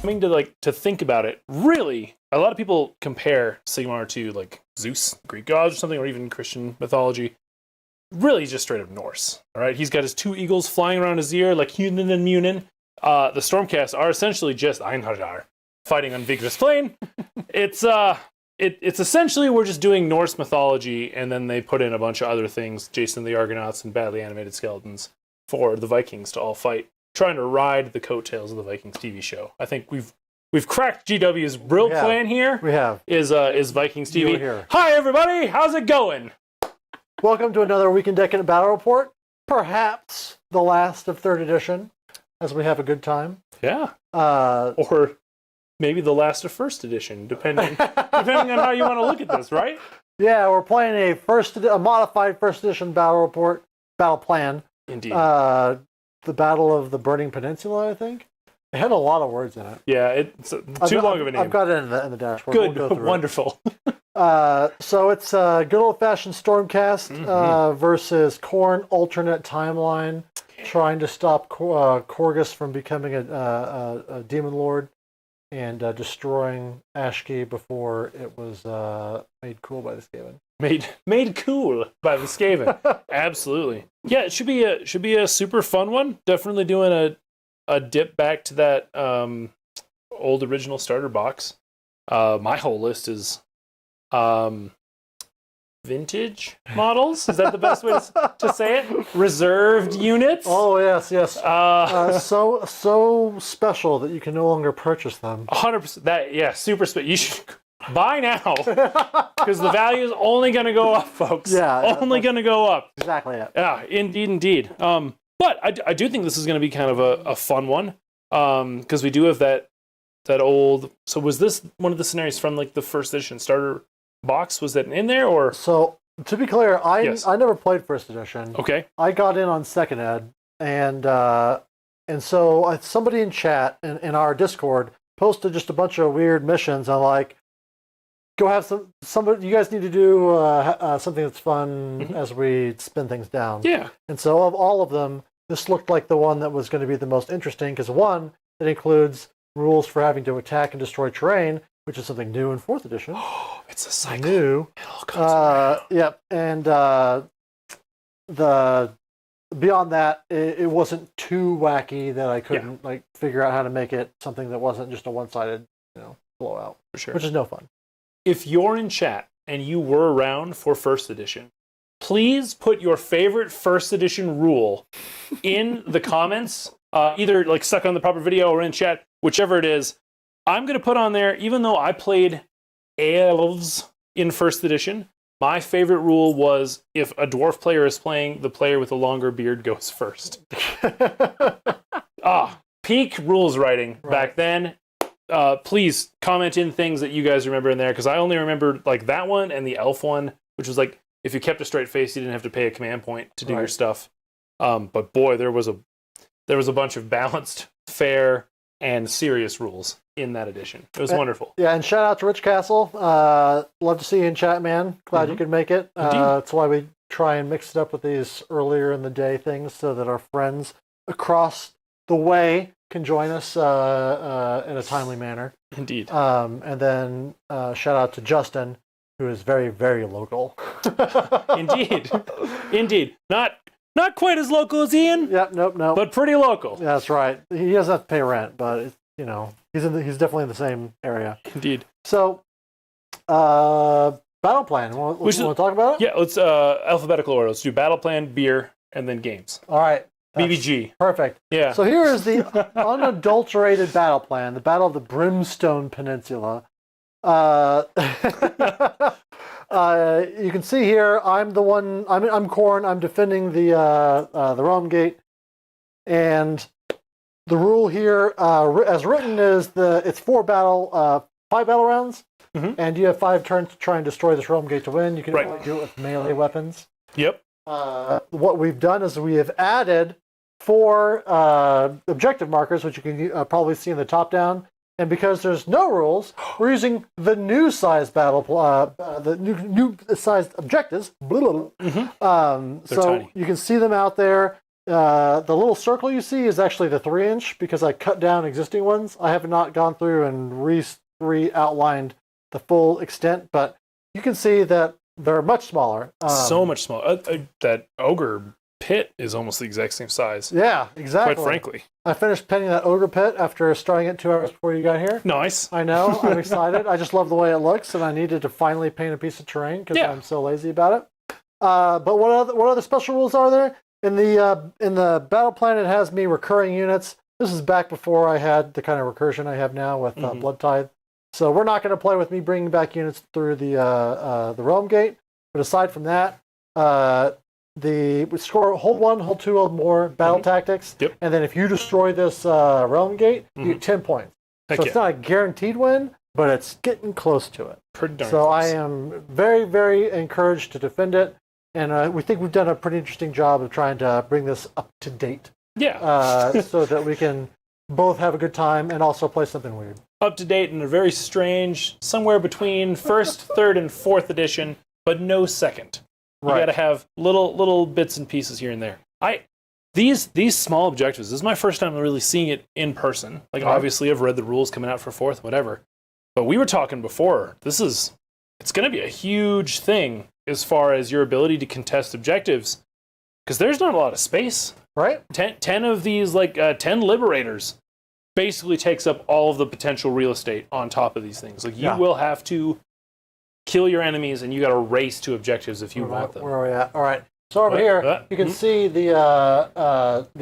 coming to think about it, really, a lot of people compare Sigmar to like Zeus, Greek gods or something, or even Christian mythology. Really, he's just straight up Norse. All right, he's got his 2 eagles flying around his ear like Hunin and Munin. The Stormcast are essentially just Einherjar fighting on Vigris Plain. It's essentially we're just doing Norse mythology, and then they put in a bunch of other things, Jason the Argonauts and badly animated skeletons, for the Vikings to all fight, trying to ride the coattails of the Vikings TV show. I think we've cracked GW's real plan here. We have. Is Vikings TV. Here. Hi everybody, how's it going? Welcome to another Week in Decadent Battle Report. Perhaps the last of 3rd edition, as we have a good time. Yeah. Or maybe the last of 1st edition, depending on how you want to look at this, right? Yeah, we're playing a modified 1st edition battle plan. Indeed. The Battle of the Brimstone Peninsula, I think. It had a lot of words in it. Yeah, it's too long of a name. I've got it in the dashboard. Good, we'll go through wonderful. So it's a good old-fashioned Stormcast versus Khorne alternate timeline, trying to stop Khorgos from becoming a demon lord and destroying ashqy before it was made cool by the skaven. Made cool by the skaven. Absolutely. Yeah, it should be a super fun one. Definitely doing a dip back to that old original starter box. My whole list is vintage models. Is that the best way to say it? Reserved units. Oh yes. So special that you can no longer purchase them. 100%. Super special. You should buy now because the value is only going to go up, folks. Yeah, only going to go up. Exactly it. Yeah, indeed. But I do think this is going to be kind of a fun one because we do have that old. So was this one of the scenarios from like the 1st edition starter box? Was that in there or? So to be clear, I never played 1st edition. Okay. I got in on 2nd ed, and so somebody in chat in our Discord posted just a bunch of weird missions. I'm like, go have somebody. You guys need to do something that's fun as we spin things down. Yeah. And so of all of them, this looked like the one that was going to be the most interesting because one, it includes rules for having to attack and destroy terrain, which is something new in 4th edition. It's a cycle. New. It all comes around. Yep. And beyond that, it wasn't too wacky that I couldn't figure out how to make it something that wasn't just a one-sided, blowout. For sure. Which is no fun. If you're in chat and you were around for 1st edition, please put your favorite 1st edition rule in the comments, either like stuck on the proper video or in chat, whichever it is. I'm going to put on there, even though I played elves in 1st edition, my favorite rule was if a dwarf player is playing, the player with a longer beard goes first. Peak rules writing back then. Please comment in things that you guys remember in there, because I only remember like that one and the elf one, which was like if you kept a straight face, you didn't have to pay a command point to do your stuff. But boy, there was a bunch of balanced, fair, and serious rules in that edition. It was wonderful. Yeah, and shout out to Rich Castle. Love to see you in chat, man. Glad you could make it. That's why we try and mix it up with these earlier in the day things so that our friends across the way can join us in a timely manner. Indeed. And then shout out to Justin, who is very, very local. Indeed. Not quite as local as Ian. Yep, nope. But pretty local. Yeah, that's right. He doesn't have to pay rent, but he's definitely in the same area. Indeed. So, battle plan. Want to talk about it? Yeah, let's alphabetical order. Let's do battle plan, beer, and then games. All right. BBG. Perfect. Yeah. So here is the unadulterated battle plan, the Battle of the Brimstone Peninsula. You can see here, I'm Khorne. I'm defending the realm gate, and the rule here, as written, is it's 5 battle rounds, and you have 5 turns to try and destroy this realm gate to win. You can only do it with melee weapons. Yep. What we've done is we have added 4 objective markers, which you can probably see in the top down. And because there's no rules, we're using the new size the new sized objectives. So tiny. You can see them out there. The little circle you see is actually the 3-inch because I cut down existing ones. I have not gone through and re-outlined the full extent, but you can see that they're much smaller. So much smaller. That ogre pit is almost the exact same size. Yeah, exactly. Quite frankly. I finished painting that ogre pit after starting it 2 hours before you got here. Nice. I know. I'm excited. I just love the way it looks, and I needed to finally paint a piece of terrain because I'm so lazy about it. But what other special rules are there? In the battle plan, it has me recurring units. This is back before I had the kind of recursion I have now with Blood Tithe. So we're not going to play with me bringing back units through the Realm Gate. But aside from that, we score hold 1, hold 2, hold more battle tactics. Yep. And then if you destroy this Realm Gate, you get 10 points. So it's not a guaranteed win, but it's getting close to it. Pretty darn so close. I am very, very encouraged to defend it. And we think we've done a pretty interesting job of trying to bring this up to date. Yeah. So that we can both have a good time and also play something weird. Up to date and a very strange, somewhere between 1st, 3rd, and 4th edition, but no 2nd. You got to have little bits and pieces here and there. These small objectives, this is my first time really seeing it in person. Like, obviously, I've read the rules coming out for 4th, whatever. But we were talking before, it's going to be a huge thing as far as your ability to contest objectives, because there's not a lot of space. Right? 10 of these, 10 liberators basically takes up all of the potential real estate on top of these things. Like, you will have to kill your enemies, and you got to race to objectives if you want them. Where are we at? All right. So over here, you can see the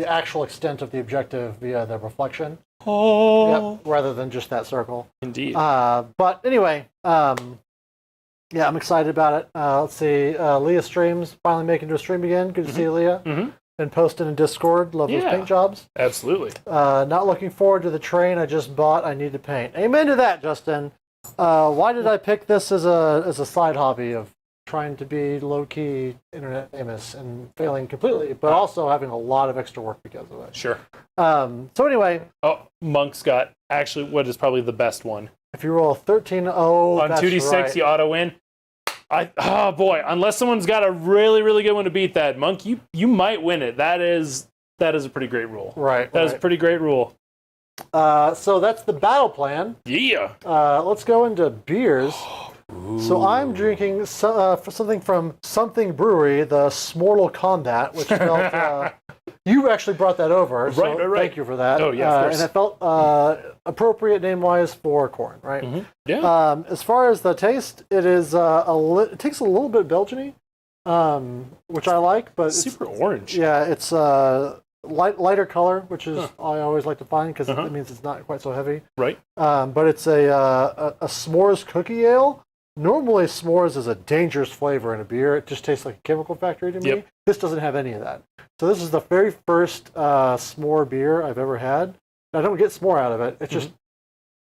actual extent of the objective via the reflection. Rather than just that circle. Indeed. But anyway, I'm excited about it. Let's see. Leah streams, finally making to a stream again. Good to see you, Leah. Been posting in Discord. Love those paint jobs. Absolutely. Not looking forward to the train I just bought. I need to paint. Amen to that, Justin. Why did I pick this as a side hobby of trying to be low-key internet famous and failing completely, but also having a lot of extra work because of it? Sure. So anyway. Oh, Monk's got actually what is probably the best one. If you roll 13-0 on 2d6, you auto win. Oh boy, unless someone's got a really, really good one to beat that, Monk, you might win it. That is a pretty great rule. Right. That is a pretty great rule. So that's the battle plan. Yeah. Let's go into beers. So I'm drinking something from Something Brewery, the Smortal Combat, which felt... you actually brought that over, so right. thank you for that. Oh, yeah, of course. And it felt appropriate name-wise for Khorne, right? Yeah. As far as the taste, it is it takes a little bit Belgian-y, which I like, but super orange. Yeah, it's lighter color, which is I always like to find because it means it's not quite so heavy. Right. But it's a s'mores cookie ale. Normally, s'mores is a dangerous flavor in a beer. It just tastes like a chemical factory to me. Yep. This doesn't have any of that. So this is the very first s'more beer I've ever had. I don't get s'more out of it. It's just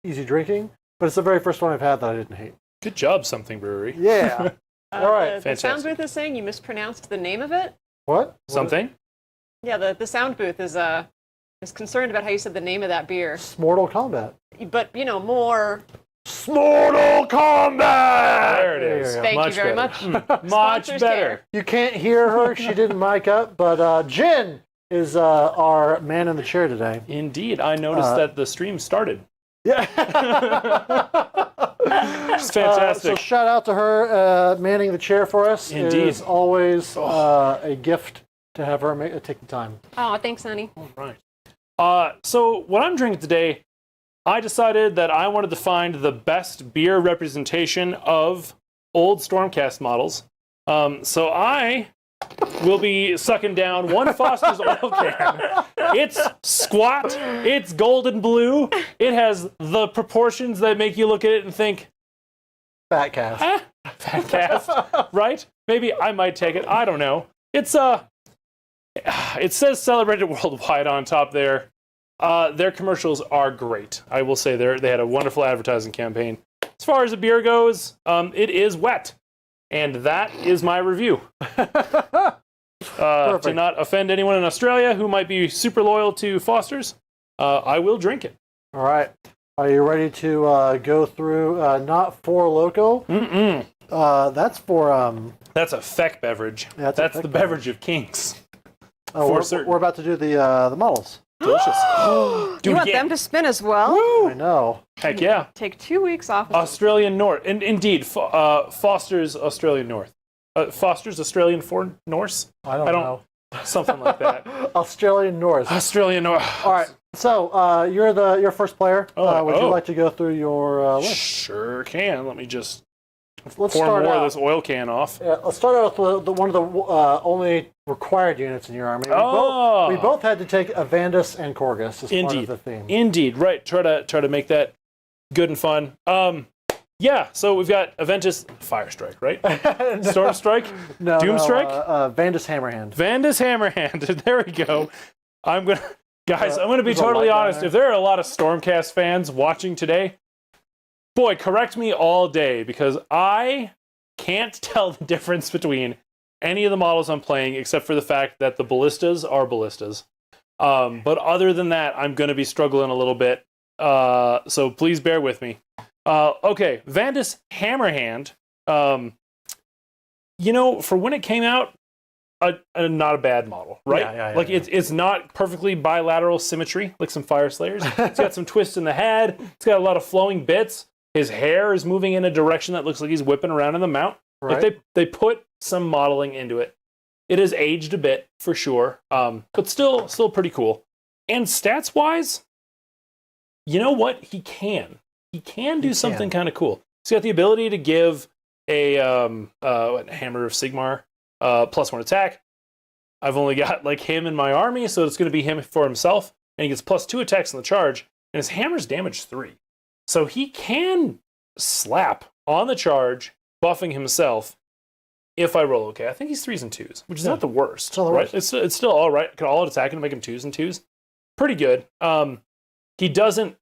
easy drinking. But it's the very first one I've had that I didn't hate. Good job, Something Brewery. Yeah. All right. The sound booth is saying you mispronounced the name of it. What? Something? Yeah, the sound booth is concerned about how you said the name of that beer. Smortal Combat. But, more... Smortal Combat! There it is. Thank you very much. Much better. Care. You can't hear her. She didn't mic up. But Jen is our man in the chair today. Indeed. I noticed that the stream started. Yeah. It's fantastic. So shout out to her manning the chair for us. Indeed. It is always a gift to have her take the time. Oh, thanks, honey. All right. So what I'm drinking today, I decided that I wanted to find the best beer representation of old Stormcast models. So I will be sucking down one Foster's oil can. It's squat. It's golden blue. It has the proportions that make you look at it and think, Fat calf. Fat calf, right? Maybe I might take it. I don't know. It's it says celebrated worldwide on top there. Their commercials are great. I will say they had a wonderful advertising campaign. As far as the beer goes, it is wet. And that is my review. To not offend anyone in Australia who might be super loyal to Foster's, I will drink it. All right. Are you ready to go through not for Loco? That's for... That's a feck beverage. Yeah, that's the beverage of kings. We're about to do the models. Delicious. You want them to spin as well? I know. Heck yeah. Take 2 weeks off. Australian North. Indeed, Foster's Australian North. Foster's Australian for Norse? I don't know. Something like that. Australian Norse. Australian North. All right. So you're first player. Would you like to go through your list? Sure can. Let me just Let's pour start more out. of this oil can off. Yeah, let's start out with one of the only required units in your army. We both had to take a Vandus and Khorgos as part of the theme. Indeed. Right. Try to make that good and fun. Yeah, so we've got Aventus Fire Strike, right? Storm Strike? Doom Strike? Vandus Hammerhand. Vandus Hammerhand. There we go. I'm gonna be totally honest. If there are a lot of Stormcast fans watching today, boy, correct me all day, because I can't tell the difference between any of the models I'm playing, except for the fact that the ballistas are ballistas. But other than that, I'm gonna be struggling a little bit. So please bear with me. Okay, Vandus Hammerhand. For when it came out, not a bad model, right? Yeah. It's not perfectly bilateral symmetry like some Fire Slayers. It's got some twists in the head. It's got a lot of flowing bits. His hair is moving in a direction that looks like he's whipping around in the mount. Right. Like they put some modeling into it. It has aged a bit for sure, but still pretty cool. And stats wise, you know what? He can do something kind of cool. He's got the ability to give a Hammer of Sigmar +1 attack. I've only got like him in my army, so it's going to be him for himself, and he gets +2 attacks on the charge, and his hammer's damage 3. So he can slap on the charge, buffing himself if I roll okay. I think he's 3s and 2s, which is not the worst. Right? It's still all right. Can all attack and make him 2s and 2s. Pretty good. He doesn't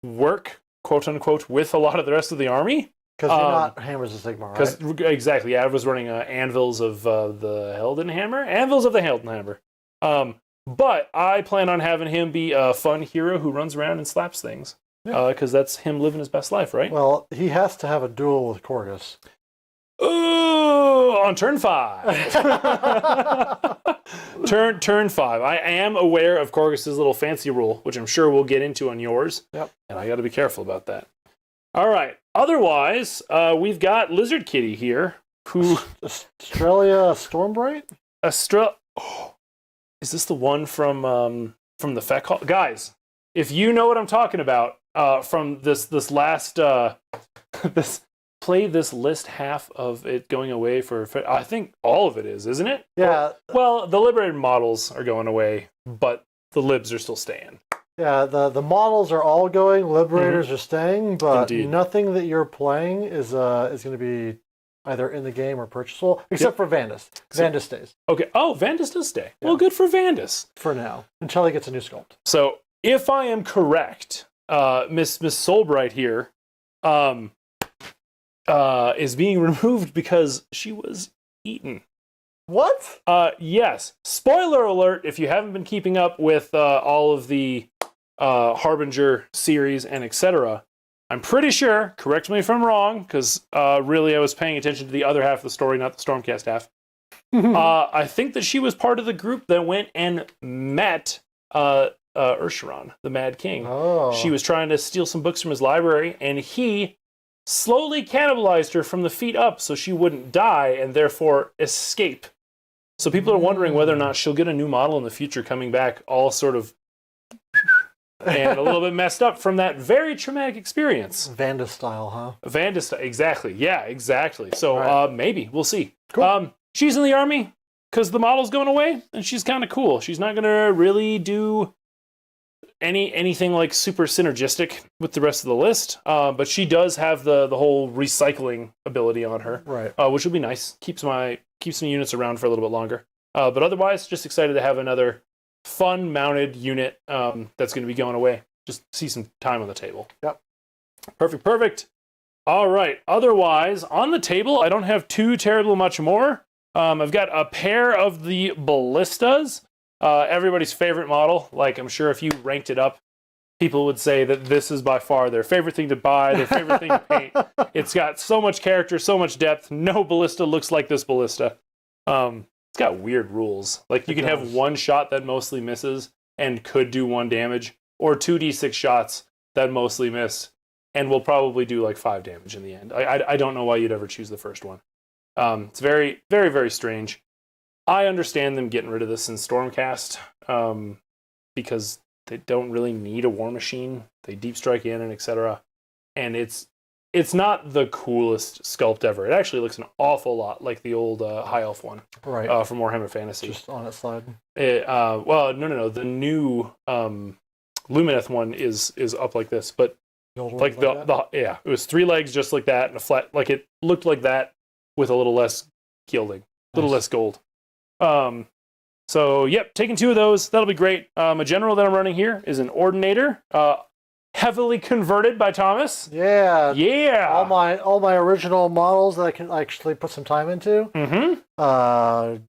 work, quote unquote, with a lot of the rest of the army. Because you're not Hammers of Sigmar, right? Exactly. I was running Anvils of the Heldenhammer. Anvils of the Heldenhammer. But I plan on having him be a fun hero who runs around and slaps things. Because that's him living his best life, right? Well, he has to have a duel with Khorgos. Ooh, on turn 5. turn 5. I am aware of Khorgos' little fancy rule, which I'm sure we'll get into on yours. Yep. And I got to be careful about that. All right. Otherwise, we've got Lizard Kitty here, who Australia Stormbright. Is this the one from the Feck Hall? Guys, if you know what I'm talking about, from this last this list half of it going away for I think all of it is, isn't it? Yeah. Well, the liberated models are going away, but the libs are still staying. Yeah, the models are all going, liberators are staying, but Indeed. nothing that you're playing is going to be either in the game or purchasable, except for Vandus. Vandus stays. Okay. Oh, Vandus does stay. Yeah. Well, good for Vandus. For now, until he gets a new sculpt. So, if I am correct, Miss Soulbright here is being removed because she was eaten. What? Yes. Spoiler alert, if you haven't been keeping up with all of the Harbinger series and etc., I'm pretty sure, correct me if I'm wrong, because really I was paying attention to the other half of the story, not the Stormcast half. I think that she was part of the group that went and met Ursharon, the Mad King. Oh. She was trying to steal some books from his library, and he slowly cannibalized her from the feet up so she wouldn't die and therefore escape. So people are wondering whether or not she'll get a new model in the future coming back all sort of and a little bit messed up from that very traumatic experience. Vandus style, huh? Vandus, exactly. Yeah, exactly. So Right. maybe. We'll see. Cool. She's in the army because the model's going away, and she's kind of cool. She's not going to really do anything like super synergistic with the rest of the list, but she does have the whole recycling ability on her, Right. which will be nice. Keeps some units around for a little bit longer. But otherwise, just excited to have another fun mounted unit that's going to be going away. Just see some time on the table. Yep. Perfect. All right. Otherwise, on the table, I don't have too terribly much more. I've got a pair of the ballistas. Everybody's favorite model. Like, I'm sure if you ranked it up, people would say that this is by far their favorite thing to buy, their favorite thing to paint. It's got so much character, so much depth. No ballista looks like this ballista. It's got weird rules. Like you It can does. have one shot that mostly misses and could do 1 damage, or 2d6 shots that mostly miss and will probably do like 5 damage in the end. I don't know why you'd ever choose the first one. It's very, very, very strange. I understand them getting rid of this in Stormcast because they don't really need a war machine. They deep strike in and etc. And it's not the coolest sculpt ever. It actually looks an awful lot like the old High Elf one Right. from Warhammer Fantasy. Just on its side. Well, no. The new Lumineth one is up like this, but The old one like that? it was 3 legs just like that and a flat. Like it looked like that with a little less gilding, a little less gold. So yep, taking 2 of those, that'll be great. A general that I'm running here is an Ordinator, heavily converted by Thomas. Yeah. Yeah. All my original models that I can actually put some time into. Mm-hmm.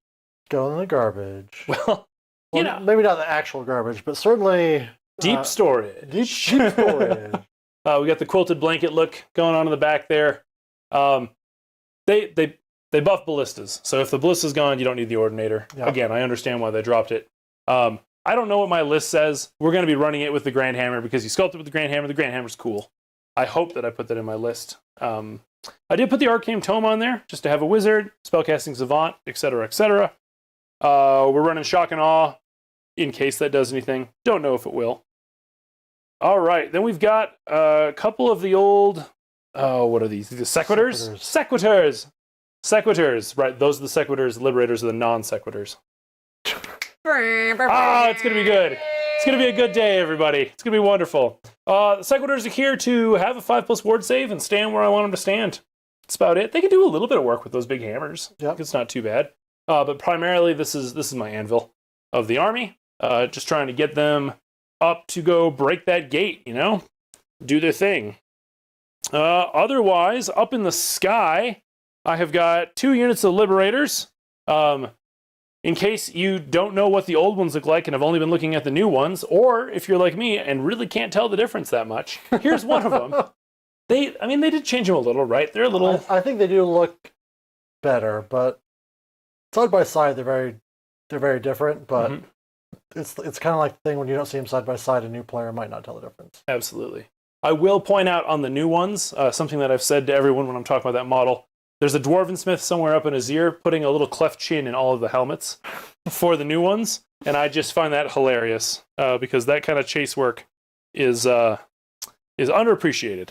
Go in the garbage. Well, Well, you know, maybe not the actual garbage, but certainly deep storage. deep storage. We got the quilted blanket look going on in the back there. They buff ballistas, so if the ballista's gone, you don't need the Ordinator. Yeah. Again, I understand why they dropped it. I don't know what my list says. We're going to be running it with the Grand Hammer because you sculpt it with the Grand Hammer. The Grand Hammer's cool. I hope that I put that in my list. I did put the Arcane Tome on there just to have a wizard, spellcasting savant, etc., etc. We're running Shock and Awe in case that does anything. Don't know if it will. All right, then we've got a couple of the old. What are these? The sequiturs. Sequiturs. Right, those are the sequiturs. Liberators are the non sequiturs. It's gonna be good. It's gonna be a good day, everybody. It's gonna be wonderful. The sequiturs are here to have a 5+ ward save and stand where I want them to stand. That's about it. They can do a little bit of work with those big hammers. Yep. It's not too bad. But primarily, this is my anvil of the army. Just trying to get them up to go break that gate. Do their thing. Otherwise, up in the sky, I have got 2 units of Liberators. In case you don't know what the old ones look like and have only been looking at the new ones, or if you're like me and really can't tell the difference that much, here's one of them. They did change them a little, right? They're a little... I think they do look better, but side by side they're very different. But it's kind of like the thing when you don't see them side by side, a new player might not tell the difference. Absolutely. I will point out on the new ones, something that I've said to everyone when I'm talking about that model. There's a Dwarven Smith somewhere up in Azir putting a little cleft chin in all of the helmets for the new ones, and I just find that hilarious because that kind of chase work is underappreciated.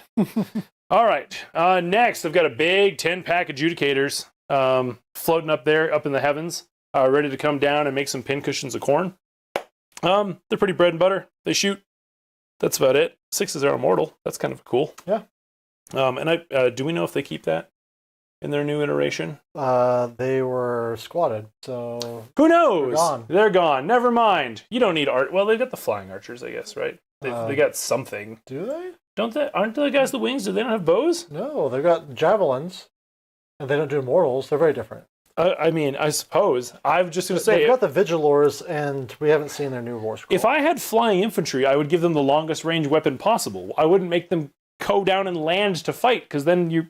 All right, next I've got a big 10-pack Adjudicators floating up there, up in the heavens, ready to come down and make some pincushions of Khorne. They're pretty bread and butter. They shoot. That's about it. 6s are immortal. That's kind of cool. Yeah. And do we know if they keep that in their new iteration? They were squatted, so who knows? Gone. They're gone. Never mind. You don't need art. Well, they've got the flying archers, I guess, right? They got something. Do they? Don't they? Aren't the guys the wings? Do they not have bows? No, they've got javelins, and they don't do immortals. They're very different. I suppose. I'm just going to say... They've got the Vigilors, and we haven't seen their new war scroll. If I had flying infantry, I would give them the longest range weapon possible. I wouldn't make them go down and land to fight, because then you...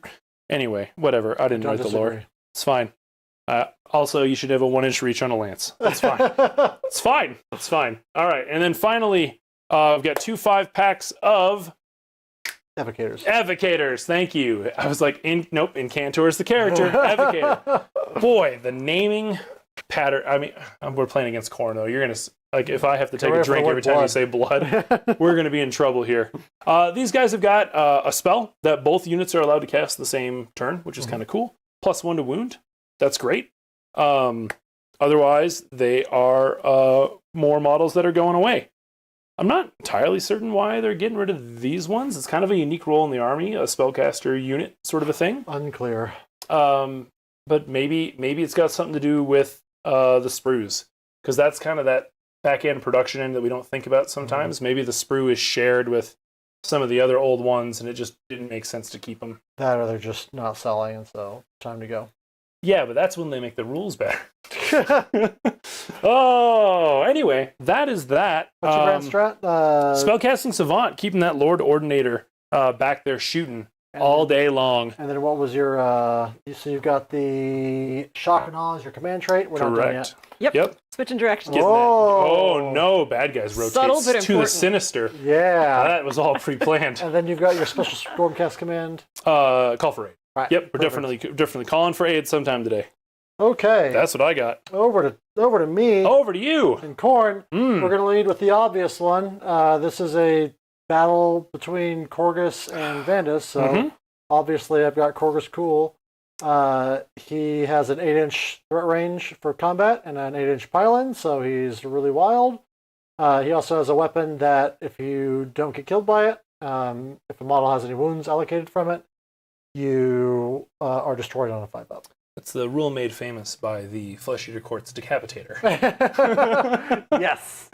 Anyway, whatever. I didn't write the lore. It's fine. Also, you should have a 1-inch reach on a lance. That's fine. It's fine. It's fine. All right. And then finally, I've got 2 5-packs of... Evocators. Evocators. Thank you. I was like, Incantor is the character. Evocator. Boy, the naming pattern. We're playing against Khorne, though. You're going to... Like, if I have to take a drink every time you say blood, we're going to be in trouble here. These guys have got a spell that both units are allowed to cast the same turn, which is kind of cool. +1 to wound. That's great. Otherwise, they are more models that are going away. I'm not entirely certain why they're getting rid of these ones. It's kind of a unique role in the army, a spellcaster unit sort of a thing. Unclear. But maybe it's got something to do with the sprues, because that's kind of that back-end production end that we don't think about sometimes. Maybe the sprue is shared with some of the other old ones, and it just didn't make sense to keep them. That or they're just not selling, and so time to go. Yeah, but that's when they make the rules better. Oh, anyway, that is that. What's your grand strat? Spellcasting Savant, keeping that Lord Ordinator back there shooting. all day long. And then what was your? So you've got the shock and awe as your command trait. We're not done Correct. yet. Yep. Switching directions. Getting that- Oh. oh no, bad guys rotate Subtle but to the important. sinister. Yeah. That was all pre-planned. And then you've got your special Stormcast command. Call for aid. Right. Yep, we're perfect. definitely calling for aid sometime today. Okay. That's what I got. over to me. Over to you. And Khorne. Mm. We're going to lead with the obvious one. This is a battle between Khorgos and Vandus. So Mhm. obviously, I've got Khorgos cool. He has an 8-inch threat range for combat and an 8-inch pylon, so he's really wild. He also has a weapon that, if you don't get killed by it, if a model has any wounds allocated from it, you are destroyed on a 5-up. That's the rule made famous by the Flesh Eater Court's Decapitator. Yes.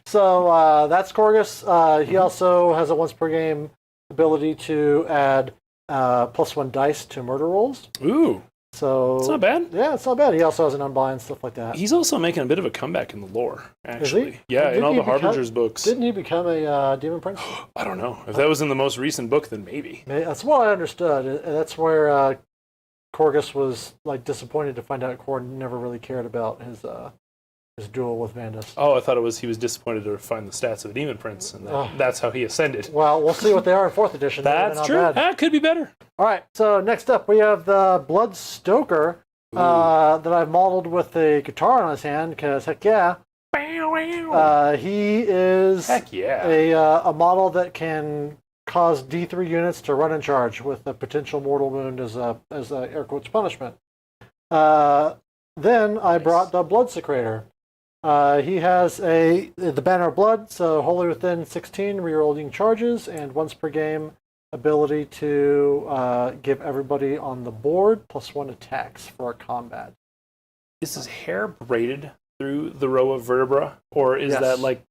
So that's Khorgos. He also has a once per game ability to add +1 dice to murder rolls. Ooh, So it's not bad. Yeah, it's not bad. He also has an unbind, stuff like that. He's also making a bit of a comeback in the lore, actually. he? Yeah, in Didn't all he the become- Harbinger's books. Didn't he become a demon prince? I don't know. If that was in the most recent book, then maybe. That's what I understood. And that's where Khorgos was like disappointed to find out Khorne never really cared about his duel with Vandus. Oh, I thought he was disappointed to find the stats of a demon prince, and that's how he ascended. Well, we'll see what they are in 4th edition. They're That's not true. bad. That could be better. All right, so next up we have the Blood Stoker that I've modeled with a guitar on his hand, because heck yeah. He is Heck yeah. a model that can cause D3 units to run and charge with a potential mortal wound as a air quotes punishment. Then I brought the Blood Secretor. He has the Banner of Blood, so wholly within 16 rerolling charges, and once per game ability to give everybody on the board +1 attacks for a combat. Is his hair braided through the row of vertebra, or is Yes. that like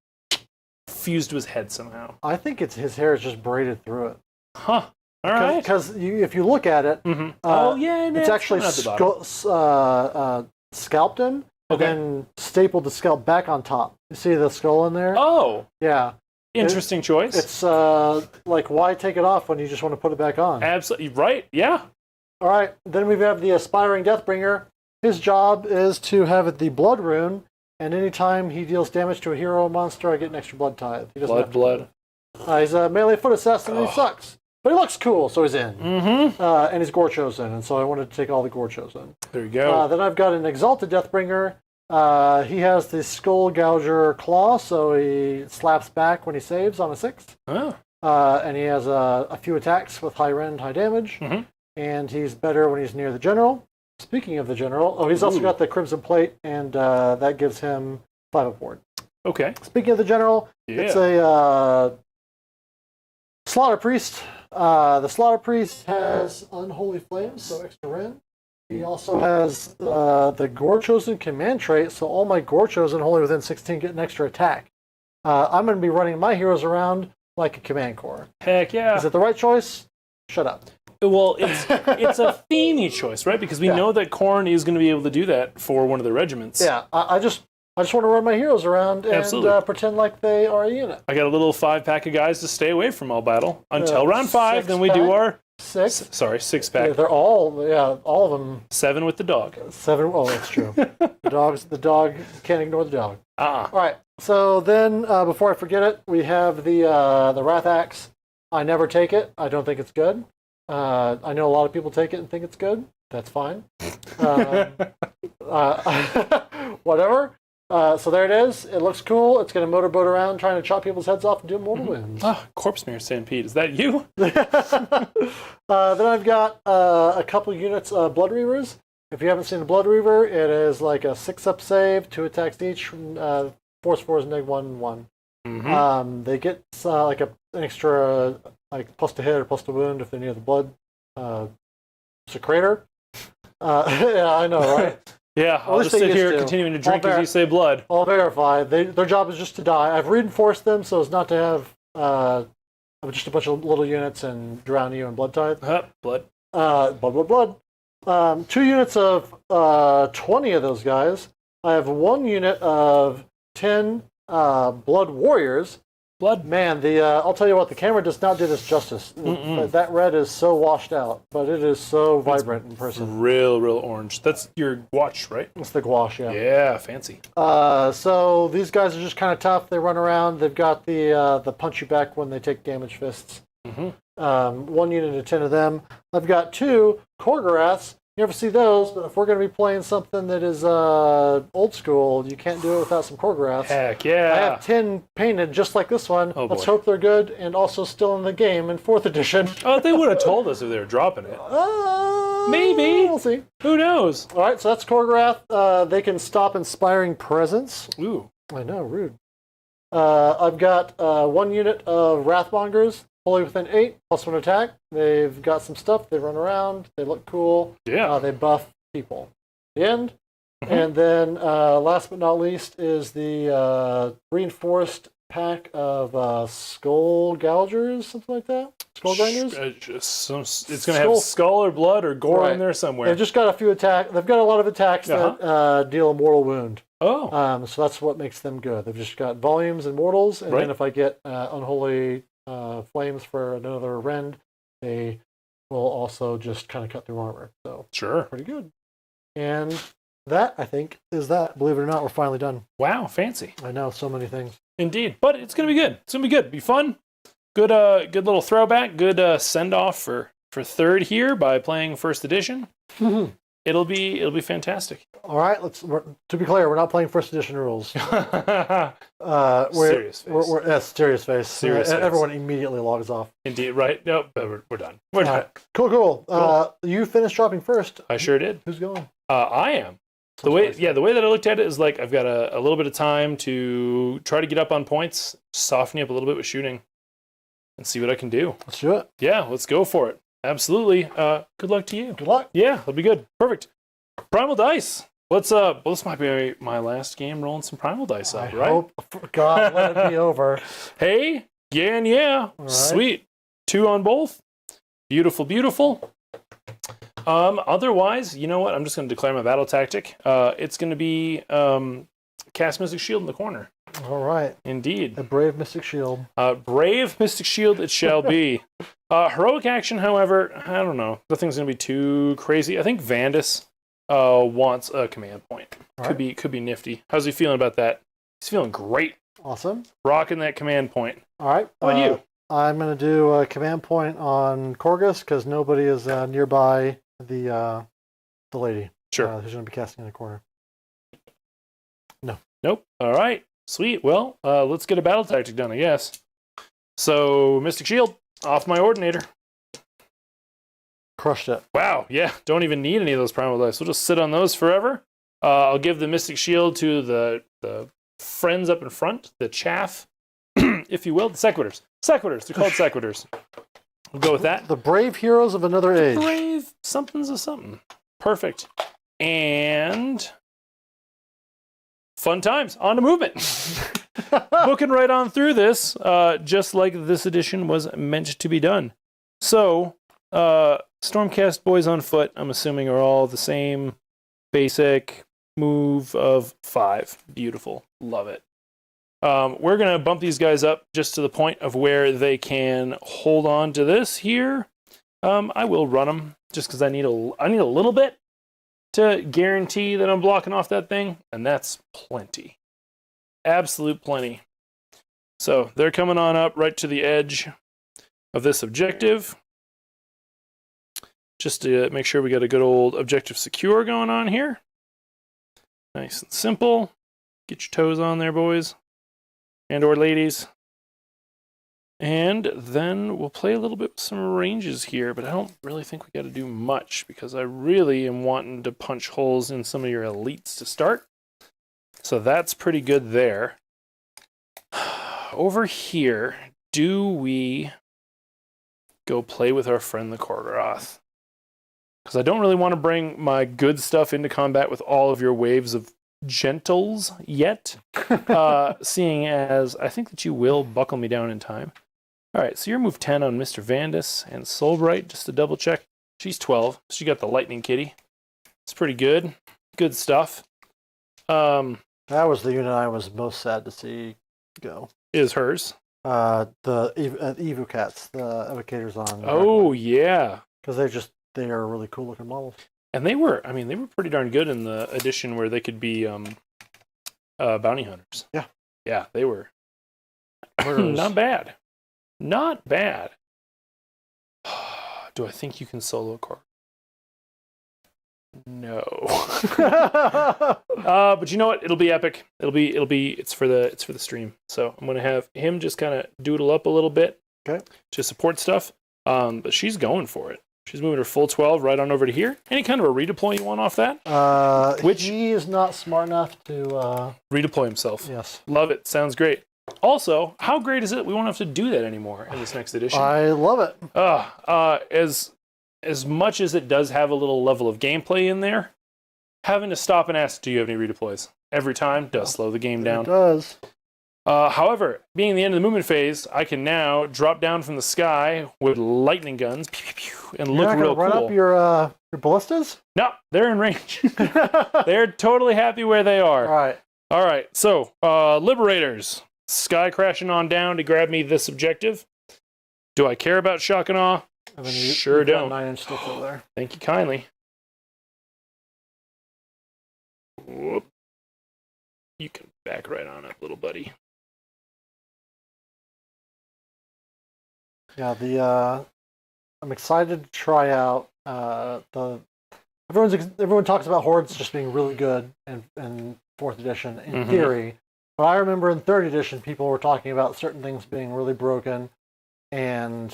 fused to his head somehow? I think his hair is just braided through it. Huh. All right. Because if you look at it, Mm-hmm. Oh yeah, no, it's actually coming out the bottom. scalped him and Okay. then stapled the scalp back on top. You see the skull in there? Oh, Yeah. interesting choice. It's like, why take it off when you just want to put it back on? Absolutely right. Yeah. All right. Then we have the Aspiring Deathbringer. His job is to have the Blood Rune, and anytime he deals damage to a hero monster, I get an extra blood tithe. He doesn't have Blood. to. He's a melee foot assassin, and he sucks. But he looks cool, so he's in. Mm-hmm. And he's Gore Chosen, and so I wanted to take all the Gore Chosen. There you go. Then I've got an Exalted Deathbringer. He has the Skull Gouger Claw, so he slaps back when he saves on a 6. Oh. And he has a few attacks with high rend, high damage. Mhm. And he's better when he's near the general. Speaking of the general, he's also got the Crimson Plate, and that gives him 5 aboard. Okay. Speaking of the general, Yeah. it's a Slaughter Priest. The Slaughter Priest has Unholy Flames, so extra rend. He also has the Gore Chosen command trait, so all my Gore Chosen wholly within 16 get an extra attack. I'm going to be running my heroes around like a command corps. Heck yeah. Is it the right choice? Shut up. Well, it's a themey choice, right? Because we know that Khorne is going to be able to do that for one of the regiments. Yeah, I just want to run my heroes around and Absolutely. pretend like they are a unit. I got a little 5-pack of guys to stay away from all battle until round 5. Then we do 6-pack? our 6. 6-pack. Yeah, they're all of them. 7 with the dog. 7. Oh, that's true. The dog can't ignore the dog. Ah. All right. So then, before I forget it, we have the Wrath Axe. I never take it. I don't think it's good. I know a lot of people take it and think it's good. That's fine. Whatever. So there it is. It looks cool. It's going to motorboat around trying to chop people's heads off and do mortal wounds. Ah, Corpse Smear Stampede. Is that you? Then I've got a couple units of Blood Reavers. If you haven't seen the Blood Reaver, it is like a 6-up save, 2 attacks each, force 4 is -1/1. Mm-hmm. They get like an extra plus to hit or plus to wound if they're near the Blood Secretor. Yeah, I know, right? Yeah, I'll least just they sit here used to. continuing to drink I'll as you say blood. I'll verify. Their job is just to die. I've reinforced them so as not to have just a bunch of little units and drown you in blood tithe. Blood. Blood. 2 units of 20 of those guys. I have 1 unit of 10 Blood Warriors. Blood. Man, I'll tell you what, the camera does not do this justice. That red is so washed out, but it is so vibrant in person. Real orange. That's your watch, right? It's the gouache, yeah. Yeah, fancy. So these guys are just kind of tough. They run around. They've got the punch you back when they take damage fists. 1 unit of 10 of them. I've got 2 Khorgos. You never see those, but if we're going to be playing something that is old school, you can't do it without some Khorgos. Heck yeah. I have 10 painted just like this one. Oh, Let's boy. hope they're good and also still in the game in 4th edition. Oh, they would have told us if they were dropping it. Maybe. We'll see. Who knows? All right, so that's Khorgos. They can stop inspiring presence. Ooh. I know, rude. I've got 1 unit of Wrathmongers, fully within 8, +1 attack. They've got some stuff. They run around. They look cool. Yeah. They buff people. The end. And then last but not least is the reinforced pack of skull gougers, something like that. Skull grinders. It's going to have skull or blood or gore in there somewhere. They've just got a few attacks. They've got a lot of attacks that deal a mortal wound. Oh. So that's what makes them good. They've just got volumes and mortals, and then if I get unholy flames for another rend, they will also just kind of cut through armor. So sure. Pretty good. And that, I think, is that. Believe it or not, we're finally done. Wow, fancy. I know, so many things. Indeed. But it's going to be good. It's going to be good. Be fun. Good little throwback. Good send-off for 3rd here by playing 1st edition. It'll be fantastic. All right, to be clear, we're not playing 1st edition rules. Serious face. Serious face. Serious face. Everyone immediately logs off. Indeed, right. Nope, we're done. We're done. Right. Cool. You finished dropping first. I sure did. Who's going? I am. The way that I looked at it is like I've got a little bit of time to try to get up on points, soften you up a little bit with shooting, and see what I can do. Let's do it. Yeah, let's go for it. Absolutely. Good luck to you. Good luck. Yeah, it'll be good. Perfect. Primal dice. This might be my last game rolling some primal dice up, right? Hope, God, let it be over. Hey, yeah and yeah. All right. Sweet. 2 on both. Beautiful, beautiful. Otherwise, you know what? I'm just going to declare my battle tactic. It's going to be cast Mystic Shield in the corner. All right. Indeed. A brave Mystic Shield. Brave Mystic Shield it shall be. Heroic action, however, I don't know. Nothing's going to be too crazy. I think Vandus wants a command point. Could be nifty. How's he feeling about that? He's feeling great. Awesome. Rocking that command point. All right. How about you? I'm going to do a command point on Khorgos because nobody is nearby the lady. Sure. Who's going to be casting in the corner. No. Nope. All right. Sweet. Well, let's get a battle tactic done, I guess. So, Mystic Shield, off my Ordinator. Crushed it. Wow. Yeah. Don't even need any of those primal dice. We'll just sit on those forever. I'll give the Mystic Shield to the friends up in front, the chaff, if you will, the Sequiturs. Sequiturs. They're called Sequiturs. We'll go with that. The brave heroes of another age. Brave something's a something. Perfect. And fun times. On to movement. Booking right on through this, just like this edition was meant to be done. So, Stormcast boys on foot, I'm assuming, are all the same basic move of 5. Beautiful. Love it. We're going to bump these guys up just to the point of where they can hold on to this here. I will run them just because I need a little bit to guarantee that I'm blocking off that thing, and that's plenty. Absolute plenty. So they're coming on up right to the edge of this objective. Just to make sure we got a good old objective secure going on here. Nice and simple. Get your toes on there, boys. And or ladies. And then we'll play a little bit with some ranges here, but I don't really think we got to do much because I really am wanting to punch holes in some of your elites to start. So that's pretty good there. Over here, do we go play with our friend the Khorgos? Because I don't really want to bring my good stuff into combat with all of your waves of gentles yet, seeing as I think that you will buckle me down in time. All right, so you're move 10 on Mr. Vandus and Soulbright, just to double check. She's 12. She got the lightning kitty. It's pretty good. Good stuff. That was the unit I was most sad to see go. Is hers. the Evo cats, the evocators on. Oh yeah, because they are really cool looking models. and they were pretty darn good in the edition where they could be bounty hunters. Yeah, they were not bad. Not bad. Do I think you can solo Khorne? No. But you know what? It'll be epic. It's for the stream. So I'm gonna have him just kind of doodle up a little bit. Okay. To support stuff. But she's going for it. She's moving her full 12 right on over to here. Any kind of a redeploy you want off that? Which he is not smart enough to redeploy himself. Yes. Love it. Sounds great. Also, how great is it we won't have to do that anymore in this next edition? I love it. As much as it does have a little level of gameplay in there, having to stop and ask, do you have any redeploys? Every time does slow the game down. It does. However, being the end of the movement phase, I can now drop down from the sky with lightning guns and You're look not real gonna run cool. up your ballistas? No, they're in range. They're totally happy where they are. All All right. So, Liberators. Sky crashing on down to grab me this objective. Do I care about shock and awe? And then Sure you've got don't. 9-inch sticks over there. Thank you kindly. Whoop. You can back right on up, little buddy. Yeah, I'm excited to try out everyone talks about hordes just being really good in 4th edition in theory, but I remember in 3rd edition people were talking about certain things being really broken, and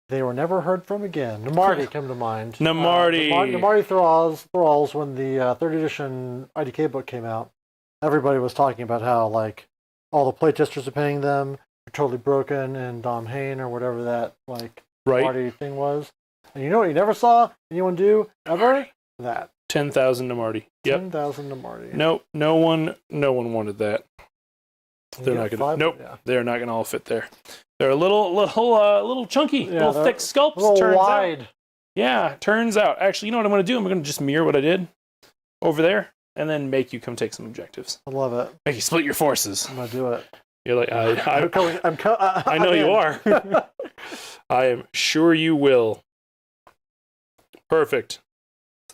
they were never heard from again. Namarti come to mind. Namarti thralls when the 3rd edition IDK book came out. Everybody was talking about how like all the playtesters are paying them. Totally broken and Dom Hain or whatever that party thing was. And you know what you never saw anyone do ever? That 10,000 Namarti. Yep. 10,000 Namarti. Nope. No one wanted that. They're not gonna. Nope. Yeah. They're not gonna all fit there. They're a little chunky, little thick sculpts. A little turns wide. Out. Yeah, turns out. Actually, you know what I'm gonna do? I'm gonna just mirror what I did over there, and then make you come take some objectives. I love it. Make you split your forces. I'm gonna do it. You're like, I know I'm you are. I am sure you will. Perfect.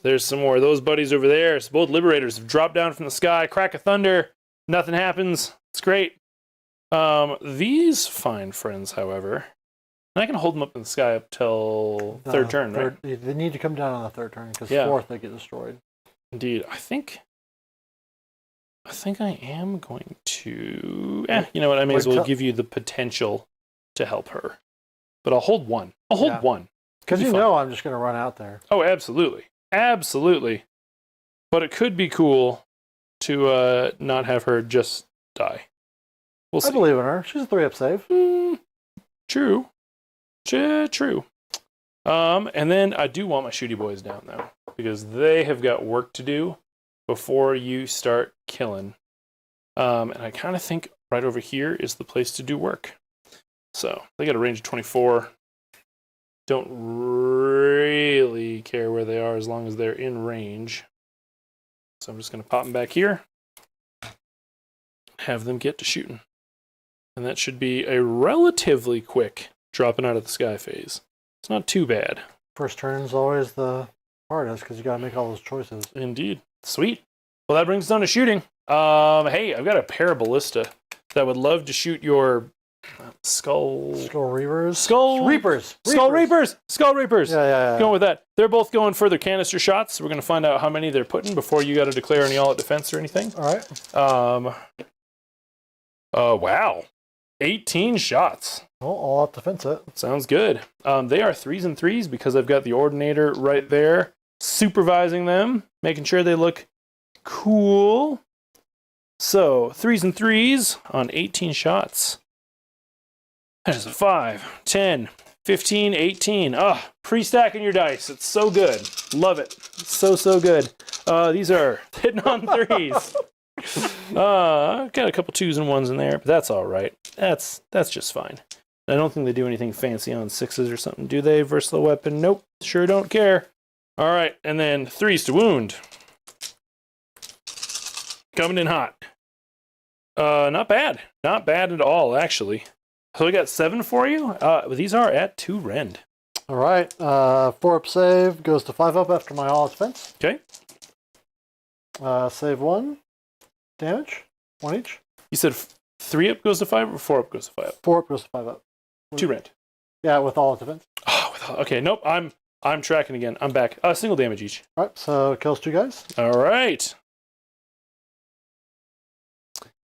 There's some more of those buddies over there. So both Liberators have dropped down from the sky. Crack of thunder. Nothing happens. It's great. These fine friends, however, and I can hold them up in the sky up till third turn, right? They need to come down on the 3rd turn because 4th they get destroyed. Indeed. I think I am going to... you know what? I may as well give you the potential to help her. But I'll hold one. I'll hold one. Because you know I'm just going to run out there. Oh, absolutely. Absolutely. But it could be cool to not have her just die. We'll see. I believe in her. She's a 3-up save. True. True. And then I do want my shooty boys down, though. Because they have got work to do before you start killing. And I kind of think right over here is the place to do work. So, they got a range of 24. Don't really care where they are as long as they're in range. So I'm just going to pop them back here. Have them get to shooting. And that should be a relatively quick dropping out of the sky phase. It's not too bad. First turn's always the hardest because you got to make all those choices. Indeed. Sweet. Well, that brings us down to shooting. Hey, I've got a pair of ballista that would love to shoot your Skull Reapers. Skull Reapers. Yeah. Going with that. They're both going for their canister shots. So we're going to find out how many they're putting before you got to declare any all-out defense or anything. All right. Wow. 18 shots. Well, all-out defense it. Sounds good. They are 3s and 3s because I've got the Ordinator right there supervising them, making sure they look cool. So, 3s and 3s on 18 shots. That is a 5, 10, 15, 18. Pre-stacking your dice. It's so good. Love it. It's so good. These are hitting on 3s. I've got a couple 2s and 1s in there, but that's all right. That's just fine. I don't think they do anything fancy on 6s or something, do they? Versatile weapon? Nope. Sure don't care. All right, and then 3s to wound. Coming in hot. Not bad. Not bad at all, actually. So we got 7 for you. These are at 2 rend. All right. 4-up save goes to 5-up after my all defense. Okay. Save 1. Damage. 1 each. You said 3-up goes to 5 or 4-up goes to 5? 4-up goes to 5-up. 2 rend. Yeah, with all defense. Oh, okay. Nope. I'm tracking again. I'm back. Single damage each. All right. So kills 2 guys. All right.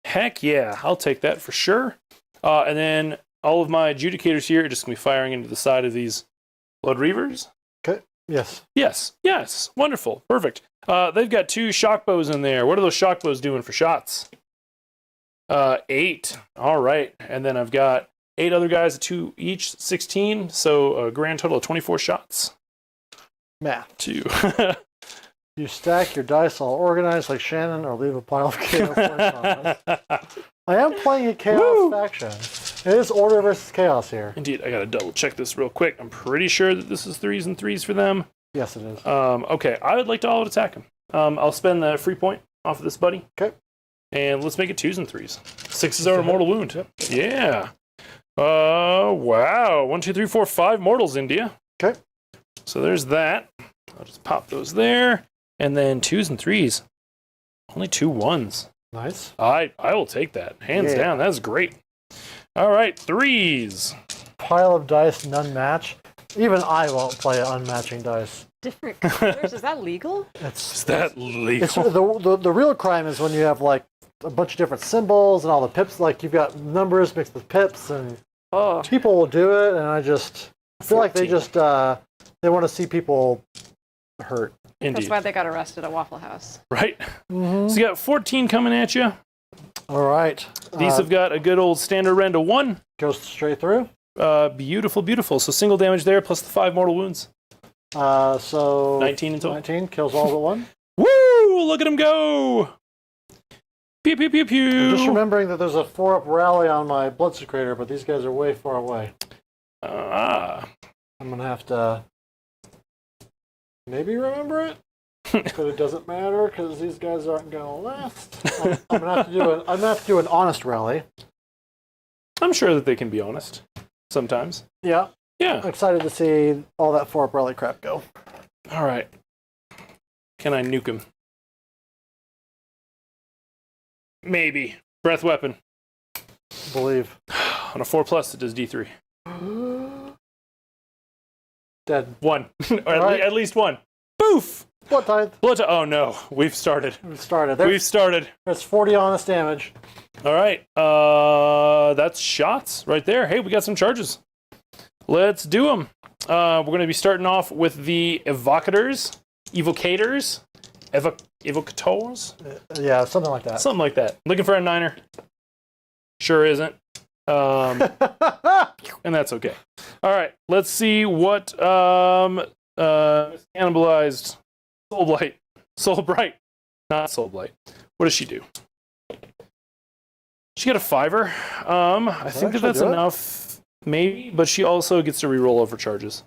Heck yeah. I'll take that for sure. And then all of my adjudicators here are just going to be firing into the side of these Blood Reavers. Okay. Yes. Yes. Wonderful. Perfect. They've got 2 shock bows in there. What are those shock bows doing for shots? 8. All right. And then I've got 8 other guys at 2 each, 16. So a grand total of 24 shots. Math. 2. You stack your dice all organized like Shannon or leave a pile of chaos points on us. I am playing a chaos faction. It is order versus chaos here. Indeed. I got to double check this real quick. I'm pretty sure that this is 3s and 3s for them. Yes, it is. Okay. I would like to all attack him. I'll spend the free point off of this buddy. Okay. And let's make it 2s and 3s. 6s are a mortal wound. Yep. Yeah. Wow. 1, 2, 3, 4, 5 mortals, India. Okay. So there's that. I'll just pop those there. And then 2s and 3s. Only 2 1s. Nice. I will take that. Hands down. That's great. All right. 3s. Pile of dice, none match. Even I won't play unmatching dice. Different colors? Is that legal? Is that legal? It's the real crime is when you have like a bunch of different symbols and all the pips. Like you've got numbers mixed with pips, and people will do it. And I just feel like they just they want to see people hurt. Indeed. That's why they got arrested at Waffle House. Right. So you got 14 coming at you. All right. These have got a good old standard rend of 1. Goes straight through. Beautiful. So single damage there, plus the 5 mortal wounds. So 19 in total. 19 kills all but 1. Woo! Look at him go! Pew pew pew pew. I'm just remembering that there's a 4-up rally on my blood secretor, but these guys are way far away. I'm gonna have to maybe remember it, but it doesn't matter because these guys aren't gonna last. I'm gonna have to do an honest rally. I'm sure that they can be honest sometimes. Yeah. Yeah. I'm excited to see all that 4-up rally crap go. All right. Can I nuke him? Maybe. Breath weapon. Believe. On a 4+, it does D3. Dead. 1. Or Right. at least 1. Boof! Blood tithe. Oh no, we've started. We've started. There's 40 honest damage. All right. That's shots right there. Hey, we got some charges. Let's do them. We're going to be starting off with the evocators. Evocators? Evocators? Yeah, something like that. Something like that. Looking for a 9er. Sure isn't. And that's okay. All right. Let's see what cannibalized Soulblight. Not Soulblight. What does she do? She got a 5er. I think that's enough, maybe, but she also gets to reroll over charges.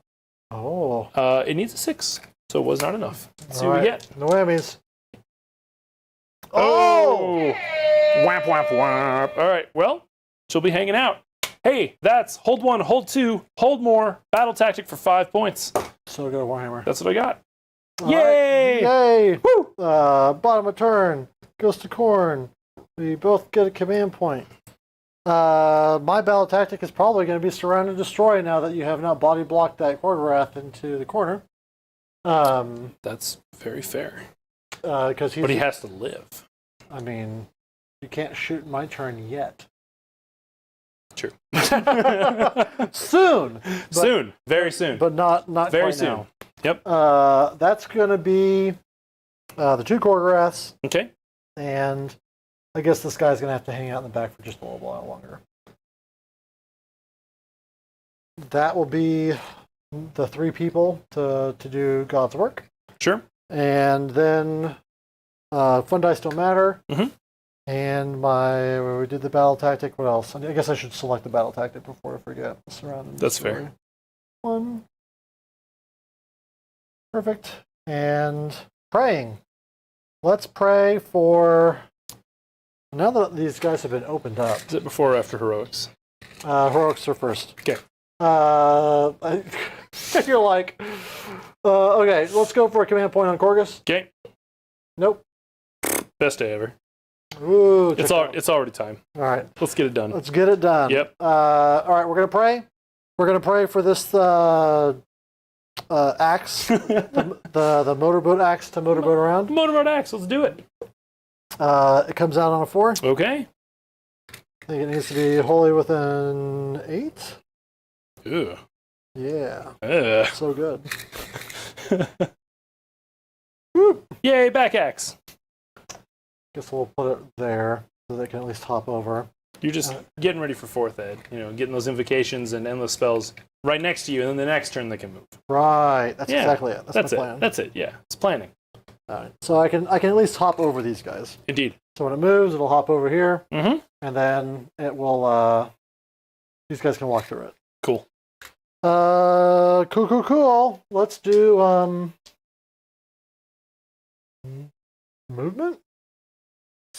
Oh. It needs a 6, so it was not enough. Let's see All what we right. get. No whammies. Oh! Whap, whap, whap. All right, well, she'll be hanging out. Hey, that's hold 1, hold 2, hold more, battle tactic for 5 points. So go to Warhammer. That's what I got. All Yay! Right. Yay! Woo! Bottom of turn. Goes to Khorne. We both get a command point. My battle tactic is probably going to be surround and destroy now that you have not body blocked that Khorgos into the corner. That's very fair. But he has to live. I mean, you can't shoot my turn yet. True. Soon. Soon. Very soon. But not very quite soon. now. Yep. That's going to be the 2 Khorgos. Okay. And I guess this guy's going to have to hang out in the back for just a little while longer. That will be the 3 people to do God's work. Sure. And then fun dice don't matter. Mm-hmm. And we did the battle tactic. What else? I guess I should select the battle tactic before I forget. Surround and That's destroy. fair. 1. Perfect. And praying. Let's pray for... Now that these guys have been opened up. Is it before or after heroics? Heroics are first. Okay. You're like, okay, let's go for a command point on Khorgos. Okay. Nope. Best day ever. Ooh, It's already time. all right. Let's get it done. Let's get it done. Yep. All right, we're gonna pray. We're gonna pray for this axe, the motorboat axe to motorboat around. Motorboat axe. Let's do it. It comes out on a 4. Okay. I think it needs to be wholly within 8. Ew. Yeah. Ugh. So good. Yay, back axe. Guess we'll put it there so they can at least hop over. You're just getting ready for 4th ed. Getting those invocations and endless spells right next to you, and then the next turn they can move. Right. That's exactly it. That's my plan. That's it. Yeah. It's planning. All right. So I can at least hop over these guys. Indeed. So when it moves, it'll hop over here, Mm-hmm. and then it will. These guys can walk through it. Cool. Cool. Let's do movement.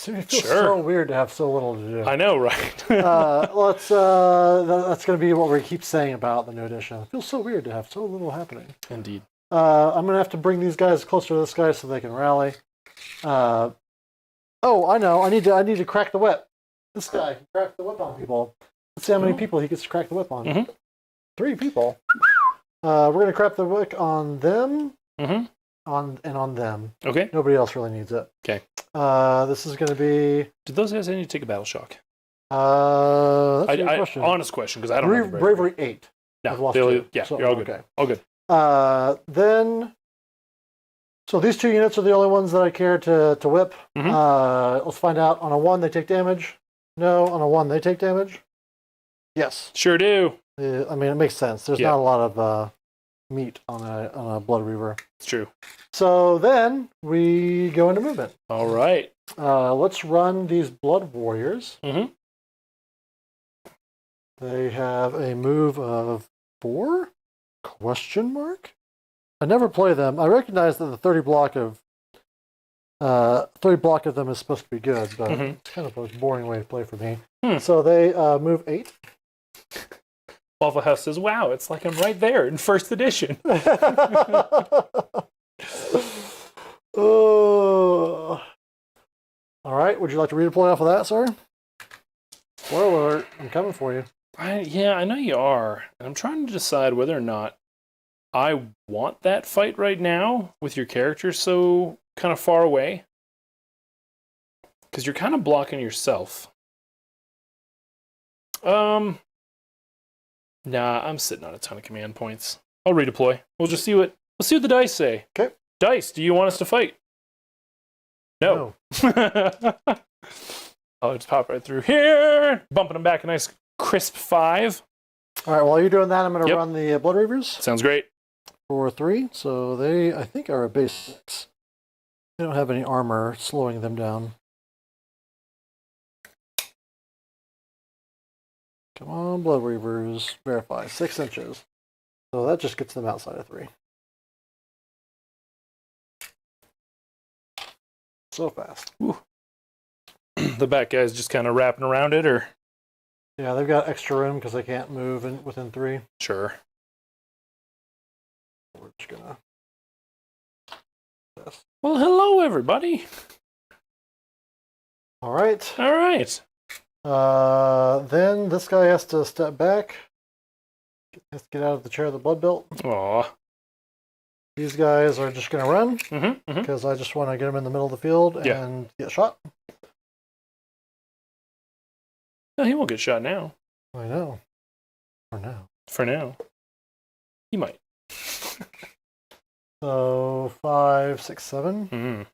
It feels so weird to have so little to do. I know, right? Let's. That's going to be what we keep saying about the new edition. It feels so weird to have so little happening. Indeed. I'm going to have to bring these guys closer to this guy so they can rally. Oh, I know. I need to crack the whip. This guy can crack the whip on people. Let's see how many people he gets to crack the whip on. Mm-hmm. 3 people. We're going to crack the whip on them. Mm-hmm. On them. Okay. Nobody else really needs it. Okay. This is going to be. Did those guys need to take a battle shock? That's a good question. Honest question, because I don't know. Bravery 8. No, So, you're all good. Okay. All good. Then. So these 2 units are the only ones that I care to whip. Mm-hmm. Let's find out. On a 1, they take damage. No. On a 1, they take damage. Yes. Sure do. I mean, it makes sense. There's not a lot of meat on a Blood Reaver. It's true. So then we go into movement. All right. Let's run these Blood Warriors. Mm-hmm. They have a move of 4? Question mark? I never play them. I recognize that the 30 block of them is supposed to be good, but it's kind of a boring way to play for me. So they move 8. Waffle House says, "Wow, it's like I'm right there in 1st edition." All right. Would you like to redeploy off of that, sir? Spoiler alert! I'm coming for you. I know you are. And I'm trying to decide whether or not I want that fight right now with your character so kind of far away. Because you're kind of blocking yourself. Nah, I'm sitting on a ton of command points. I'll redeploy. We'll see what the dice say. Okay. Dice, do you want us to fight? No. I'll just pop right through here. Bumping them back a nice crisp 5. All right, while you're doing that, I'm going to run the Blood Reavers. Sounds great. For 3. So they, I think, are a base 6. They don't have any armor slowing them down. Come on, Blood Reavers. Verify. 6 inches. So that just gets them outside of 3. So fast. Ooh. The back guy's just kind of wrapping around it, or? Yeah, they've got extra room because they can't move within 3. Sure. We're just gonna. Yes. Well, hello, everybody. All right. All right. Then this guy has to step back. Has to get out of the chair of the blood belt. Aw. These guys are just going to run Mm-hmm. because I just want to get them in the middle of the field and get shot. No, he won't get shot now. I know. For now. For now. He might. So 5, 6, 7. Mm.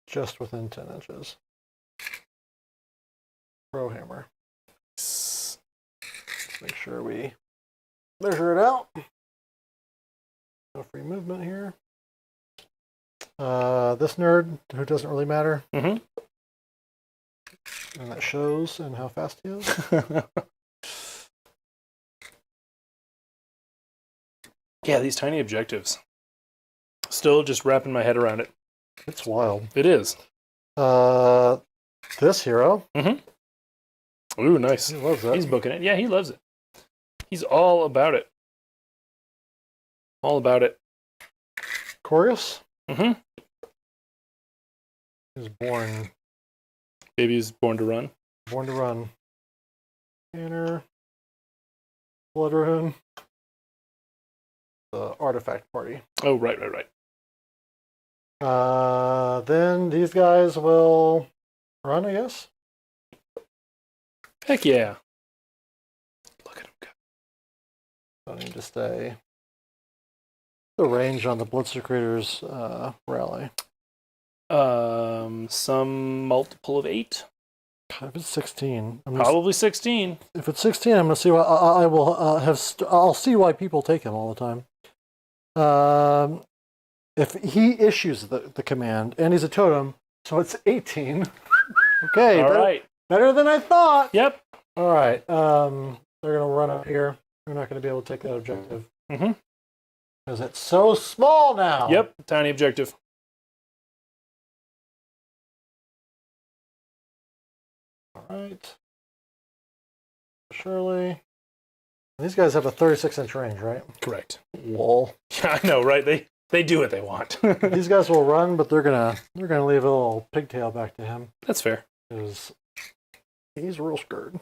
Just within 10 inches. Pro hammer. Let's make sure we measure it out. No free movement here. This nerd, who doesn't really matter. Mm-hmm. And that shows in how fast he is. Yeah, these tiny objectives. Still just wrapping my head around it. It's wild. It is. This hero Ooh, nice. He loves that. He's booking it. Yeah, he loves it. He's all about it. All about it. Khorgos? Mm-hmm. He was born Baby's born to run. to run. Banner. Blood Rune. The artifact party. Oh, right. Then these guys will run, I guess. Heck yeah. Look at him go. I need to stay. The range on the Bloodsecrator's rally. Some multiple of 8. If it's 16, Probably 16. If it's 16, I'm gonna see why I will have. I'll see why people take him all the time. If he issues the command and he's a totem, so it's 18. Okay, All right. better than I thought. Yep. All right, they're gonna run up here. We're not gonna be able to take that objective because it's so small now. Yep. Tiny objective. All right. Surely. These guys have a 36-inch range, right? Correct. Lol. Yeah, I know, right? They do what they want. These guys will run, but they're gonna leave a little pigtail back to him That's fair. because he's real scared.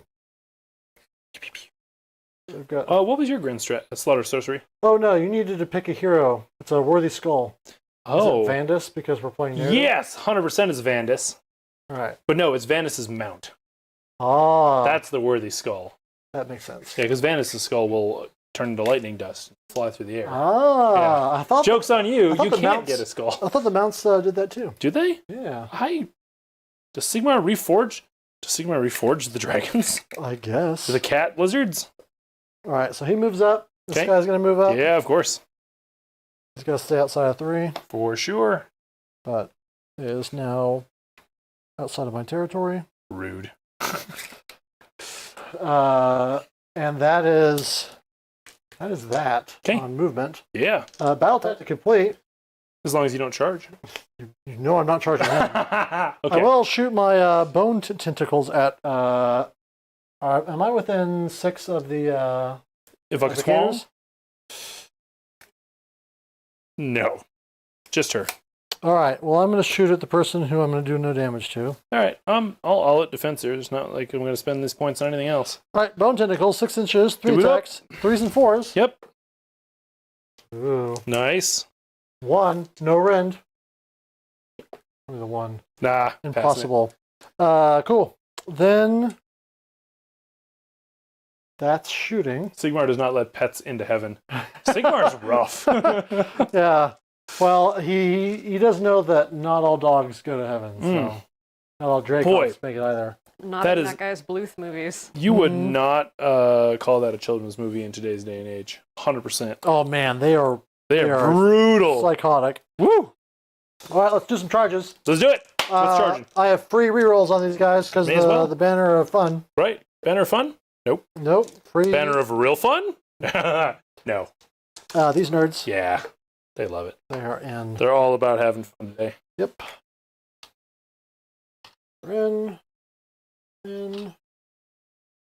They've got. What was your grand strat? A slaughter sorcery. Oh no, you needed to pick a hero. It's a worthy skull. Oh. Is it Vandus because we're playing narrative? Yes, 100% is Vandus. All right. But no, it's Vandus's mount. Ah, That's the worthy skull. that makes sense. Yeah, because Vandus's skull will turn into lightning dust and fly through the air. Ah, I thought. Joke's on you. I thought You the can't mounts- get a skull. I thought the mounts did that too. Do they? Yeah, Does Sigmar reforge? Does Sigmar reforge the dragons? I guess. The cat lizards? All right, so he moves up. This Okay. guy's gonna move up. Yeah, of course. He's gonna stay outside of 3, For sure. but is now outside of my territory. Rude. And that is that Okay. on movement. Yeah. Battle tactic complete. As long as you don't charge. You know I'm not charging him. Okay. I will shoot my bone tentacles at. Am I within 6 of the? Evoke a the swarm? gators? No. Just her. All right. Well, I'm going to shoot at the person who I'm going to do no damage to. All right. I'll let defense here. It's not like I'm going to spend these points on anything else. All right. Bone tentacles, 6 inches, 3 Do it up. attacks, 3s and 4s. Yep. Ooh. Nice. 1, no rend. Only the 1. Nah. passing it. Impossible. Cool. Then that's shooting. Sigmar does not let pets into heaven. Sigmar's rough. Yeah. Well, he does know that not all dogs go to heaven, so not all Dracons make it either. Not That in is- that guy's Bluth movies. You would not call that a children's movie in today's day and age. 100%. Oh man, they are They They are are brutal. psychotic. Woo! All right, let's do some charges. Let's do it. Let's charge. I have free rerolls on these guys because May as well. the banner of fun. Right. Banner of fun? Nope. Nope, free. Banner of real fun? No. These nerds. Yeah. They love it. They are in. They're all about having fun today. Yep. In.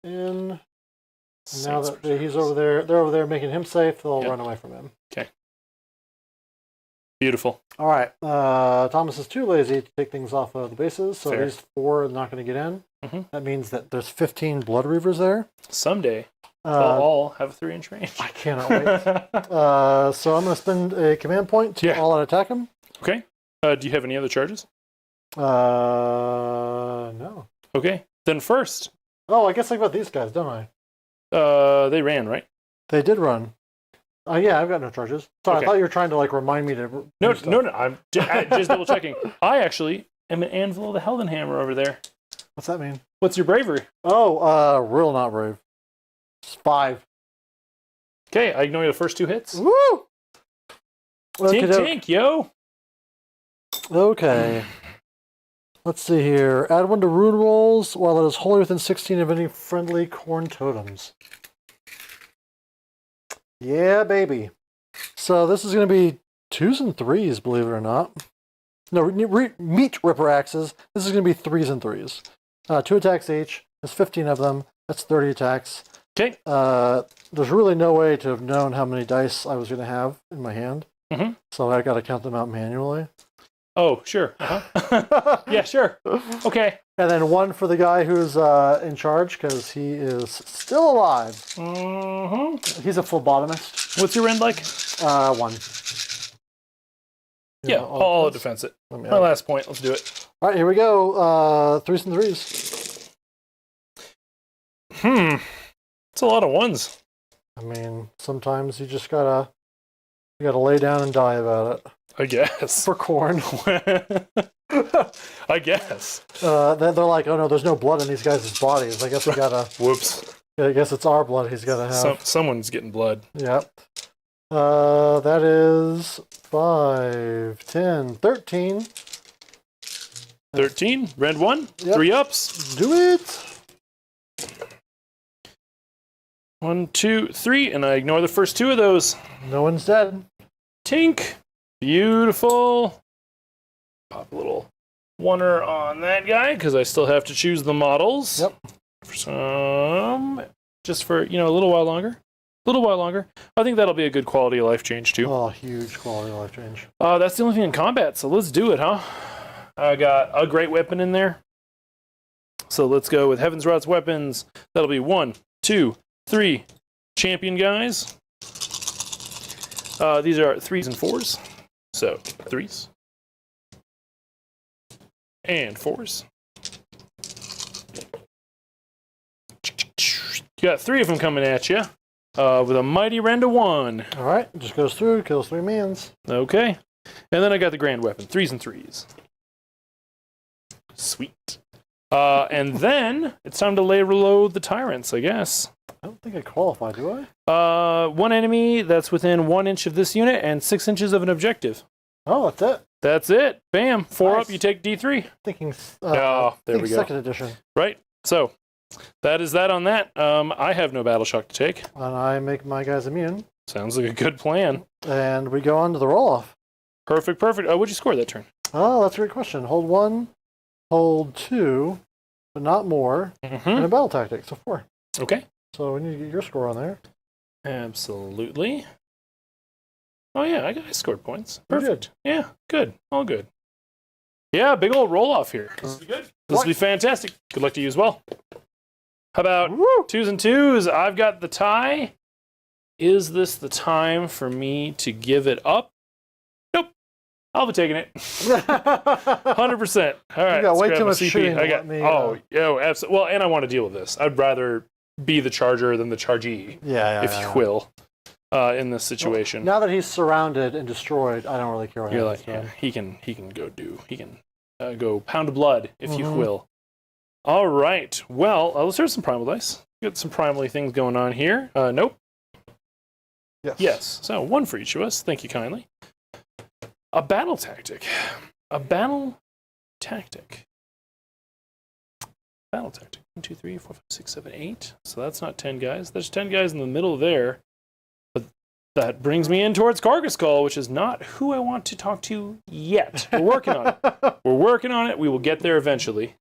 And now that he's over there, they're over there making him safe. They'll Yep. run away from him. Okay. Beautiful. All right. Thomas is too lazy to take things off of the bases, so Fair. these 4 are not going to get in. Mhm. That means that there's 15 Blood Reavers there. Someday, they'll all have a 3-inch range. I cannot wait. So I'm going to spend a command point to Yeah. all out attack him. Okay. Do you have any other charges? No. Okay. Then first, Oh, I guess I got these guys, don't I? they ran, right? They did run. Yeah, I've got no charges. Sorry, Okay. I thought you were trying to remind me to. No, do stuff. no. I'm just double checking. I actually am an Anvil of the Heldenhammer over there. What's that mean? What's your bravery? Oh, real not brave. It's 5. Okay, I ignore the first 2 hits. Woo! Tink, Okey-doke. tink, yo. Okay. Let's see here. Add 1 to rune rolls while it is wholly within 16 of any friendly Khorne totems. Yeah, baby. So this is going to be 2s and 3s, believe it or not. No, meat ripper axes. This is going to be 3s and 3s. 2 attacks each. There's 15 of them. That's 30 attacks. Okay. There's really no way to have known how many dice I was going to have in my hand. Mm-hmm. So I got to count them out manually. Oh, sure. Uh-huh. Yeah, sure. Okay. And then 1 for the guy who's in charge, because he is still alive. Mm-hmm. He's a phlebotomist. What's your rend like? 1. Yeah, I'll defense it. My last point. Let's do it. All right, here we go. 3s and 3s. It's a lot of 1s. I mean, sometimes you just gotta lay down and die about it. I guess. For Khorne. I guess. They're like, oh no, there's no blood in these guys' bodies. I guess we gotta. Whoops. I guess it's our blood he's gotta have. Someone's getting blood. Yep. That is 5, 10, 13. 13. Rend 1. Yep. 3 ups. Do it. 1, 2, 3, and I ignore the first 2 of those. No one's dead. Tink. Beautiful. Pop a little 1er on that guy, because I still have to choose the models. Yep. Just for, a little while longer. I think that'll be a good quality of life change, too. Oh, huge quality of life change. That's the only thing in combat, so let's do it, huh? I got a great weapon in there. So let's go with Heaven's Rot's weapons. That'll be 1, 2, 3 champion guys. These are 3s and 4s. So 3s. And 4s. You got 3 of them coming at you. With a mighty rend of 1. All right, just goes through, kills 3 mans. Okay. And then I got the grand weapon. 3s and 3s. Sweet. And then it's time to reload the tyrants, I guess. I don't think I qualify, do I? 1 enemy that's within 1 inch of this unit and 6 inches of an objective. Oh, that's it. That's it. Bam. 4 Nice. up, you take D3. Thinking. There we go. 2nd edition. Right. So that is that on that. I have no battle shock to take. And I make my guys immune. Sounds like a good plan. And we go on to the roll-off. Perfect. What'd you score that turn? Oh, that's a great question. Hold 1, hold 2, but not more, Mm-hmm. and a battle tactic, so 4. Okay. So we need to get your score on there. Absolutely. Oh, yeah, I scored points. You Perfect. Yeah, good. All good. Yeah, big old roll-off here. This will be good. This will be fantastic. Good luck to you as well. How about 2s and 2s? I've got the tie. Is this the time for me to give it up? Nope. I'll be taking it. 100%. All right. You got way grab too my much CP. shooting to I got, let me, absolutely. Well, and I want to deal with this. I'd rather be the charger than the chargee, if you will, in this situation. Now that he's surrounded and destroyed, I don't really care what happens. He can go pound of blood, if you will. All right. Well, let's hear some primal dice. Got some primally things going on here. Nope. Yes. So 1 for each of us. Thank you kindly. A battle tactic. Battle tactic. 1, 2, 3, 4, 5, 6, 7, 8. So that's not 10 guys. There's 10 guys in the middle there. But that brings me in towards Khorgos, which is not who I want to talk to yet. We're working on it. We will get there eventually.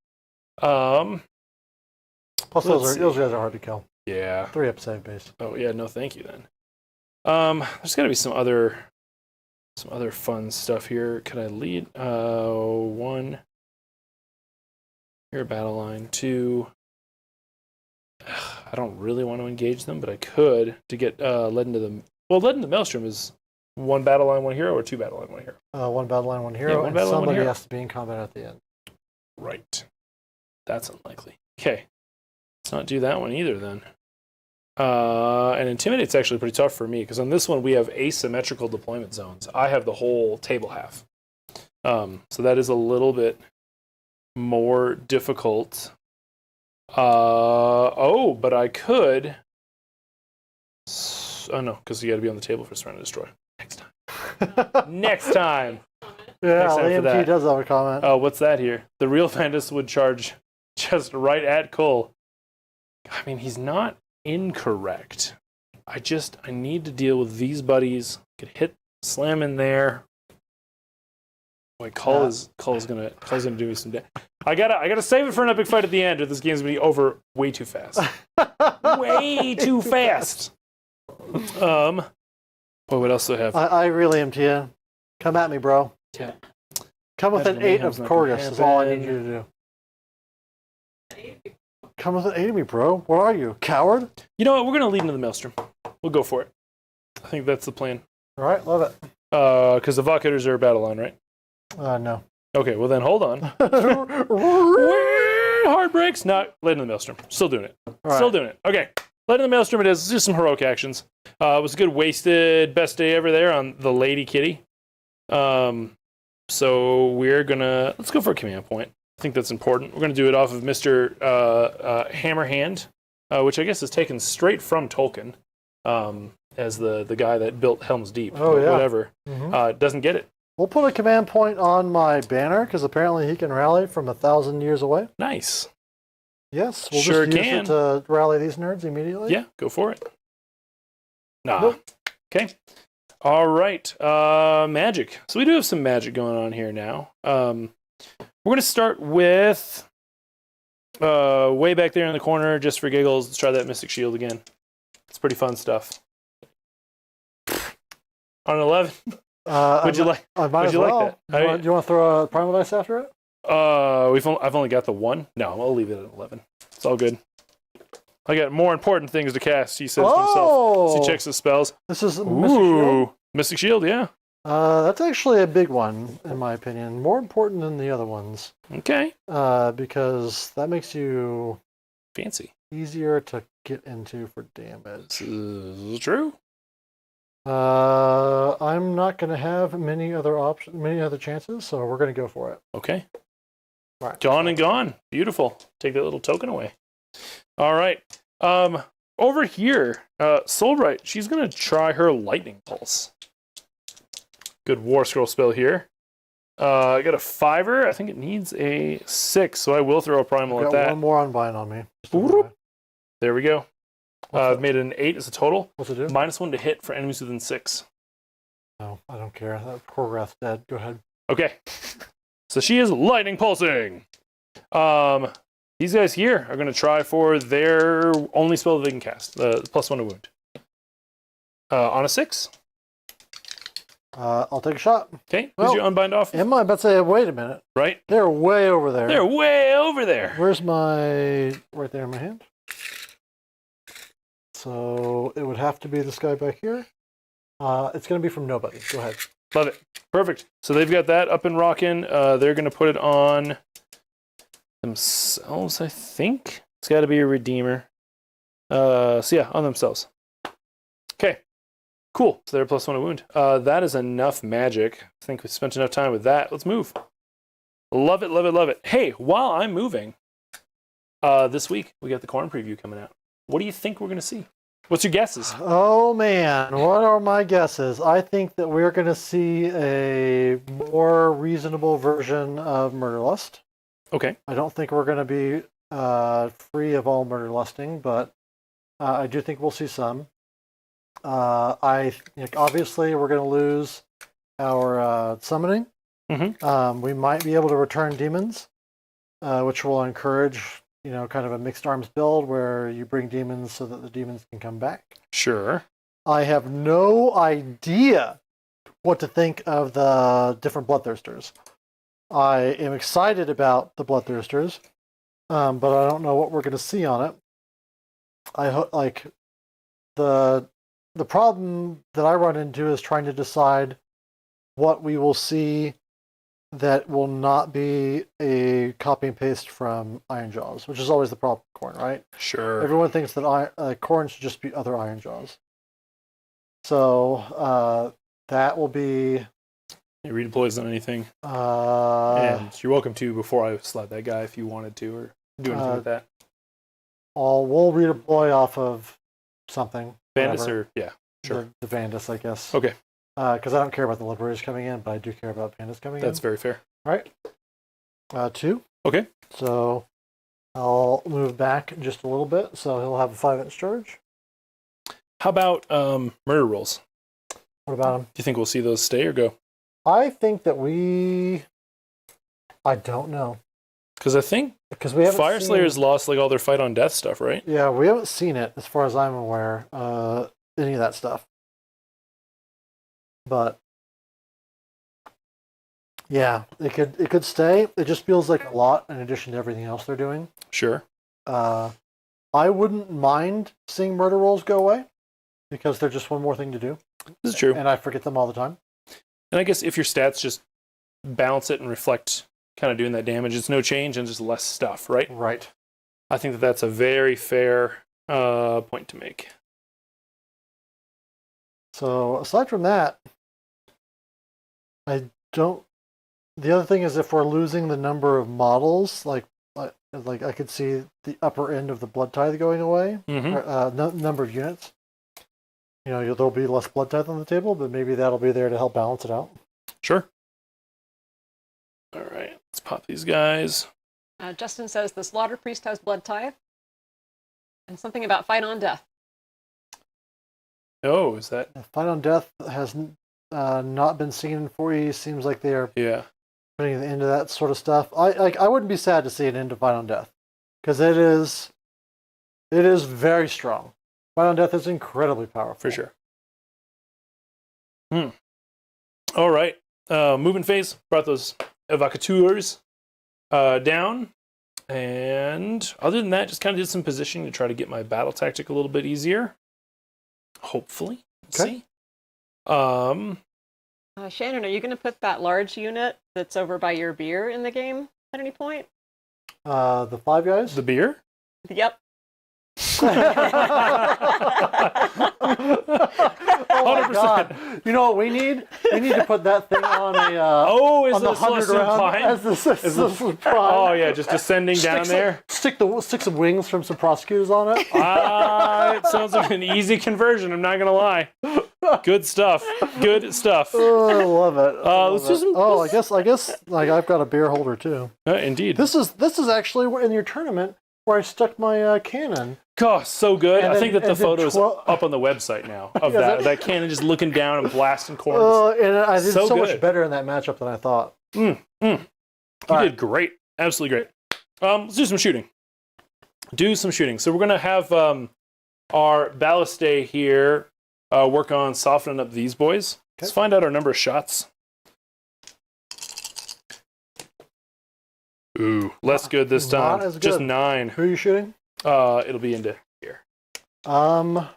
Plus, those guys are hard to kill. Yeah. 3 up save base. Oh yeah, no, thank you then. There's got to be some other fun stuff here. Could I lead? 1. Here, battle line. 2. I don't really want to engage them, but I could to get led into the. Well, led into the maelstrom is 1 battle line, 1 hero, or 2 battle line, 1 hero. 1 battle line, 1 hero, Yeah, 1 and battle line, 1 somebody hero. has to be in combat at the end. Right. That's unlikely. Okay. Let's not do that one either then. And Intimidate's actually pretty tough for me, because on this one we have asymmetrical deployment zones. I have the whole table half. So that is a little bit more difficult. But I could... Oh no, because you got to be on the table for Surrender and Destroy. Next time. Next time! Yeah, Next time for AMT that. does have a comment. Oh, what's that here? The real Vandus would charge just right at Cole. I mean, he's not incorrect. I need to deal with these buddies. Could hit, slam in there. Boy, Cole is gonna do me some damage. I gotta save it for an epic fight at the end, or this game's gonna be over way too fast. Way too fast. What else do I have? I really am to you. Come at me, bro. Yeah. Come with an 8 of Khorgos is all I need you to do. Come with an 8 of me, bro. Where are you? Coward? You know what? We're gonna lead into the Maelstrom. We'll go for it. I think that's the plan. All right, love it. Because the Vokators are a battle line, right? No. Okay, well then hold on. Heartbreaks. No, led into the Maelstrom. Still doing it. Still doing it. Okay. Led into the Maelstrom it is. Let's do some heroic actions. It was a good wasted best day ever there on the Lady Kitty. So we're gonna let's go for a command point. I think that's important. We're gonna do it off of Mr. Hammerhand, which I guess is taken straight from Tolkien, as the guy that built Helm's Deep. Oh yeah. Whatever. Doesn't get it. We'll put a command point on my banner because apparently he can rally from 1,000 years away. Nice. Yes, we'll Sure just use can. it to rally these nerds immediately. Yeah, go for it. Nah. Nope. Okay. All right. Magic. So we do have some magic going on here now. We're going to start with way back there in the corner, just for giggles. Let's try that Mystic Shield again. It's pretty fun stuff. On an 11. Would you like? I might would as you well. like that? Do you want to throw a primal dice after it? I've only got the one. No, I'll leave it at 11. It's all good. I got more important things to cast. He says to himself. As he checks his spells. This is Mystic Shield. Mystic Shield, yeah. That's actually a big one, in my opinion. More important than the other ones. Okay. Because that makes you Fancy. easier to get into for damage. This is true. I'm not going to have many other chances, so we're going to go for it. Okay. Right. Gone and gone. Beautiful. Take that little token away. All right. Over here, Soulbright, she's going to try her Lightning Pulse. Good War Scroll spell here. I got a 5-er. I think it needs a 6, so I will throw a primal at that. One more Unbind on me. There we go. I've made it an 8 as a total. What's it do? -1 to hit for enemies within 6. No, I don't care. That Khorgoth's dead. Go ahead. Okay. So she is lightning pulsing. These guys here are going to try for their only spell that they can cast, the +1 to wound. On a 6. I'll take a shot. Okay. Who's your unbind off? Am I about to say, wait a minute. Right? They're way over there. They're way over there. Where's my... right there in my hand. So it would have to be this guy back here. It's going to be from nobody. Go ahead. Love it. Perfect. So they've got that up and rocking. They're going to put it on themselves, I think. It's got to be a Redeemer. So yeah, on themselves. Okay. Cool. So they're +1 to wound. That is enough magic. I think we spent enough time with that. Let's move. Love it, love it, love it. Hey, while I'm moving, this week we got the Khorne preview coming out. What do you think we're going to see? What's your guesses? Oh, man. What are my guesses? I think that we're going to see a more reasonable version of Murderlust. Okay. I don't think we're going to be free of all Murderlusting, but I do think we'll see some. Obviously, we're going to lose our summoning. Mm-hmm. We might be able to return demons, which will encourage... kind of a mixed arms build where you bring demons so that the demons can come back. Sure. I have no idea what to think of the different Bloodthirsters. I am excited about the Bloodthirsters, but I don't know what we're going to see on it. I hope the problem that I run into is trying to decide what we will see that will not be a copy and paste from Ironjaws, which is always the problem with Khorne, right? Sure. Everyone thinks that Khorne should just be other Ironjaws. So that will be... It redeploys on anything. And you're welcome to before I slide that guy if you wanted to, or do anything with that. We'll redeploy off of something. Vandus or... Yeah, sure. The Vandus, I guess. Okay. Because I don't care about the Liberators coming in, but I do care about Vandus coming in. That's very fair. All right. 2. Okay. So I'll move back just a little bit, so he'll have a 5-inch charge. How about murder rolls? What about him? Do you think we'll see those stay or go? I think that I don't know. Because I think we haven't Fire seen, Slayers lost like all their fight on death stuff, right? Yeah, we haven't seen it as far as I'm aware. Any of that stuff, but yeah, it could stay. It just feels like a lot in addition to everything else they're doing. Sure. I wouldn't mind seeing murder rolls go away because they're just one more thing to do. This is true. And I forget them all the time. And I guess if your stats just balance it and reflect kind of doing that damage, it's no change and just less stuff, right? Right. I think that that's a very fair point to make. So aside from that, I don't. The other thing is if we're losing the number of models, like I could see the upper end of the blood tithe going away, number of units. You know, there'll be less blood tithe on the table, but maybe that'll be there to help balance it out. Sure. All right, let's pop these guys. Justin says the Slaughter Priest has blood tithe. And something about fight on death. Oh, is that? Fight on death has not been seen in 4E. Seems like they are putting an end to that sort of stuff. I wouldn't be sad to see an end to fight on death because it is very strong. Fight on death is incredibly powerful. For sure. All right. Moving phase. Brought those evocateurs down. And other than that, just kind of did some positioning to try to get my battle tactic a little bit easier. Hopefully. Let's see. Shannon, are you going to put that large unit that's over by your beer in the game at any point? The 5 guys? The beer? Yep. Oh my God. You know what we need? We need to put that thing on a is on the 100 round as the prime. Oh yeah, just descending down there. Stick some wings from some prosecutors on it. It sounds like an easy conversion, I'm not gonna lie. Good stuff. Good stuff. Oh, I love it. Let's do some. Oh, I guess like I've got a beer holder too. Indeed. This is actually in your tournament where I stuck my cannon. God, so good. I think that the photo's 12 up on the website now of that cannon just looking down and blasting corners. And I did so good. much better in that matchup than I thought. You did great. Absolutely great. Let's do some shooting. So we're going to have our ballistae here work on softening up these boys. Okay. Let's find out our number of shots. Ooh, less good this time. Not as good. Just 9. Who are you shooting? It'll be into here. I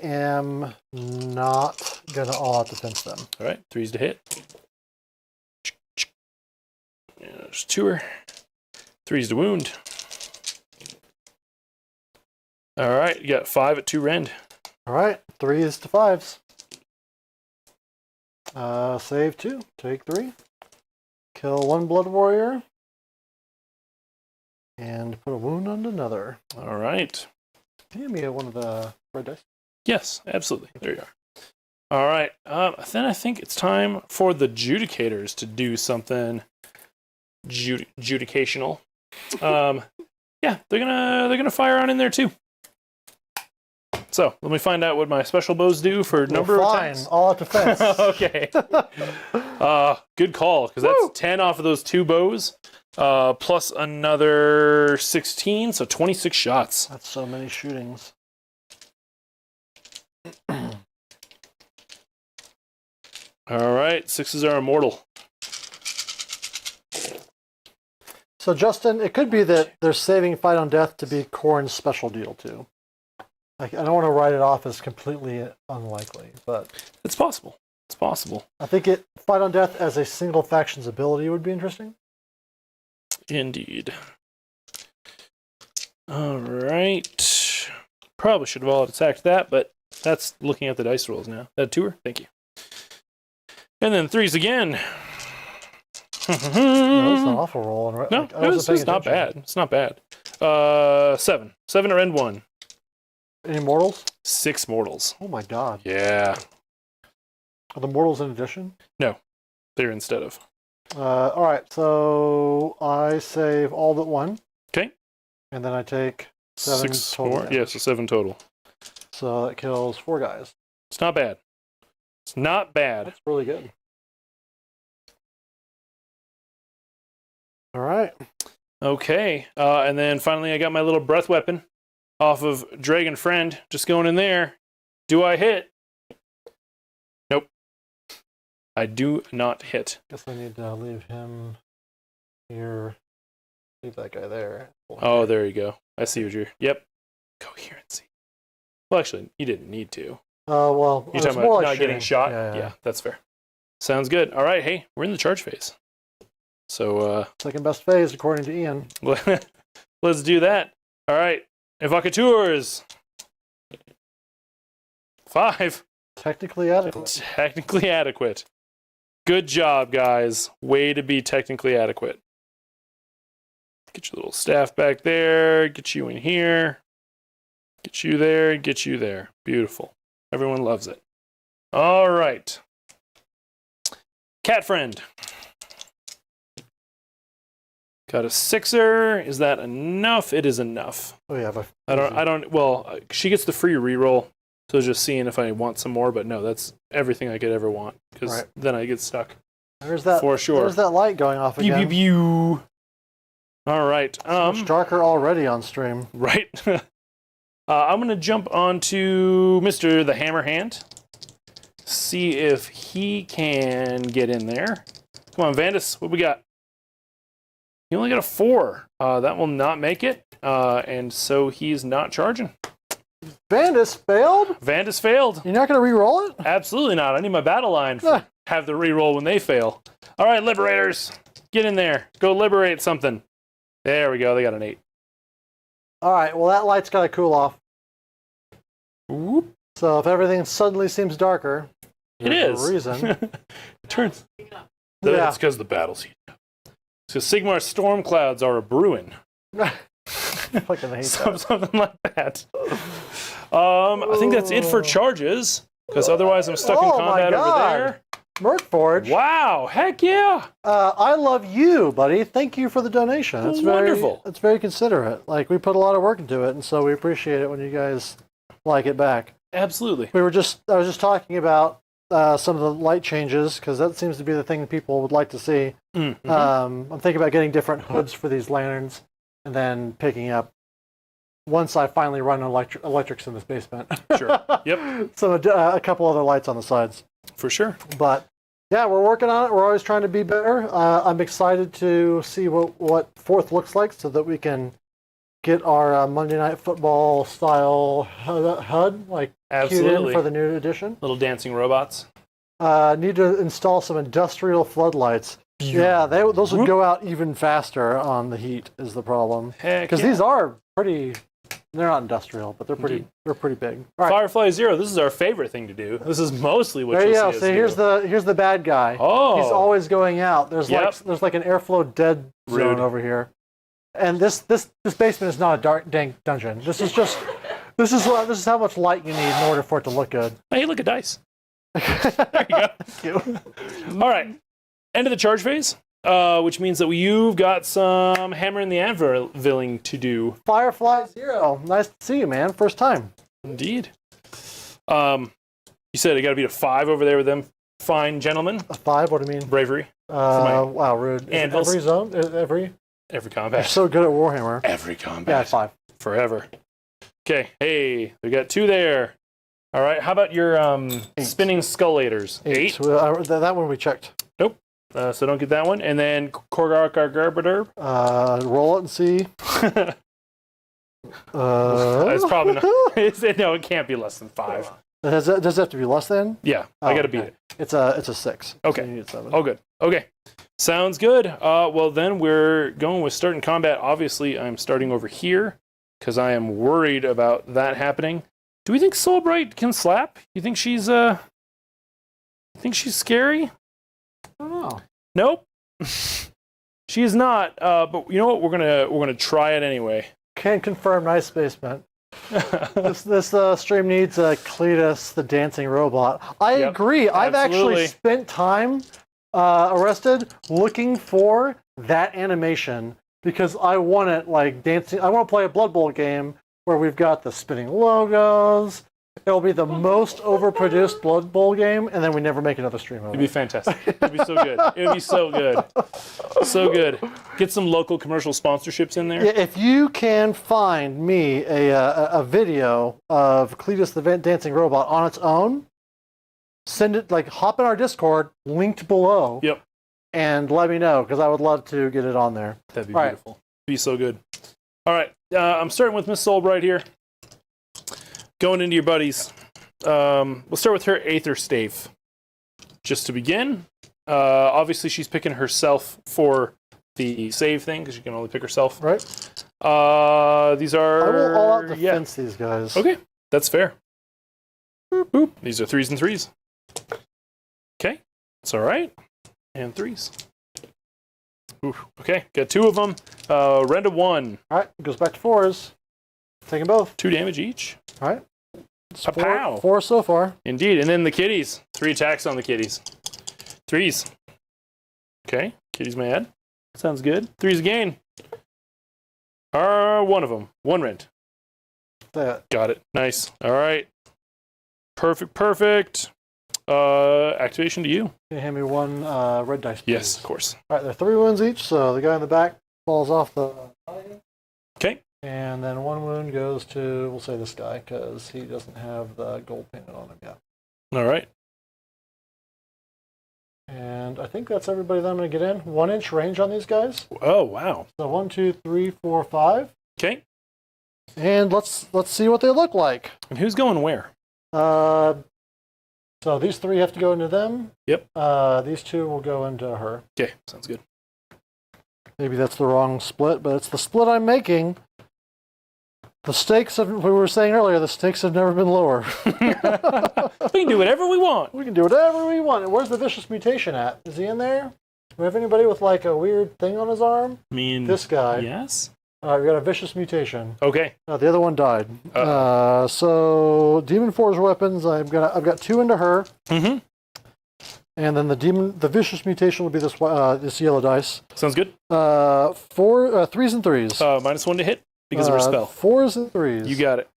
am not gonna all-out defense them. All right, 3s to hit. Yeah, there's 2er. 3s to wound. All right, you got 5 at 2 rend. All right, 3s to 5s. Save 2, take 3. Kill 1 blood warrior. And put a wound on another. All right. Can you give me one of the red dice? Yes, absolutely. There you are. All right. Then I think it's time for the Judicators to do something judicational. Yeah, they're gonna fire on in there too. So let me find out what my special bows do for number of attacks. All out defense. Okay. Good call, because that's 10 off of those 2 bows, plus another 16, so 26 shots. That's so many shootings. All right, 6s are immortal. So Justin, it could be that they're saving fight on death to be Khorne's special deal too. I don't want to write it off as completely unlikely, but it's possible. It's possible. I think fight on death as a single faction's ability would be interesting. Indeed. All right. Probably should have all attacked that, but that's looking at the dice rolls now. That 2er? Thank you. And then 3s again. No, that's an awful roll. No, it's not bad. It's not bad. 7. 7 to rend 1. Any mortals? 6 mortals. Oh my God. Yeah. Are the mortals in addition? No. They're instead of. All right, so I save all but 1. Okay. And then I take 7 total. 4. Yeah, so 7 total. So that kills 4 guys. It's not bad. It's not bad. That's really good. All right. Okay. And then finally, I got my little breath weapon off of Dragon Friend. Just going in there. Do I hit? Nope. I do not hit. Guess I need to leave him here. Leave that guy there. Oh, there you go. I see what you're... Yep. Coherency. Well, actually, you didn't need to. Well, You're it's talking more about like not getting shooting. shot? Yeah. Yeah, that's fair. Sounds good. All right, hey, we're in the charge phase. So, Second best phase, according to Ian. let's do that. All right, evocateurs. 5. Technically adequate. Technically adequate. Good job, guys. Way to be technically adequate. Get your little staff back there. Get you in here. Get you there. Get you there. Beautiful. Everyone loves it. All right. Cat friend. Got a 6er. Is that enough? It is enough. Oh yeah, but Well, she gets the free reroll. So just seeing if I want some more, but no, that's everything I could ever want. Because then I get stuck. There's that. For sure. There's that light going off Pew, again. pew, pew. All right. Much darker already on stream. Right. I'm going to jump onto Mr. the Hammer Hand. See if he can get in there. Come on, Vandus. What we got? He only got a 4. That will not make it. And so he's not charging. Vandus failed? Vandus failed. You're not going to re-roll it? Absolutely not. I need my battle line for have the reroll when they fail. All right, Liberators. Get in there. Go liberate something. There we go. They got an 8. All right, well, that light's got to cool off. Whoop. So if everything suddenly seems darker, there's a reason. It turns. Yeah. It's because the battle's heating up. So Sigmar storm clouds are a brewing. Fucking hate that. Something like that. I think that's it for charges, because otherwise I'm stuck in combat over there. Merkforge. Wow! Heck yeah! I love you, buddy. Thank you for the donation. It's wonderful. It's very considerate. Like, we put a lot of work into it, and so we appreciate it when you guys like it back. Absolutely. I was just talking about some of the light changes, because that seems to be the thing that people would like to see. Mm-hmm. I'm thinking about getting different hoods for these lanterns, and then picking up, once I finally run electrics in this basement. Sure. Yep. So a couple other lights on the sides. For sure. But yeah, we're working on it. We're always trying to be better. I'm excited to see what 4th looks like, so that we can get our Monday Night Football style HUD like queued in for the new edition. Little dancing robots. Need to install some industrial floodlights. Yeah, those would go out even faster on the heat is the problem. Because these are pretty. They're not industrial, but they're pretty big. All right. Firefly Zero. This is our favorite thing to do. This is mostly what you'll see us So here's the bad guy. Oh, he's always going out. There's like an airflow dead zone over here, and this basement is not a dank dungeon. This is how much light you need in order for it to look good. Hey, look at dice. There you go. Thank you. All right, end of the charge phase. Which means that you've got some hammer in the anviling to do. Firefly Zero. Nice to see you, man. First time. Indeed. You said I got to beat a 5 over there with them fine gentlemen. A 5? What do you mean? Bravery. Wow, rude. Every zone? Every combat. You're so good at Warhammer. Every combat. Yeah, 5. Forever. Okay. Hey, we got 2 there. All right. How about your spinning skullators? 8. That one we checked. Nope. So don't get that one. And then Khorgos. Roll it and see. It's probably not. No, it can't be less than 5. Does it have to be less than? Yeah, I got to beat it. It's a 6. Okay. So you need 7. Oh, good. Okay. Sounds good. Well, then we're going with starting combat. Obviously, I'm starting over here because I am worried about that happening. Do we think Soulbright can slap? You think she's scary? I don't know. Nope. She is not. But you know what? We're gonna try it anyway. Can confirm. Nice basement. This stream needs Cletus, the dancing robot. I agree. I've actually spent time arrested looking for that animation because I want it like dancing. I want to play a Blood Bowl game where we've got the spinning logos, It'll be the most overproduced Blood Bowl game, and then we never make another stream of It'd be it. fantastic. It'd be so good. It'd be so good. So good. Get some local commercial sponsorships in there. Yeah, if you can find me a video of Cletus the Dancing Robot on its own, send it, like, hop in our Discord, linked below. Yep. And let me know, because I would love to get it on there. That'd be All beautiful. Be so good. All right. I'm starting with Miss Solbright here. Going into your buddies. We'll start with her Aether Stave. Just to begin, obviously she's picking herself for the save thing, because you can only pick herself. Right. These are... I will all out defense these guys. Okay, that's fair. Boop, boop. These are 3s and 3s. Okay, it's all right. And 3s. Ooh, okay, got 2 of them. Random 1. All right, goes back to 4s. Taking both. 2 damage each. All right. Pow. 4 so far. Indeed, and then the kitties. 3 attacks on the kitties. 3s. Okay, kitties mad. Sounds good. 3s again. 1 of them. 1 rent. That. Got it. Nice. All right. Perfect. Activation to you. Can you hand me 1 red dice, please? Yes, of course. All right, they're 3 wounds each, so the guy in the back falls off the... Okay. And then 1 wound goes to, we'll say this guy, because he doesn't have the gold painted on him yet. All right. And I think that's everybody that I'm going to get in. 1 inch range on these guys. Oh, wow. So 1, 2, 3, 4, 5. Okay. And let's see what they look like. And who's going where? So these 3 have to go into them. Yep. These 2 will go into her. Okay, sounds good. Maybe that's the wrong split, but it's the split I'm making. The stakes of, we were saying earlier, the stakes have never been lower. We can do whatever we want. We can do whatever we want. And where's the vicious mutation at? Is he in there? Do we have anybody with like a weird thing on his arm? I mean, This guy. yes. We got a vicious mutation. Okay. The other one died. So demon forge weapons. I've got 2 into her. Mm-hmm. And then the vicious mutation will be this this yellow dice. Sounds good. 3s and 3s. -1 to hit because of her spell. 4s and 3s. You got it.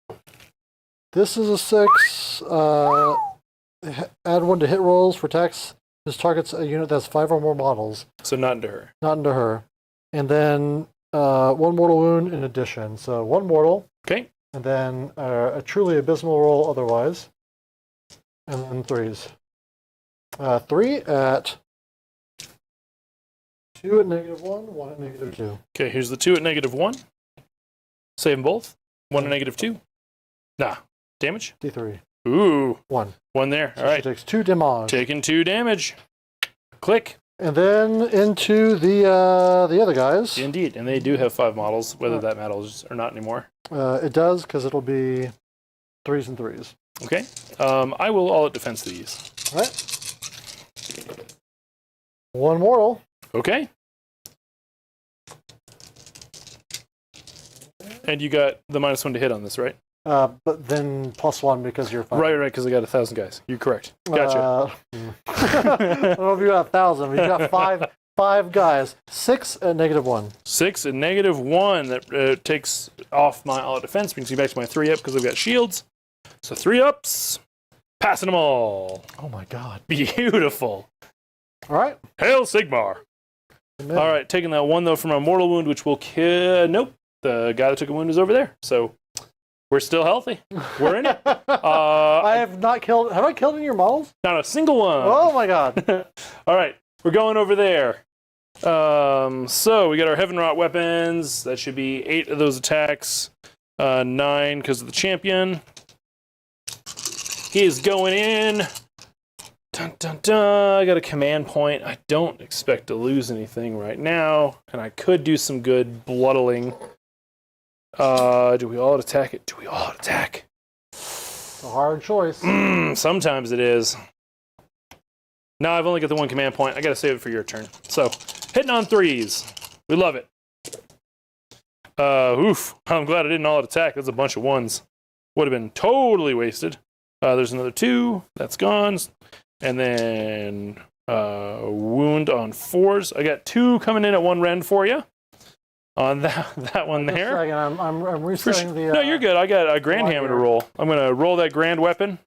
This is a 6. Add 1 to hit rolls for attacks. This targets a unit that's 5 or more models. So not into her. Not into her. And then 1 mortal wound in addition. So 1 mortal. Okay. And then a truly abysmal roll otherwise. And then 3s. 3 at 2 at -1, 1 at -2. Okay, here's the 2 at -1. Save them both. 1 at -2. Nah. Damage? D3. Ooh. 1. 1 there. So All right. she takes 2 damage. Taking 2 damage. Click. And then into the other guys. Indeed. And they do have 5 models, whether that matters or not anymore. It does, because it'll be 3s and 3s. Okay. I will all at defense these. All right. 1 mortal. Okay. And you got the -1 to hit on this, right? But then +1 because you're 5. Right, because I got 1,000 guys. You're correct. Gotcha. I don't know if you got 1,000, but you got 5 guys. 6 at -1. 6 at -1. That takes off my all defense, brings me back to my 3 up because I've got shields. So 3 ups. Passing them all. Oh my god. Beautiful. All right. Hail Sigmar. Amen. All right, taking that 1 though from a mortal wound, which will kill. Nope. The guy that took a wound is over there. So we're still healthy. We're in it. I have not killed. Have I killed any of your models? Not a single one. Oh my god. All right, we're going over there. So we got our Heavenwrought weapons. That should be 8 of those attacks. 9 because of the champion. He is going in. Dun, dun, dun. I got a command point. I don't expect to lose anything right now. And I could do some good bloodling. Do we all attack it? Do we all attack? It's a hard choice. Sometimes it is. No, I've only got the 1 command point. I gotta save it for your turn. So, hitting on 3s. We love it. Oof. I'm glad I didn't all attack. That's a bunch of 1s. Would have been totally wasted. There's another 2. That's gone. And then wound on 4s. I got 2 coming in at 1 rend for you. on that one Just a there. second, I'm resetting the. No, you're good. I got a grand hammer to roll. I'm gonna roll that grand weapon.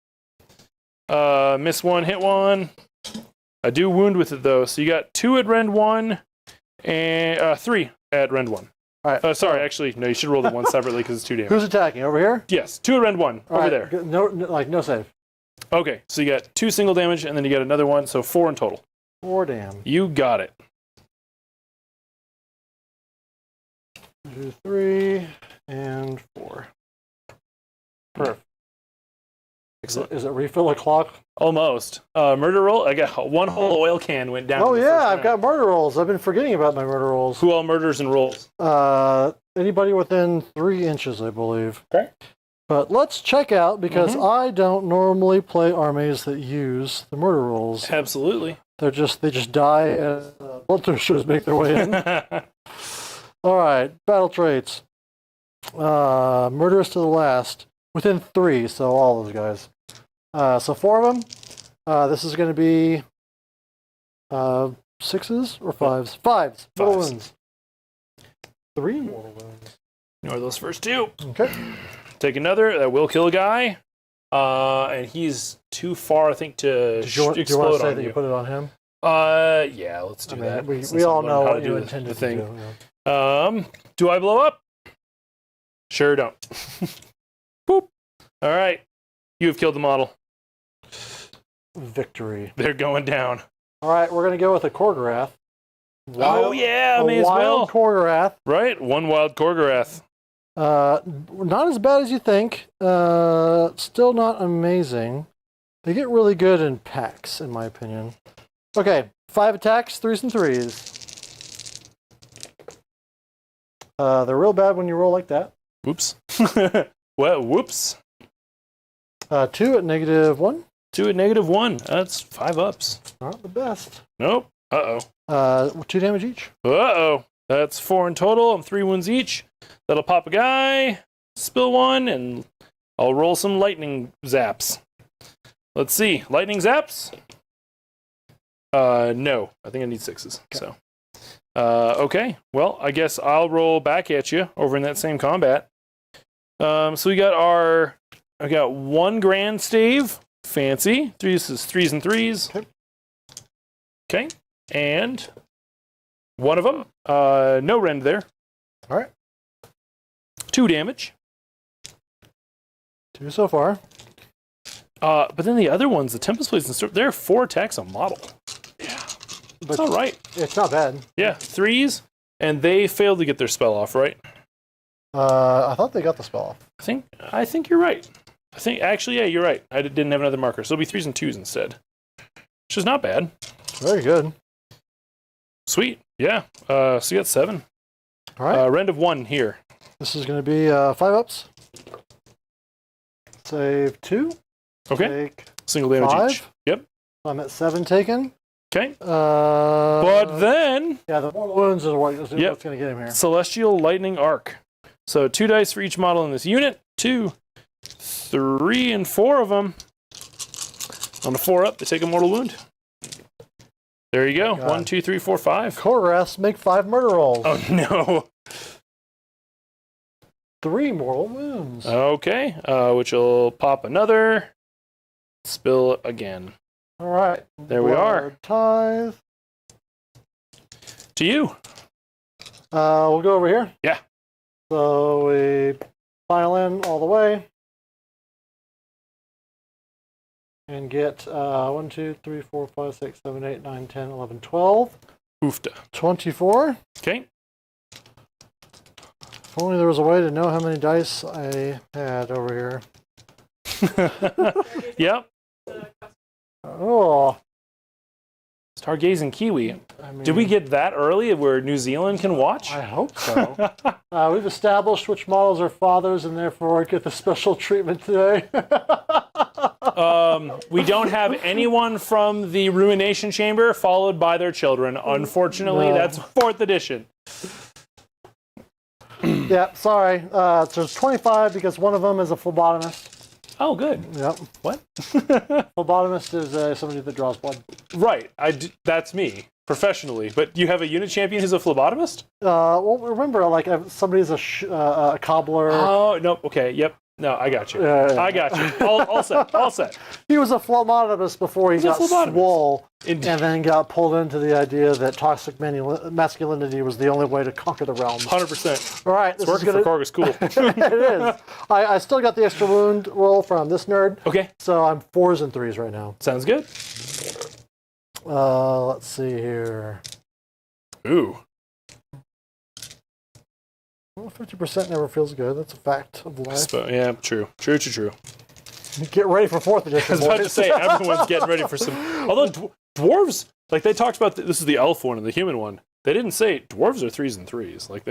Miss one, hit one. I do wound with it though. So you got 2 at rend 1 and 3 at rend 1. All right. Sorry, actually, no. You should roll the one separately because it's 2 damage. Who's attacking over here? Yes, 2 at rend 1 All over right, there. No save. Okay, so you got 2 single damage and then you got another one, so 4 in total. 4 damn. You got it. 2, 3, and 4. Perfect. Excellent. Is it refill a clock? Almost. Murder roll. I got 1 whole oil can went down. Oh in the yeah, first I've round. got murder rolls. I've been forgetting about my murder rolls. Who all murders and rolls? Anybody within 3 inches, I believe. Okay. But let's check out, because I don't normally play armies that use the murder rolls. Absolutely. They just die as bloodthirsters make their way in. All right, battle traits. Murderous to the last. Within 3, so all those guys. So 4 of them. This is going to be 6s or 5s? 5s. Mortal wounds. 3 mortal wounds. Ignore those first 2. Okay. Take another. That will kill a guy. And he's too far, I think, to Do you want explode to say on that you you. put it on him? Yeah, let's do I mean, that. we since all I'm know learning how what to you do intended the thing. to do. Yeah. Do I blow up? Sure don't. Boop. All right. You have killed the model. Victory. They're going down. All right, we're going to go with a Khorgorath. Oh, yeah, may as well. Wild Khorgorath. Right, 1 wild Khorgorath. Not as bad as you think. Still not amazing. They get really good in packs, in my opinion. Okay, 5 attacks, 3s and 3s. They're real bad when you roll like that. Whoops. Well, whoops. 2 at -1. 2 at -1. That's 5 ups. Not the best. Nope. Uh-oh. 2 damage each. Uh-oh. That's 4 in total and 3 wounds each. That'll pop a guy, spill 1, and I'll roll some lightning zaps. Let's see. Lightning zaps? No. I think I need 6s. Okay. So, okay. Well, I guess I'll roll back at you over in that same combat. So we got I got 1 grand stave. Fancy. 3s and 3s. Okay. Okay. And 1 of them. No rend there. All right. 2 damage. 2 so far. But then the other ones, the Tempest Blades and stuff, they're 4 attacks a model. Yeah. But It's all right. It's not bad. Yeah, 3s, and they failed to get their spell off, right? I thought they got the spell off. I think you're right. Actually, yeah, you're right. I didn't have another marker, so it'll be 3s and 2s instead. Which is not bad. Very good. Sweet. Yeah. So you got 7. All right. Rend of 1 here. This is going to be 5 ups. Save 2. Okay. Take Single damage 5. each. Yep. I'm at 7 taken. Okay. But But then, yeah, the mortal wounds is what's Yep. going to get him here. Celestial Lightning Arc. So 2 dice for each model in this unit. 2, 3, and 4 of them. On a 4 up, they take a mortal wound. There you go. God. 1, 2, 3, 4, 5. Khorgos make 5 murder rolls. Oh no. 3 mortal wounds. Okay. Which will pop another. Spill again. All right. There we are. Tithe. To you. We'll go over here. Yeah. So we file in all the way. And get 1, 2, 3, 4, 5, 6, 7, 8, 9, 10, 11, 12. Oofta. 24. Okay. If only there was a way to know how many dice I had over here. Yep. Oh. Stargazing Kiwi. I mean, Did we get that early where New Zealand can watch? I hope so. We've established which models are fathers and therefore get the special treatment today. We don't have anyone from the Ruination Chamber followed by their children. Unfortunately, No. that's 4th edition. Yeah, sorry. So there's 25 because one of them is a phlebotomist. Oh, good. Yep. What? Phlebotomist is somebody that draws blood. Right. That's me. professionally, but you have a unit champion who's a phlebotomist? Well, remember, like somebody's a cobbler. Oh, no. Okay. Yep. No, I got you. I got you. All set. All set. He was a phlebotomist before he got swole, and then got pulled into the idea that toxic masculinity was the only way to conquer the realm. 100%. All right, It's working for Khorgos. Cool. It is. I still got the extra wound roll from this nerd. Okay. So I'm 4s and 3s right now. Sounds good. Let's see here. Ooh. Well, 50% never feels good. That's a fact of life. Yeah, true. True. Get ready for 4th edition. I was about to say, everyone's getting ready for some... Although dwarves, like they talked about, this is the elf one and the human one. They didn't say dwarves are 3s and 3s. Like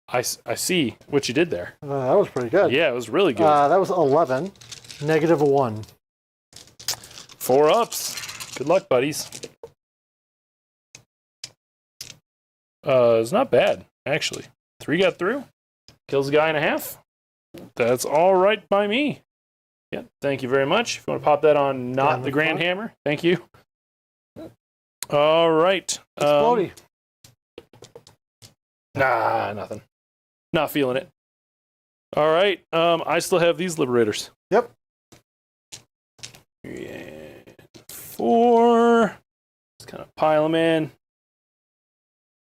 I see what you did there. That was pretty good. Yeah, it was really good. That was 11, -1. 4 ups. Good luck, buddies. It's not bad, actually. 3 got through. Kills a guy and a half. That's all right by me. Yeah, thank you very much. If you want to pop that on not the Grand Hammer, thank you. All right. Explodey. Nah, nothing. Not feeling it. All right. I still have these Liberators. Yep. Yeah. 4. Just kind of pile them in.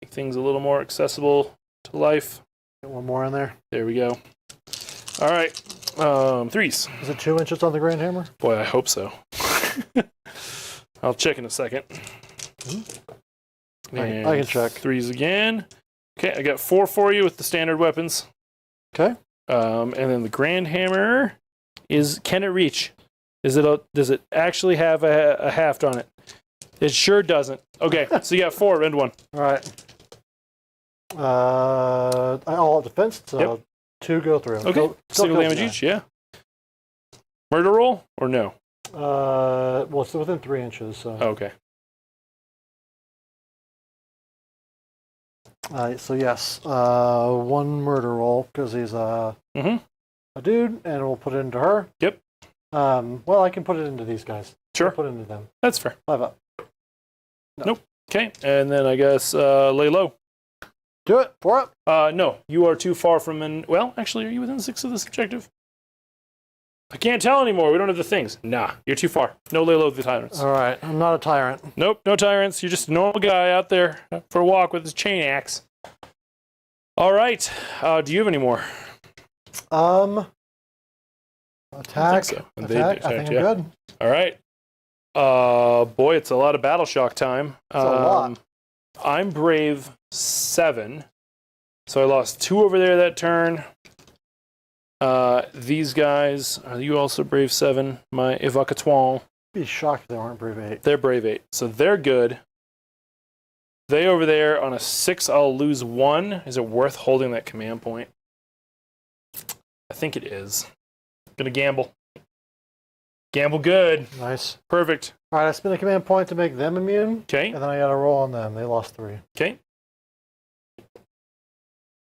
Make things a little more accessible to life. Get one more in there. There we go. All right. 3s. Is it 2 inches on the Grand Hammer? Boy, I hope so. I'll check in a second. And I can check. 3s again. Okay, I got 4 for you with the standard weapons. Okay. And then the Grand Hammer can it reach? Does it actually have a haft on it? It sure doesn't. Okay, so you got 4 and 1. All right. All out defense, so Yep. 2 go through. Okay, single damage each, yeah. Murder roll or no? Well, it's within 3 inches, so. Okay. So yes, 1 murder roll because he's a dude, and we'll put it into her. Yep. Well, I can put it into these guys. Sure. I'll put it into them. That's fair. 5 up. No. Nope. Okay, and then I guess lay low. Do it. 4 up. No, you are too far from well, actually, are you within 6 of this objective? I can't tell anymore. We don't have the things. Nah, you're too far. No lay low with the tyrants. All right. I'm not a tyrant. Nope, no tyrants. You're just a normal guy out there for a walk with his chain axe. All right. Do you have any more? Attack. So. Attack. I think I'm good. All right. Boy, it's a lot of battle shock time. It's a lot. I'm brave 7, so I lost 2 over there that turn. These guys, are you also brave 7? My evocatoire. Be shocked if they aren't brave 8. They're brave 8, so they're good. They over there on a 6, I'll lose 1. Is it worth holding that command point? I think it is. Gonna gamble. Gamble good. Nice. Perfect. All right, I spend a command point to make them immune. Okay. And then I got to roll on them. They lost 3. Okay.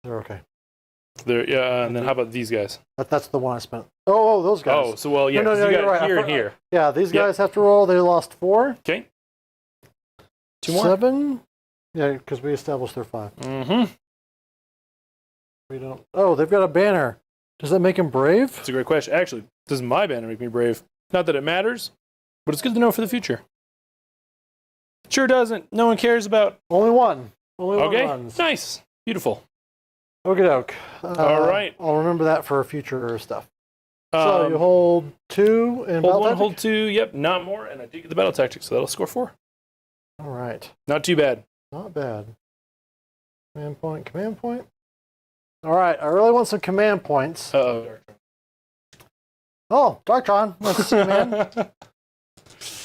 They're okay. And then how about these guys? That's the one I spent. Oh, those guys. Oh, so well, yeah. No, you got you're right. here and here. Yeah, these guys have to roll. They lost 4. Okay. 2 more. 7. Yeah, because we established their 5. Mm-hmm. We don't. Oh, they've got a banner. Does that make them brave? That's a great question. Actually, does my banner make me brave? Not that it matters, but it's good to know for the future. Sure doesn't. No one cares about. Only 1. Only 1 Okay. runs. Nice. Beautiful. Okie doke. All right. I'll remember that for future stuff. So you hold 2 in hold battle 1, tactic? hold 2. Yep, not more. And I did get the battle tactic, so that'll score 4. All right. Not too bad. Not bad. Command point, command point. All right, I really want some command points. Uh-oh. Oh, Darktron. Let's see, man.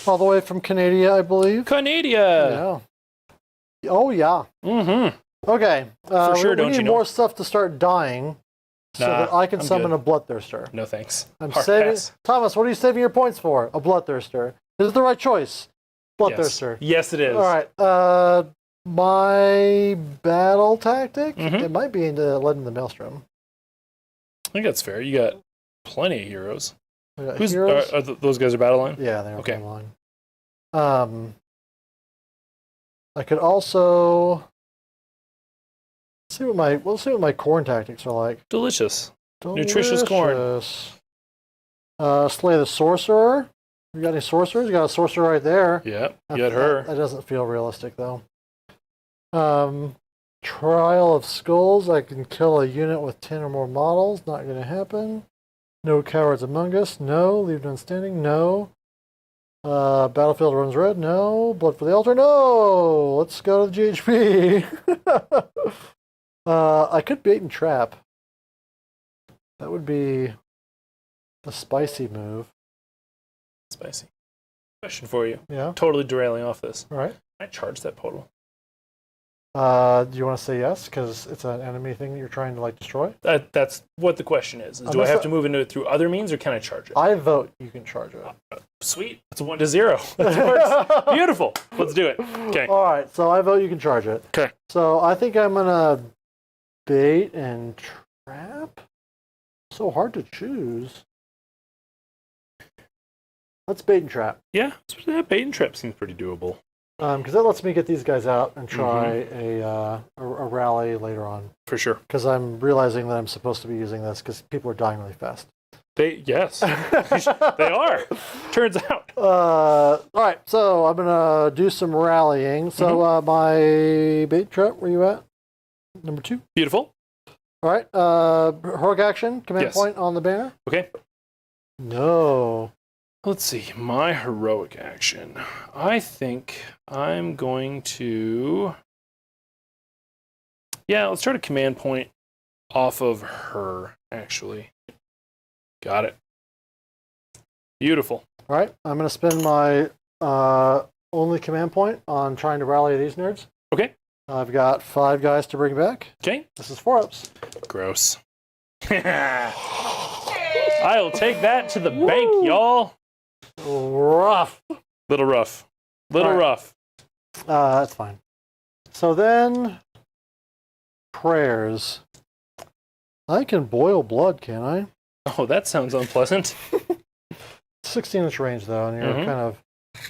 All the way from Canada, I believe. Canada. Yeah. Oh, yeah. Mm-hmm. Okay. For sure, we don't need you know? more stuff to start dying so Nah, that I can I'm summon good. a Bloodthirster. No thanks. I'm Hard saving. pass. Thomas, what are you saving your points for? A Bloodthirster. Is it the right choice? Bloodthirster. Yes, it is. All right. My battle tactic? Mhm. It might be into Lead in the Maelstrom. I think that's fair. You got plenty of heroes. We got Who's heroes. those guys are battle line? Yeah, they're Okay. okay. Line. I could also we'll see what my Khorne tactics are like. Delicious. Nutritious Khorne. Slay the sorcerer. You got any sorcerers? You got a sorcerer right there. Yep, you got her. That doesn't feel realistic though. Trial of Skulls. I can kill a unit with 10 or more models. Not going to happen. No cowards among us. No. Leave none standing. No. Battlefield runs red. No. Blood for the altar. No. Let's go to the GHP. I could bait and trap. That would be a spicy move. Spicy. Question for you. Yeah. Totally derailing off this. All right. Can I charge that portal? Do you want to say yes because it's an enemy thing that you're trying to destroy? That's what the question is. Do I have to move into it through other means, or can I charge it? I vote you can charge it. Sweet. That's a 1-0. That works. Beautiful. Let's do it. Okay. All right. So I vote you can charge it. Okay. So I think I'm gonna bait and trap. So hard to choose. Let's bait and trap. Yeah. That bait and trap seems pretty doable. Because that lets me get these guys out and try a rally later on. For sure. Because I'm realizing that I'm supposed to be using this because people are dying really fast. Yes. They are. Turns out. All right, so I'm gonna do some rallying. So my bait trap, where you at? Number 2. Beautiful. All right. Heroic action, command point on the banner. Okay. No. Let's see. My heroic action. I think I'm going to... Yeah, let's try to command point off of her, actually. Got it. Beautiful. All right. I'm going to spend my only command point on trying to rally these nerds. Okay. I've got 5 guys to bring back. Okay. This is 4 ups. Gross. I'll take that to the bank, y'all. Rough. Little rough. Little rough. That's fine. So then, prayers. I can boil blood, can I? Oh, that sounds unpleasant. 16-inch range, though, and you're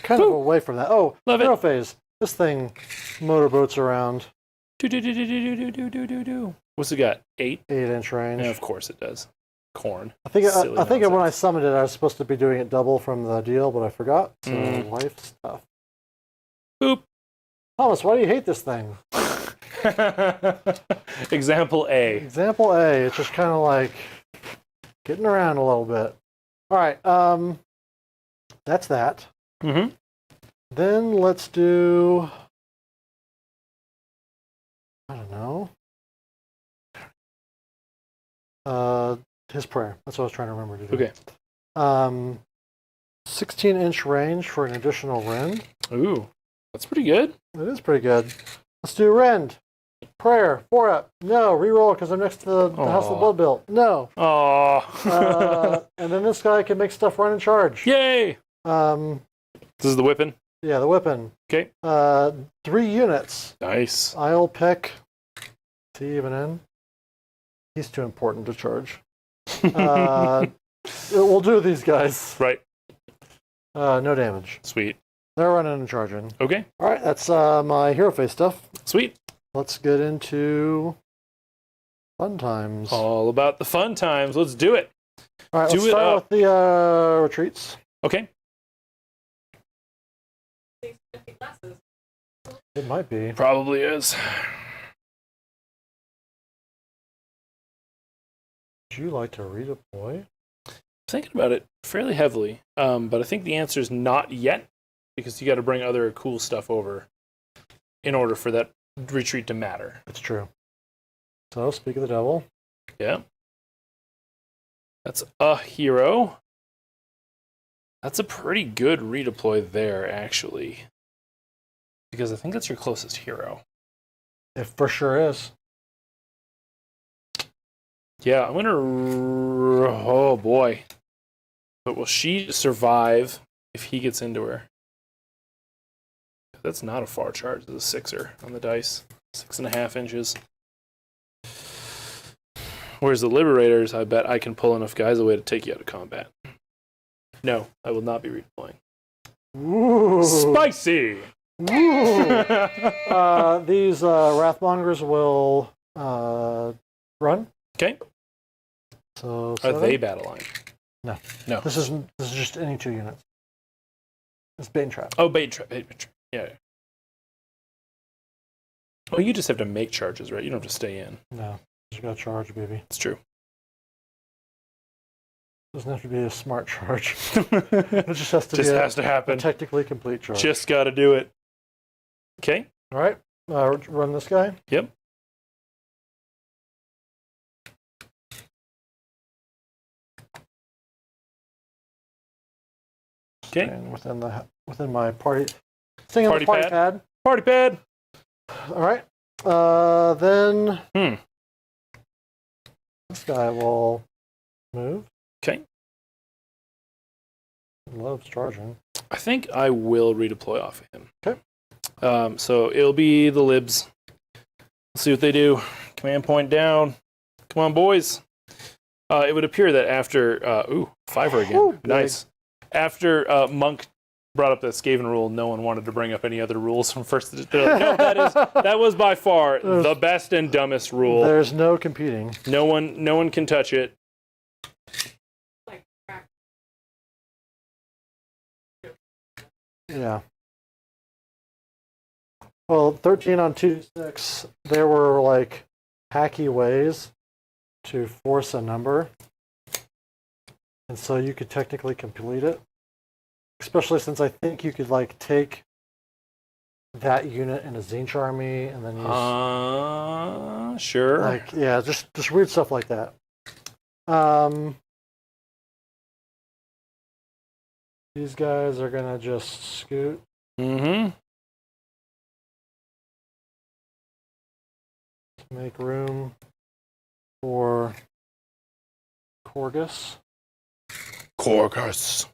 kind of away from that. Oh, love it. phase. This thing motorboats around. What's it got? 8? 8-inch range. Yeah, of course it does. Khorne. I think when I summoned it, I was supposed to be doing it double from the deal, but I forgot. So life stuff. Boop. Thomas, why do you hate this thing? Example A. Example A. It's just kind of like getting around a little bit. All right. That's that. Mm-hmm. Then let's do... I don't know. His prayer. That's what I was trying to remember to do. Okay. 16-inch range for an additional rend. Ooh, that's pretty good. It is pretty good. Let's do rend. Prayer. 4 up. No. Reroll because I'm next to the House of the Blood Built. No. Aww. And then this guy can make stuff run and charge. Yay! This is the whipping? Yeah, the whipping. Okay. 3 units. Nice. I'll pick... Is he even in? He's too important to charge. We'll do these guys. Right. No damage. Sweet. They're running and charging. Okay. All right, that's my hero face stuff. Sweet. Let's get into fun times. All about the fun times. Let's do it. All right, let's start with the retreats. Okay. It might be. Probably is. Would you like to redeploy? Thinking about it fairly heavily, but I think the answer is not yet, because you got to bring other cool stuff over in order for that retreat to matter. It's true. So, speak of the devil. Yeah. That's a hero. That's a pretty good redeploy there, actually. Because I think that's your closest hero. It for sure is. Yeah, I'm gonna... Oh, boy. But will she survive if he gets into her? That's not a far charge. It's a 6er on the dice. 6.5 inches. Whereas the Liberators, I bet I can pull enough guys away to take you out of combat. No, I will not be redeploying. Ooh. Spicy! Ooh. These Wrathmongers will run. Okay. So Are they battle line? No. No. This is just any 2 units. It's bait and trap. Oh, bait trap. Yeah. Well, you just have to make charges, right? You don't have to stay in. No, you gotta charge, baby. It's true. Doesn't have to be a smart charge. It just has to has to happen. a technically complete charge. Just got to do it. Okay. All right. Run this guy. Yep. Okay. And within my party thing on the Party party pad. Party pad. All right. Then this guy will move. Okay. Loves charging. I think I will redeploy off of him. Okay. So it'll be the libs. Let's see what they do. Command point down. Come on, boys. It would appear that after... Fiver again. Woo, nice. After Monk brought up the Skaven rule, no one wanted to bring up any other rules from first... No, that was by far the best and dumbest rule. There's no competing. No one can touch it. Yeah. Well, 13 on 2d6, there were like hacky ways to force a number. And so you could technically complete it. Especially since I think you could like take that unit in a Zinch army and then use sure. like just weird stuff like that. These guys are gonna just scoot. Mm-hmm. Make room for Khorgos. Khorgos.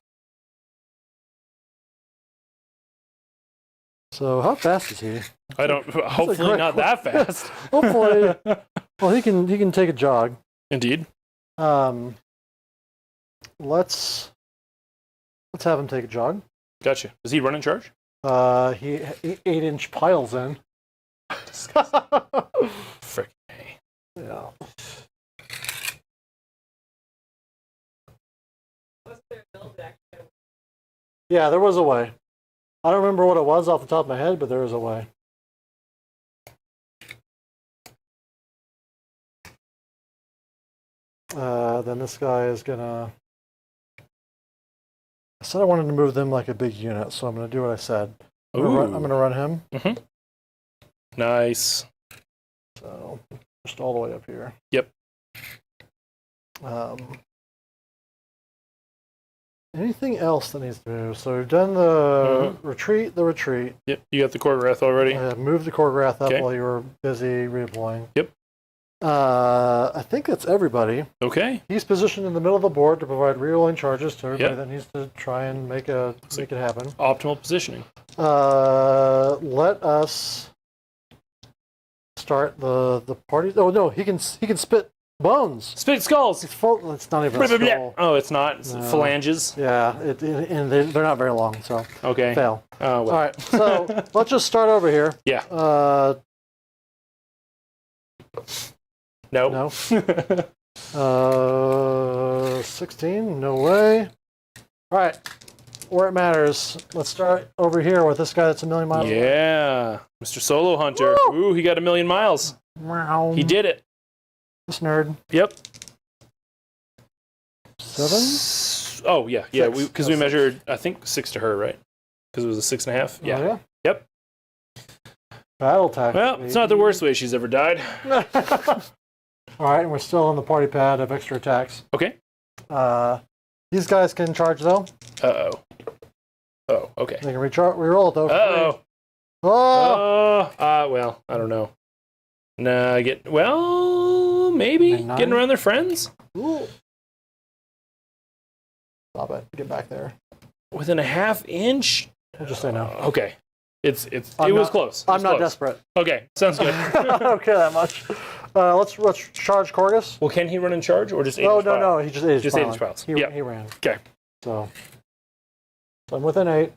So how fast is he? I don't. Hopefully not that fast. Hopefully, well, he can take a jog. Indeed. Let's have him take a jog. Gotcha. Does he run in charge? He 8-inch piles in. Frick. Yeah. Yeah, there was a way. I don't remember what it was off the top of my head, but there was a way. Then this guy is gonna... I said I wanted to move them like a big unit, so I'm gonna do what I said. I'm gonna run him. Mm-hmm. Nice. So, just all the way up here. Yep. Anything else that needs to move? So we've done the retreat. Yep. You got the Khorgos already? Moved the Khorgos up Okay. while you were busy redeploying. Yep. I think that's everybody. Okay. He's positioned in the middle of the board to provide rerolling charges to everybody Yep. that needs to try and make it happen. Optimal positioning. Let us start the party. Oh no, he can spit bones. Spit skulls. It's full. It's not even a skull. Oh, it's not. It's phalanges. Yeah, and they're not very long, so Okay. fail. Oh, well. All right, so let's just start over here. Yeah. Nope. No. 16, no way. All right, where it matters. Let's start over here with this guy that's a million miles away. Yeah. Mr. Solo Hunter. Woo! Ooh, he got 1,000,000 miles. Wow. He did it. This nerd. Yep. 7? Oh, yeah. Yeah, Six. because we measured, I think, 6 to her, right? Because it was a 6.5. Yeah. Oh, yeah. Yep. Battle tactics. Well, it's not the worst way she's ever died. All right, and we're still on the party pad of extra attacks. Okay. These guys can charge though. Uh-oh. Oh, okay. They can reroll it though. Uh-oh. Oh! Well, I don't know. Nah, maybe. And 9? Getting around their friends? Ooh. Stop it. Get back there. Within a half inch? We'll just say no. Okay. It was close. I'm not desperate. Okay, sounds good. I don't care that much. Let's charge Khorgos. Well, can he run in charge or just 8 Oh, inch no, pile? no. He just 8 Just 8 inch piles. He ran. Okay. So I'm within 8.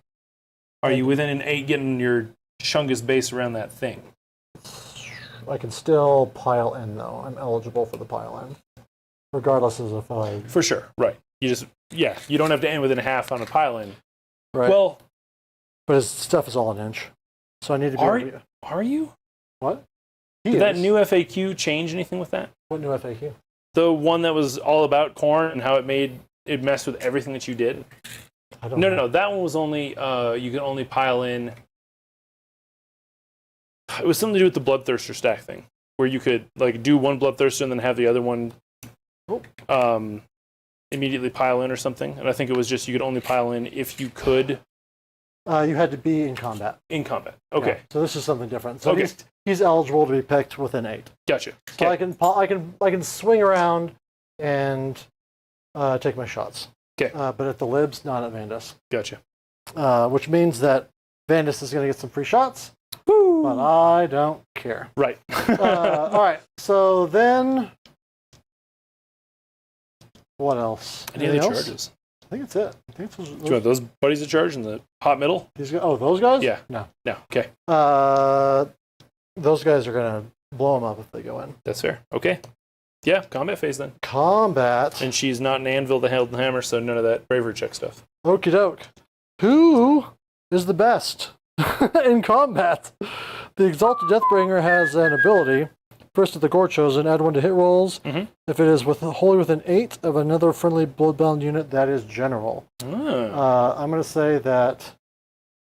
Are you within an 8 getting your Chungus base around that thing. I can still pile in, though. I'm eligible for the pile in. Regardless of if I... For sure, right. You just, you don't have to end within a half on a pile in. Right. Well... But his stuff is all an inch. So I need to be... Are you? What? Did that new FAQ change anything with that? What new FAQ? The one that was all about Khorne and how it messed with everything that you did? I don't know. No. That one was only, you can only pile in... It was something to do with the Bloodthirster stack thing, where you could like do one Bloodthirster and then have the other one immediately pile in or something. And I think it was just you could only pile in if you could. You had to be in combat. In combat. Okay. Yeah, so this is something different. So he's eligible to be picked within 8. Gotcha. So I can swing around and take my shots. Okay. But at the libs, not at Vandus. Gotcha. Which means that Vandus is going to get some free shots. Woo! But I don't care. Right. All right. So then, what else? Any other charges? I think that's it. I think Do you want those buddies to charge in the hot middle? Those guys? Yeah. No. Okay. Those guys are going to blow them up if they go in. That's fair. Okay. Yeah, combat phase then. Combat. And she's not an anvil, the hilt, and hammer, so none of that bravery check stuff. Okie doke. Who is the best in combat? The Exalted Deathbringer has an ability. First at the Gore Chosen, add 1 to hit rolls. Mm-hmm. If it is wholly within 8 of another friendly bloodbound unit, that is general. Oh. I'm going to say that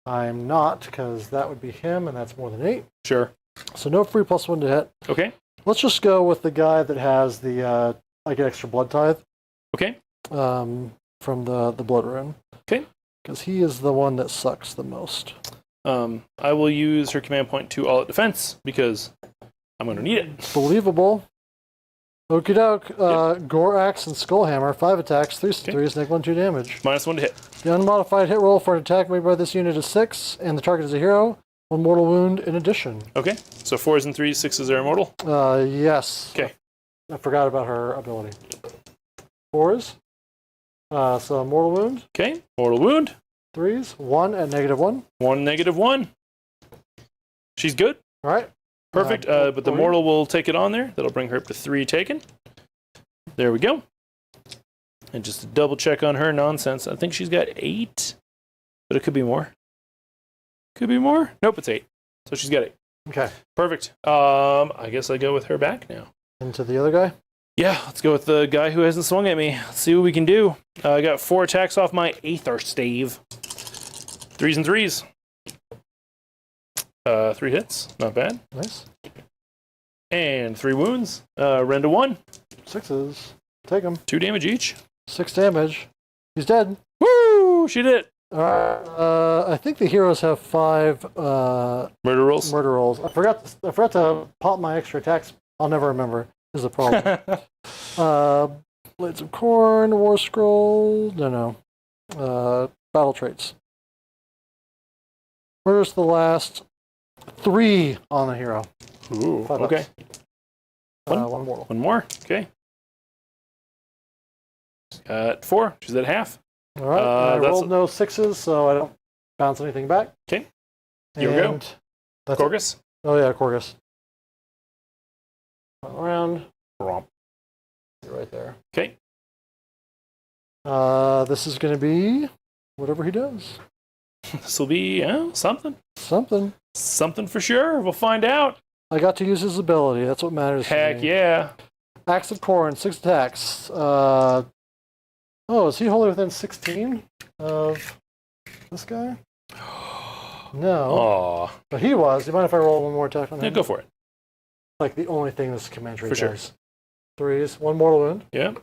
I'm not, because that would be him, and that's more than 8. Sure. So no free +1 to hit. Okay. Let's just go with the guy that has the I get extra blood tithe. Okay. From the blood rune. Okay. Because he is the one that sucks the most. I will use her command point to all at defense because I'm going to need it. Believable. Okie doke. Gore Axe and Skullhammer, 5 attacks, 3 3s, negative 1, 2 damage. -1 to hit. The unmodified hit roll for an attack made by this unit is 6, and the target is a hero. 1 mortal wound in addition. Okay. So 4s and 3s, 6s are immortal? Yes. Okay. I forgot about her ability. 4s. So mortal wound. Okay. Mortal wound. 3s. 1 at -1. 1 -1. She's good. All right. Perfect. But the mortal will take it on there. That'll bring her up to 3 taken. There we go. And just to double check on her nonsense, I think she's got 8, but it could be more. Could be more. Nope, it's 8. So she's got 8. Okay. Perfect. I guess I go with her back now. Into the other guy? Yeah, let's go with the guy who hasn't swung at me. Let's see what we can do. I got 4 attacks off my Aether Stave. 3s and 3s. 3 hits. Not bad. Nice. And 3 wounds. Rend to 1. 6s. Take them. 2 damage each. 6 damage. He's dead. Woo! She did it. All right. I think the heroes have 5 Murder rolls. murder rolls. I forgot to pop my extra attacks. I'll never remember. This is a problem. Blades of Khorne, War Scroll. No. Battle traits. Where's the last 3 on the hero? Ooh. 5 Okay. bucks. 1 mortal. 1 more. Okay. Got 4. She's at half. All right. I rolled no 6s, so I don't bounce anything back. Okay. Here we go. That's Khorgos. Oh yeah, Khorgos. Around. Romp. Right there. Okay. This is going to be whatever he does. This will be something. Something. Something for sure. We'll find out. I got to use his ability. That's what matters. Heck yeah. Axe of Khorne, 6 attacks. Is he wholly within 16 of this guy? No. Aw. But he was. Do you mind if I roll 1 more attack on him? Yeah, go for it. Like the only thing this command trait For sure. does. 3s, 1 mortal wound. Yeah.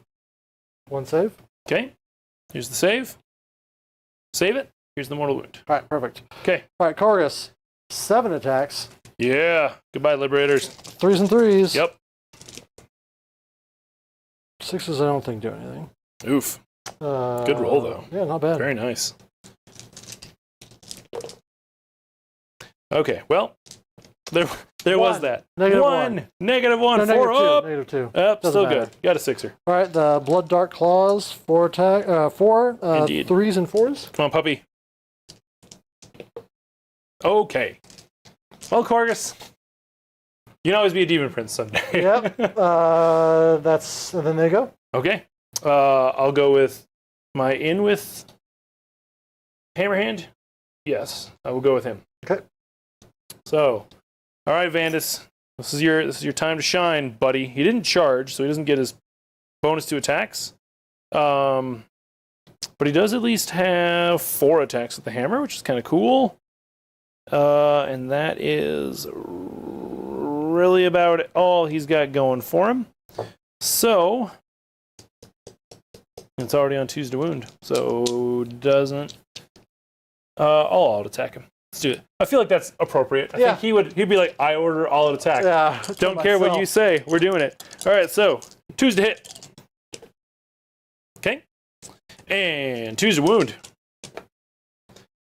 1 save. Okay. Here's the save. Save it. Here's the mortal wound. All right, perfect. Okay. All right, Khorgos, 7 attacks. Yeah. Goodbye, Liberators. 3s and 3s. Yep. 6s I don't think do anything. Oof. Good roll, though. Yeah, not bad. Very nice. Okay, well, there was that. -1. -1. No, 4 up. -2. Up, Doesn't still matter. good. Got a 6er. All right, the Blood Dark Claws, 4 attack, 4, Indeed. 3s and 4s. Come on, puppy. Okay. Well, Khorgos, you can always be a demon prince someday. Yep. That's and then they go. Okay. I'll go with my in with Hammerhand. Yes, I will go with him. Okay. So, all right, Vandus, this is your time to shine, buddy. He didn't charge, so he doesn't get his bonus to attacks. But he does at least have 4 attacks with the hammer, which is kind of cool. And that is really about all he's got going for him. So, it's already on 2's to wound, so doesn't. I'll out attack him. Let's do it. I feel like that's appropriate. I think he'd be like, I order all out attack. Yeah. Don't care what you say. We're doing it. All right, so 2's to hit. Okay. And 2's to wound.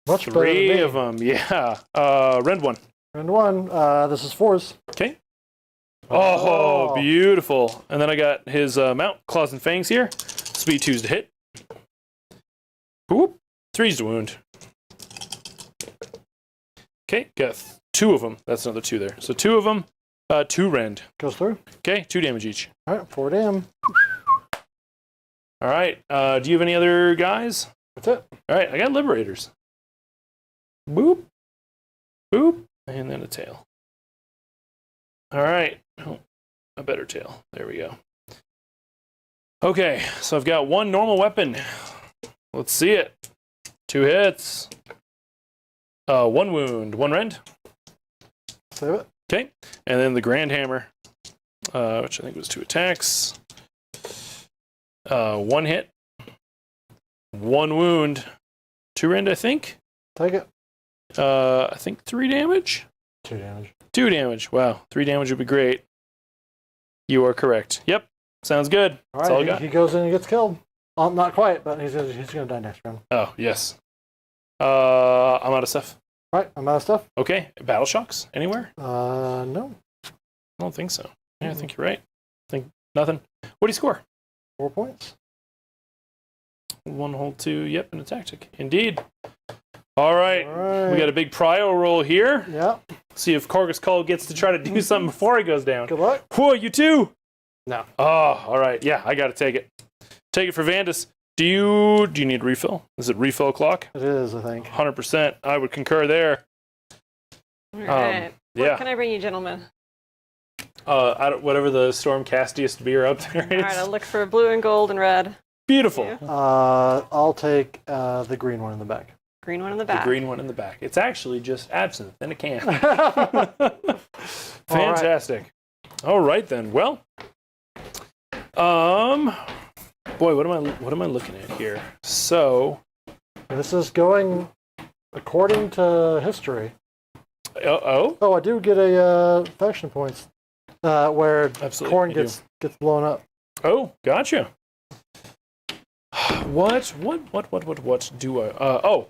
Much better than 3 me. of them. Yeah. Rend 1. Rend 1. This is 4's. Okay. Oh, beautiful. And then I got his mount, claws and fangs here. Speed 2's to hit. Whoop. 3's to wound. Okay, got 2 of them. That's another 2 there. So 2 of them, 2 rend. Goes through. Okay, 2 damage each. All right, 4 dam. All right, do you have any other guys? That's it. All right, I got liberators. Boop, boop, and then a tail. All right, oh, a better tail. There we go. Okay, so I've got 1 normal weapon. Let's see it. 2 hits. 1 wound, 1 rend. Save it. Okay, and then the grand hammer, which I think was 2 attacks. 1 hit. 1 wound. 2 rend, I think. Take it. I think 3 damage. 2 damage. 2 damage. Wow, 3 damage would be great. You are correct. Yep, sounds good. All That's all I right, got. he goes in and gets killed. Not quite, but he's gonna die next round. Oh, yes. I'm out of stuff. All right, I'm out of stuff. Okay, battle shocks anywhere? No. I don't think so. Yeah, I think you're right. I think nothing. What do you score? 4 points. 1 hold 2. Yep, and a tactic. Indeed. All right. We got a big prio roll here. Yeah. See if Khorgos Call gets to try to do something before he goes down. Good luck. Whoa, you too? No. Oh, all right. Yeah, I got to take it. Take it for Vandus. Do you need refill? Is it refill clock? It is, I think. 100%. I would concur there. All right. Yeah. What can I bring you, gentlemen? Whatever the Stormcastiest beer up there is. All right, I'll look for blue and gold and red. Beautiful. Yeah. I'll take the green one in the back. Green one in the back. The green one in the back. It's actually just absinthe in a can. Fantastic. Fantastic. All right then. Well, boy, what am I looking at here? So, This is going according to history. oh, I do get a faction points where Absolutely, Khorne you gets blown up. oh, gotcha. What do I?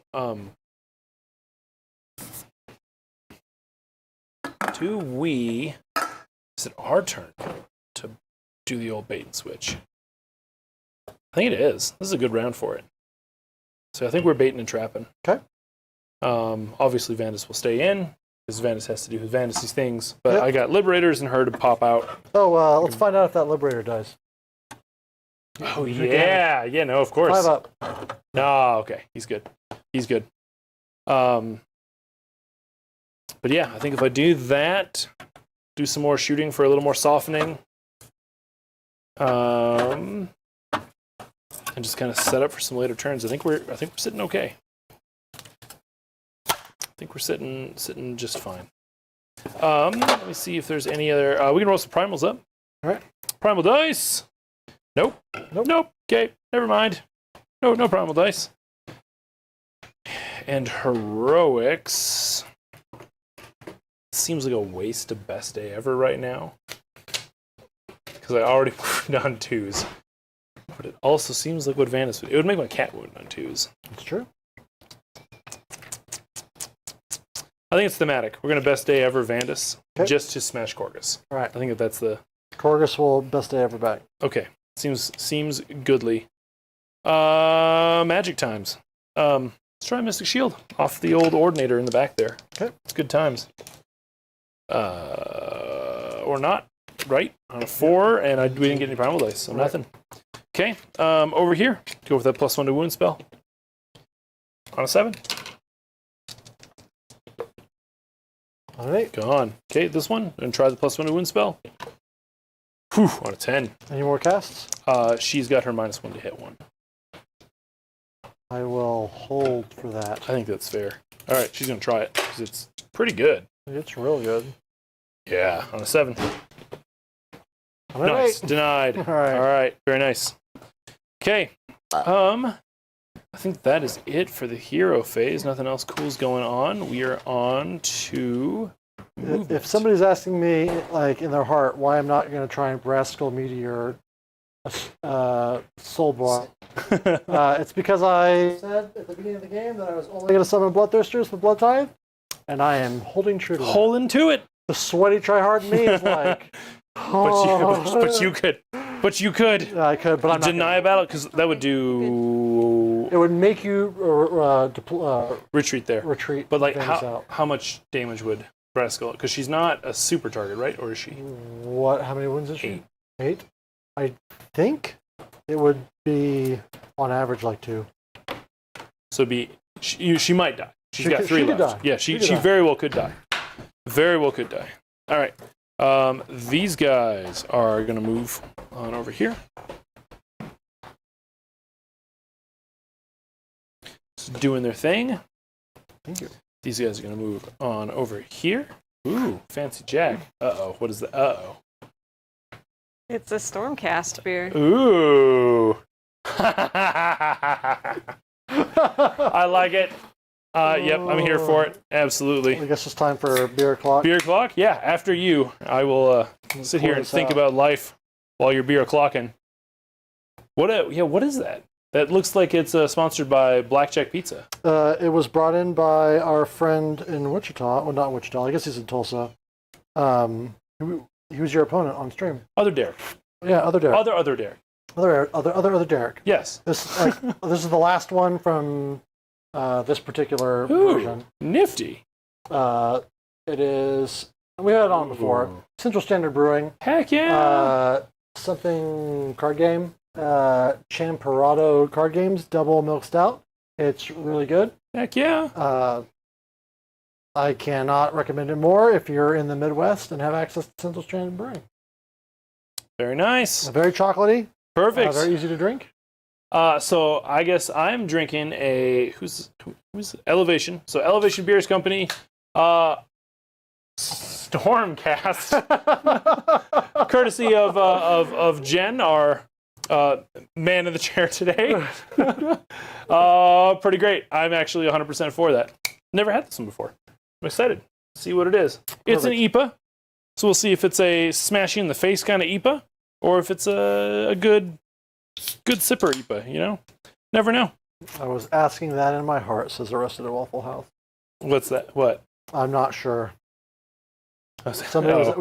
Do we? Is it our turn to do the old bait and switch? I think it is. This is a good round for it. So I think we're baiting and trapping. Okay. Obviously, Vandus will stay in because Vandus has to do his Vandus things. But Yep. I got Liberators and her to pop out. Oh, let's find out if that Liberator dies. Oh yeah, no, of course. 5 up. No, okay, he's good. He's good. But yeah, I think if I do that, do some more shooting for a little more softening, and just kind of set up for some later turns. I think we're sitting okay. I think we're sitting just fine. Let me see if there's any other. We can roll some primals up. All right. Primal dice. Nope. Okay, never mind. No primal dice. And heroics seems like a waste of best day ever right now because I already done 2s. But it also seems like what Vandus would. It would make my cat wound on 2s. It's true. I think it's thematic. We're gonna best day ever Vandus just to smash Khorgos. All right. I think that's the Khorgos will best day ever back. okay. Seems goodly. Magic times. Let's try Mystic Shield off the old Ordinator in the back there. Okay. It's good times. Or not, right? On a 4, and we didn't get any primal dice, so nothing. Okay, over here, go with that +1 to wound spell. On a 7. All right. Gone. Okay, this one, and try the +1 to wound spell. Whew, on a 10. Any more casts? She's got her -1 to hit one. I will hold for that. I think that's fair. All right, she's gonna try it because it's pretty good. It's real good. Yeah, on a 7. All Nice. right. Denied. All right. All right. Very nice. Okay. I think that is it for the hero phase. Nothing else cool's going on. We are on to movement. If somebody's asking me, like in their heart, why I'm not going to try and Braskill Meteor Soul Block, it's because I said at the beginning of the game that I was only going to summon Bloodthirsters with Blood Tithe, and I am holding true to that. Holding to it. The sweaty tryhard me is like, But you could. I could, but I'm not deny a battle because that would do. It would make you retreat there. retreat. But like, out. how much damage would Braskill? Because she's not a super target, right? Or is she? What? How many wounds is she? 8. 8? I think it would be on average like 2. So it'd be she might die. She's got 3 left. Die. Yeah, she very well could die. Very well could die. All right. These guys are gonna move on over here. Just doing their thing. Thank you. These guys are gonna move on over here. Ooh, fancy Jack. Uh-oh. What is the uh-oh? It's a Stormcast beer. Ooh. I like it. Yep, I'm here for it. Absolutely. I guess it's time for beer o'clock. Beer clock? Yeah, after you. I will sit here and think about life while you're beer clocking. What is that? That looks like it's sponsored by Blackjack Pizza. It was brought in by our friend in Wichita. Well, not Wichita. I guess he's in Tulsa. He was your opponent on stream. Other Derek. Yeah, other Derek. Other Derek. Other Derek. Yes. This is the last one from this particular version. Nifty. It is. We had it on before. Central Standard Brewing. Heck yeah. Something card game. Champerado card games. Double milk stout. It's really good. Heck yeah. I cannot recommend it more if you're in the Midwest and have access to Central Standard Brewing. Very nice. Very chocolatey. Perfect. Very easy to drink. So I guess I'm drinking a who's Elevation. So Elevation Beers Company, Stormcast, courtesy of Jen, our man in the chair today. Pretty great. I'm actually 100% for that. Never had this one before. I'm excited to see what it is. It's an IPA, so we'll see if it's a smashing in the face kind of IPA, or if it's a good sipper IPA, you know? Never know. I was asking that in my heart, says the rest of the Waffle House. What's that? What? I'm not sure. We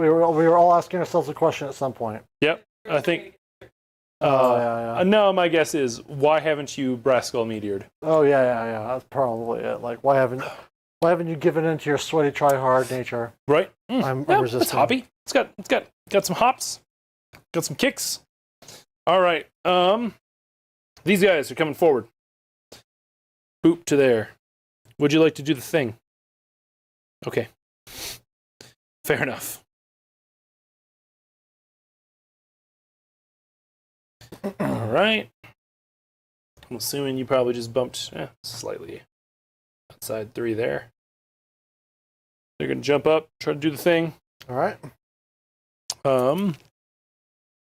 We were all asking ourselves a question at some point. Yep. I think. Yeah. No, my guess is, why haven't you Braskill Meteored? Oh yeah. That's probably it. Like, why haven't you given in to your sweaty try-hard nature? Right. I'm Yeah, resistant. it's hoppy. It's got some hops. Got some kicks. All right. These guys are coming forward. Boop to there. Would you like to do the thing? Okay. Fair enough. All right. I'm assuming you probably just bumped slightly outside 3 there. They're going to jump up, try to do the thing. All right.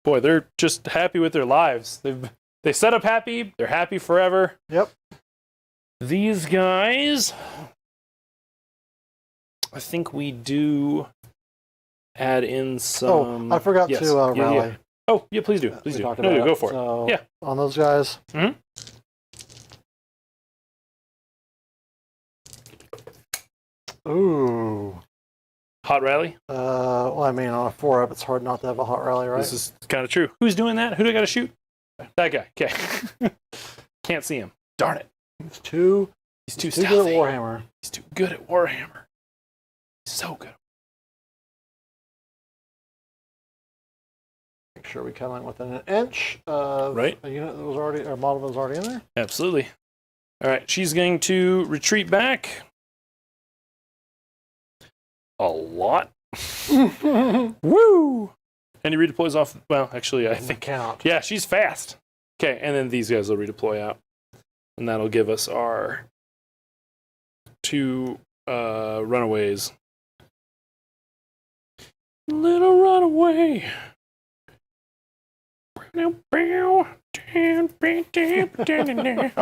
Boy, they're just happy with their lives. They set up happy. They're happy forever. Yep. These guys, I think we do add in some. I forgot to rally. Yeah. Oh, yeah, please do. Please do. No, go for it. Yeah. On those guys. Mm-hmm. Ooh. Hot rally? Well, I mean, on a 4-up, it's hard not to have a hot rally, right? This is kind of true. Who's doing that? Who do I got to shoot? That guy. Okay. Can't see him. Darn it. He's too stealthy. good at Warhammer. He's too good at Warhammer. He's so good. make sure we come in within an inch of Right. a unit that was already, or model that was already in there. Absolutely. All right, she's going to retreat back. A lot. Woo! And he redeploys off. Well, actually, I think. Count. Yeah, she's fast. Okay, and then these guys will redeploy out. And that'll give us our 2 runaways. Little runaway. All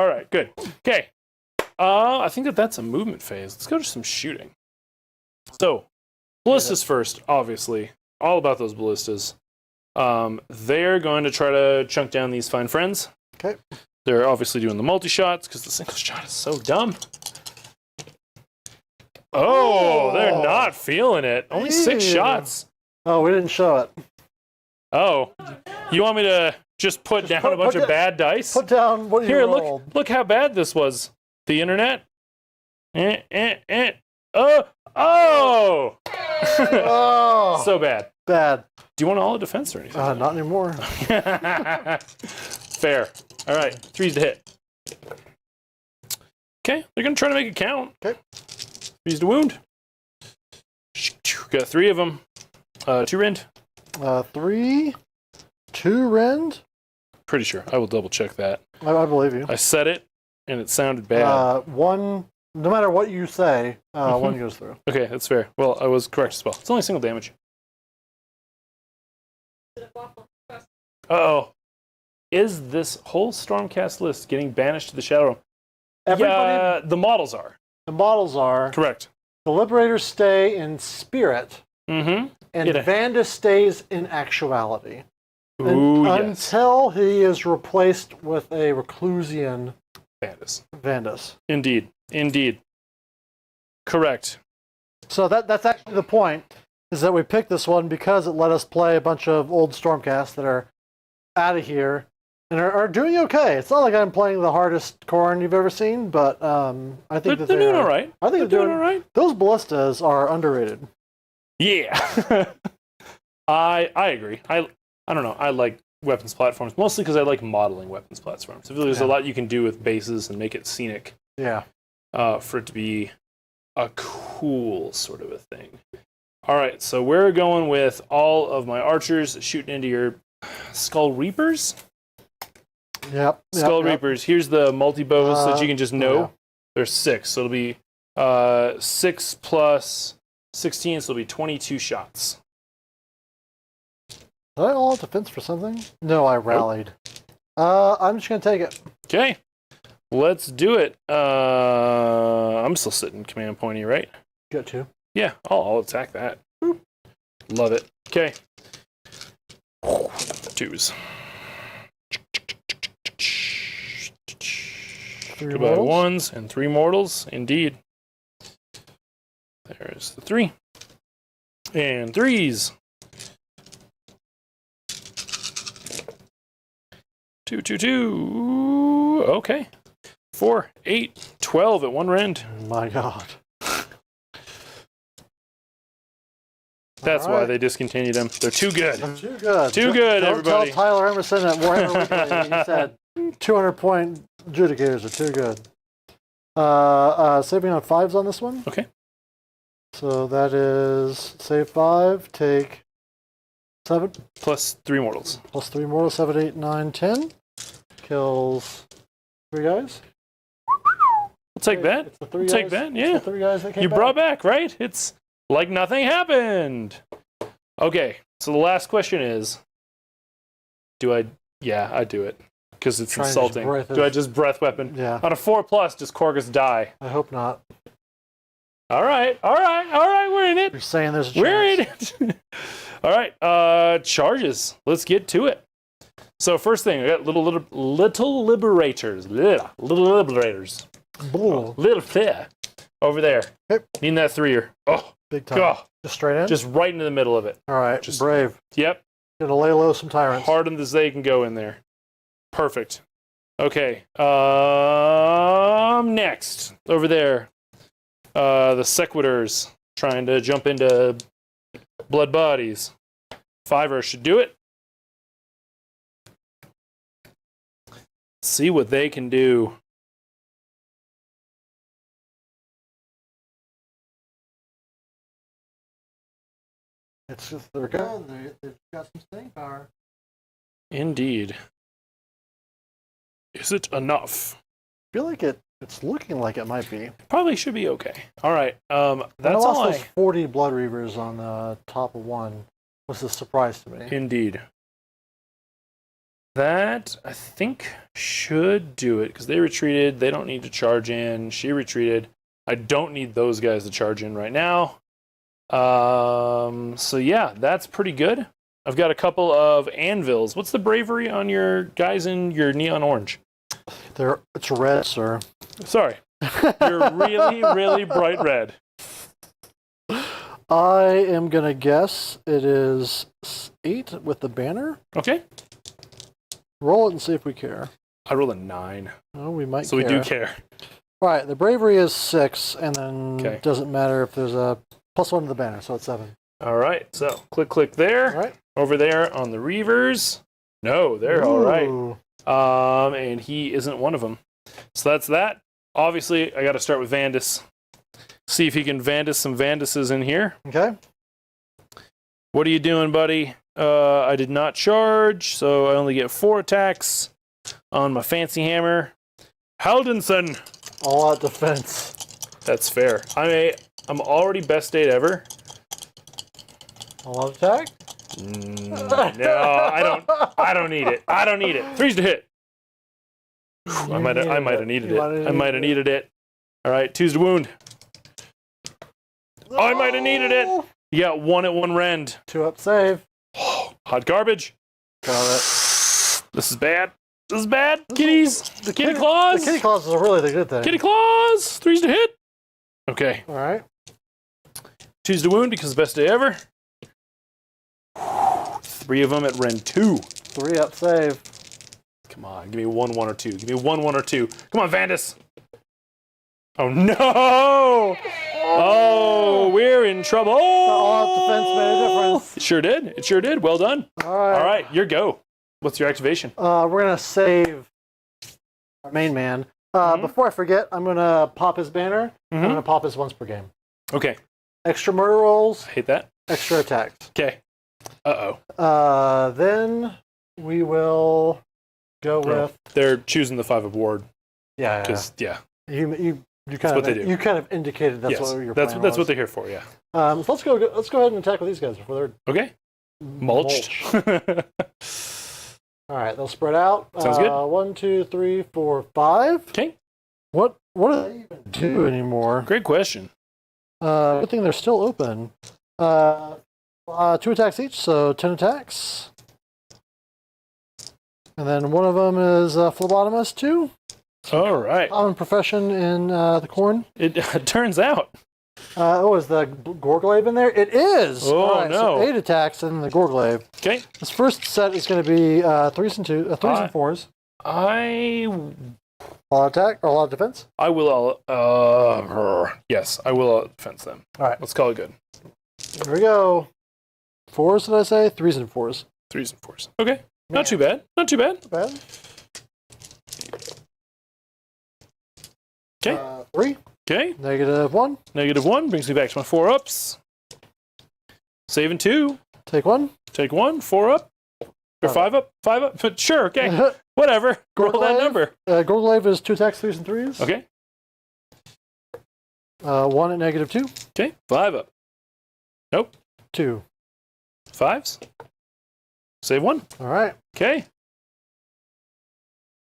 right, good. Okay. I think that's a movement phase. Let's go to some shooting. So, ballistas first, obviously. All about those ballistas. They're going to try to chunk down these fine friends. Okay. They're obviously doing the multi-shots because the single shot is so dumb. Oh, they're not feeling it. Only 6 shots. Oh, we didn't show it. Oh, you want me to just put down a bunch of bad dice? Put down what you Here, rolled. look how bad this was. The internet. Oh! Oh, So bad. bad. Do you want all the defense or anything? Not anymore. Fair. All right, 3s to hit. Okay, they're gonna try to make it count. Okay. 3s to wound. Got 3 of them. 2 rend. 3, 2 rend. Pretty sure. I will double check that. I believe you. I said it, and it sounded bad. 1, no matter what you say, 1 goes through. Okay, that's fair. Well, I was correct as well. It's only single damage. Uh-oh. Is this whole Stormcast list getting banished to the Shadow Realm? Yeah, the models are. The models are. Correct. The Liberators stay in spirit, Mm-hmm. and Vandus stays in actuality. Ooh, yes. Until he is replaced with a Reclusian Vandus. Vandus. Indeed. Correct. So that's actually the point, is that we picked this one because it let us play a bunch of old Stormcasts that are out of here and are doing okay. It's not like I'm playing the hardest Khorne you've ever seen, but I think They're doing all right. I think they're doing all right. Those ballistas are underrated. Yeah. I agree. I don't know. I like weapons platforms, mostly because I like modeling weapons platforms. I feel there's a lot you can do with bases and make it scenic. Yeah. For it to be a cool sort of a thing. All right, so we're going with all of my archers shooting into your Skull Reapers. Yep. Skull Reapers. Here's the multi-bows that you can just know. Yeah. There's 6, so it'll be 6 plus 16, so it'll be 22 shots. Did I all out defense for something? No, I rallied. I'm just going to take it. Okay, let's do it. I'm still sitting command pointy, right? Get to. Yeah, I'll attack that. Love it. Okay. 2s. 3 Goodbye rolls. 1s and 3 mortals. Indeed. There's the 3. And 3s. 2, 2, 2. Okay. 4, 8, 12 at 1 rend. My God. That's why they discontinued them. They're too good. Too good. Too good, Don't everybody. Tell Tyler Emerson at Warhammer Weekly. He said 200-point adjudicators are too good. Saving on 5s on this one. Okay. So that is save 5, take 7. Plus 3 mortals. Plus 3 more, 7, 8, 9, 10. Kills 3 guys. We'll take that. It's the 3 We'll guys. take that, It's yeah. the 3 guys that came You back. brought back, right? It's like nothing happened. Okay, so the last question is, yeah, I do it. Because it's Trying to insulting. just breath Do I it. just breath weapon? Yeah. On a 4+, does Khorgos die? I hope not. All right, we're in it. You're saying there's a chance. We're in it. All right, charges. Let's get to it. So first thing, I got little liberators. Little liberators. Bull. Little over there. Yep. Need that 3er. Oh, Big time. God. Just straight in? Just right into the middle of it. All right, just- brave. Yep. Gonna lay low some tyrants. Hardened as they can go in there. Perfect. Okay. Next, over there, the Sequitors trying to jump into blood bodies. 5er should do it. See what they can do. It's just they're good. They've got some staying power. Indeed. Is it enough? I feel like it's looking like it might be. Probably should be okay. All right. When That's I all lost those 40 Blood Reavers on the top of one was a surprise to me. Indeed. That, I think, should do it, because they retreated. They don't need to charge in. She retreated. I don't need those guys to charge in right now. So yeah, that's pretty good. I've got a couple of anvils. What's the bravery on your guys in your neon orange? It's red, sir. Sorry. You're really, really bright red. I am going to guess it is 8 with the banner. Okay. Roll it and see if we care. I rolled a 9. Oh, we might So care. we do care. All right, the bravery is 6, and then Okay. it doesn't matter if there's a +1 to the banner, so it's 7. All right. So click there. All right. Over there on the Reavers. No, they're all right. Ooh. And he isn't one of them. So that's that. Obviously, I got to start with Vandus. See if he can Vandus some Vanduses in here. Okay. What are you doing, buddy? I did not charge, so I only get 4 attacks on my fancy hammer. Haldenson. All out defense. That's fair. I'm already best date ever. All out attack? No, I don't need it. I don't need it. 3's to hit. I might have needed it. I might have needed it. All right, 2's to wound. Oh, I might have needed it. You got 1 at 1 rend. 2 up save. Hot garbage. Got it. This is bad. This is bad. Kitties. The kitty claws. The kitty claws is really the good thing. Kitty claws. 3's to hit. Okay. All right. 2's to wound because best day ever. 3 of them at rend 2. 3 up save. Come on, give me 1, 1, or 2. Give me 1, 1, or 2. Come on, Vandus. Oh no! Oh, we're in trouble. All out defense made a difference. It sure did. It sure did. Well done. All right. All right, your go. What's your activation? We're gonna save our main man. Before I forget, I'm gonna pop his banner. I'm gonna pop his once per game. Okay. Extra murder rolls, I hate that. extra attacks. Okay. Uh-oh. Then we will go with They're choosing the 5 of ward. yeah. Because, yeah. You kind what they do. You kind of indicated that's Yes. what your That's plan what was. they're here for, yeah. So let's go ahead and attack with these guys before they're Okay. Mulched. All right, they'll spread out. Sounds good. 1, 2, 3, 4, 5. Okay. What do they even do anymore? Great question. Good thing they're still open. 2 attacks each, so 10 attacks. And then one of them is phlebotomist 2. All right. Common profession in the Khorne. It turns out. Is the Gorglaive in there? It is! Oh, All right, no. So 8 attacks in the Gorglaive. Okay. This first set is going to be 3s and 4s. I All attack or all defense? will. Yes, I will defense them. All right. Let's call it good. Here we go. 4s, did I say? 3s and 4s. 3s and 4s. Okay. Not Man. too bad. Not too bad. Not bad. Okay. 3. Okay. -1. -1 brings me back to my 4 ups. Saving 2. Take 1. Take 1. 4 up. Or 5 up. 5 up. But sure. Okay. Whatever. Roll that Gorglaive? number. Gorglaive is 2 attacks, 3s and 3s. Okay. 1 at -2. Okay. 5 up. Nope. 2. 5s. Save 1. All right. Okay.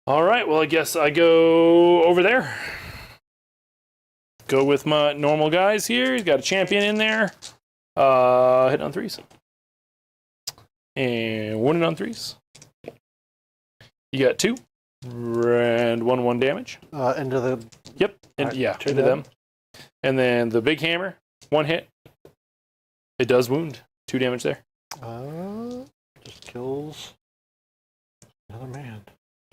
All right. Well, I guess I go over there. Go with my normal guys here. He's got a champion in there. Hit on 3s. And 1 on 3s. You got 2. And 1 damage. Into the... Yep. And, Right, yeah, 2 into down. them. And then the big hammer. 1 hit. It does wound. 2 damage there. Just kills another man.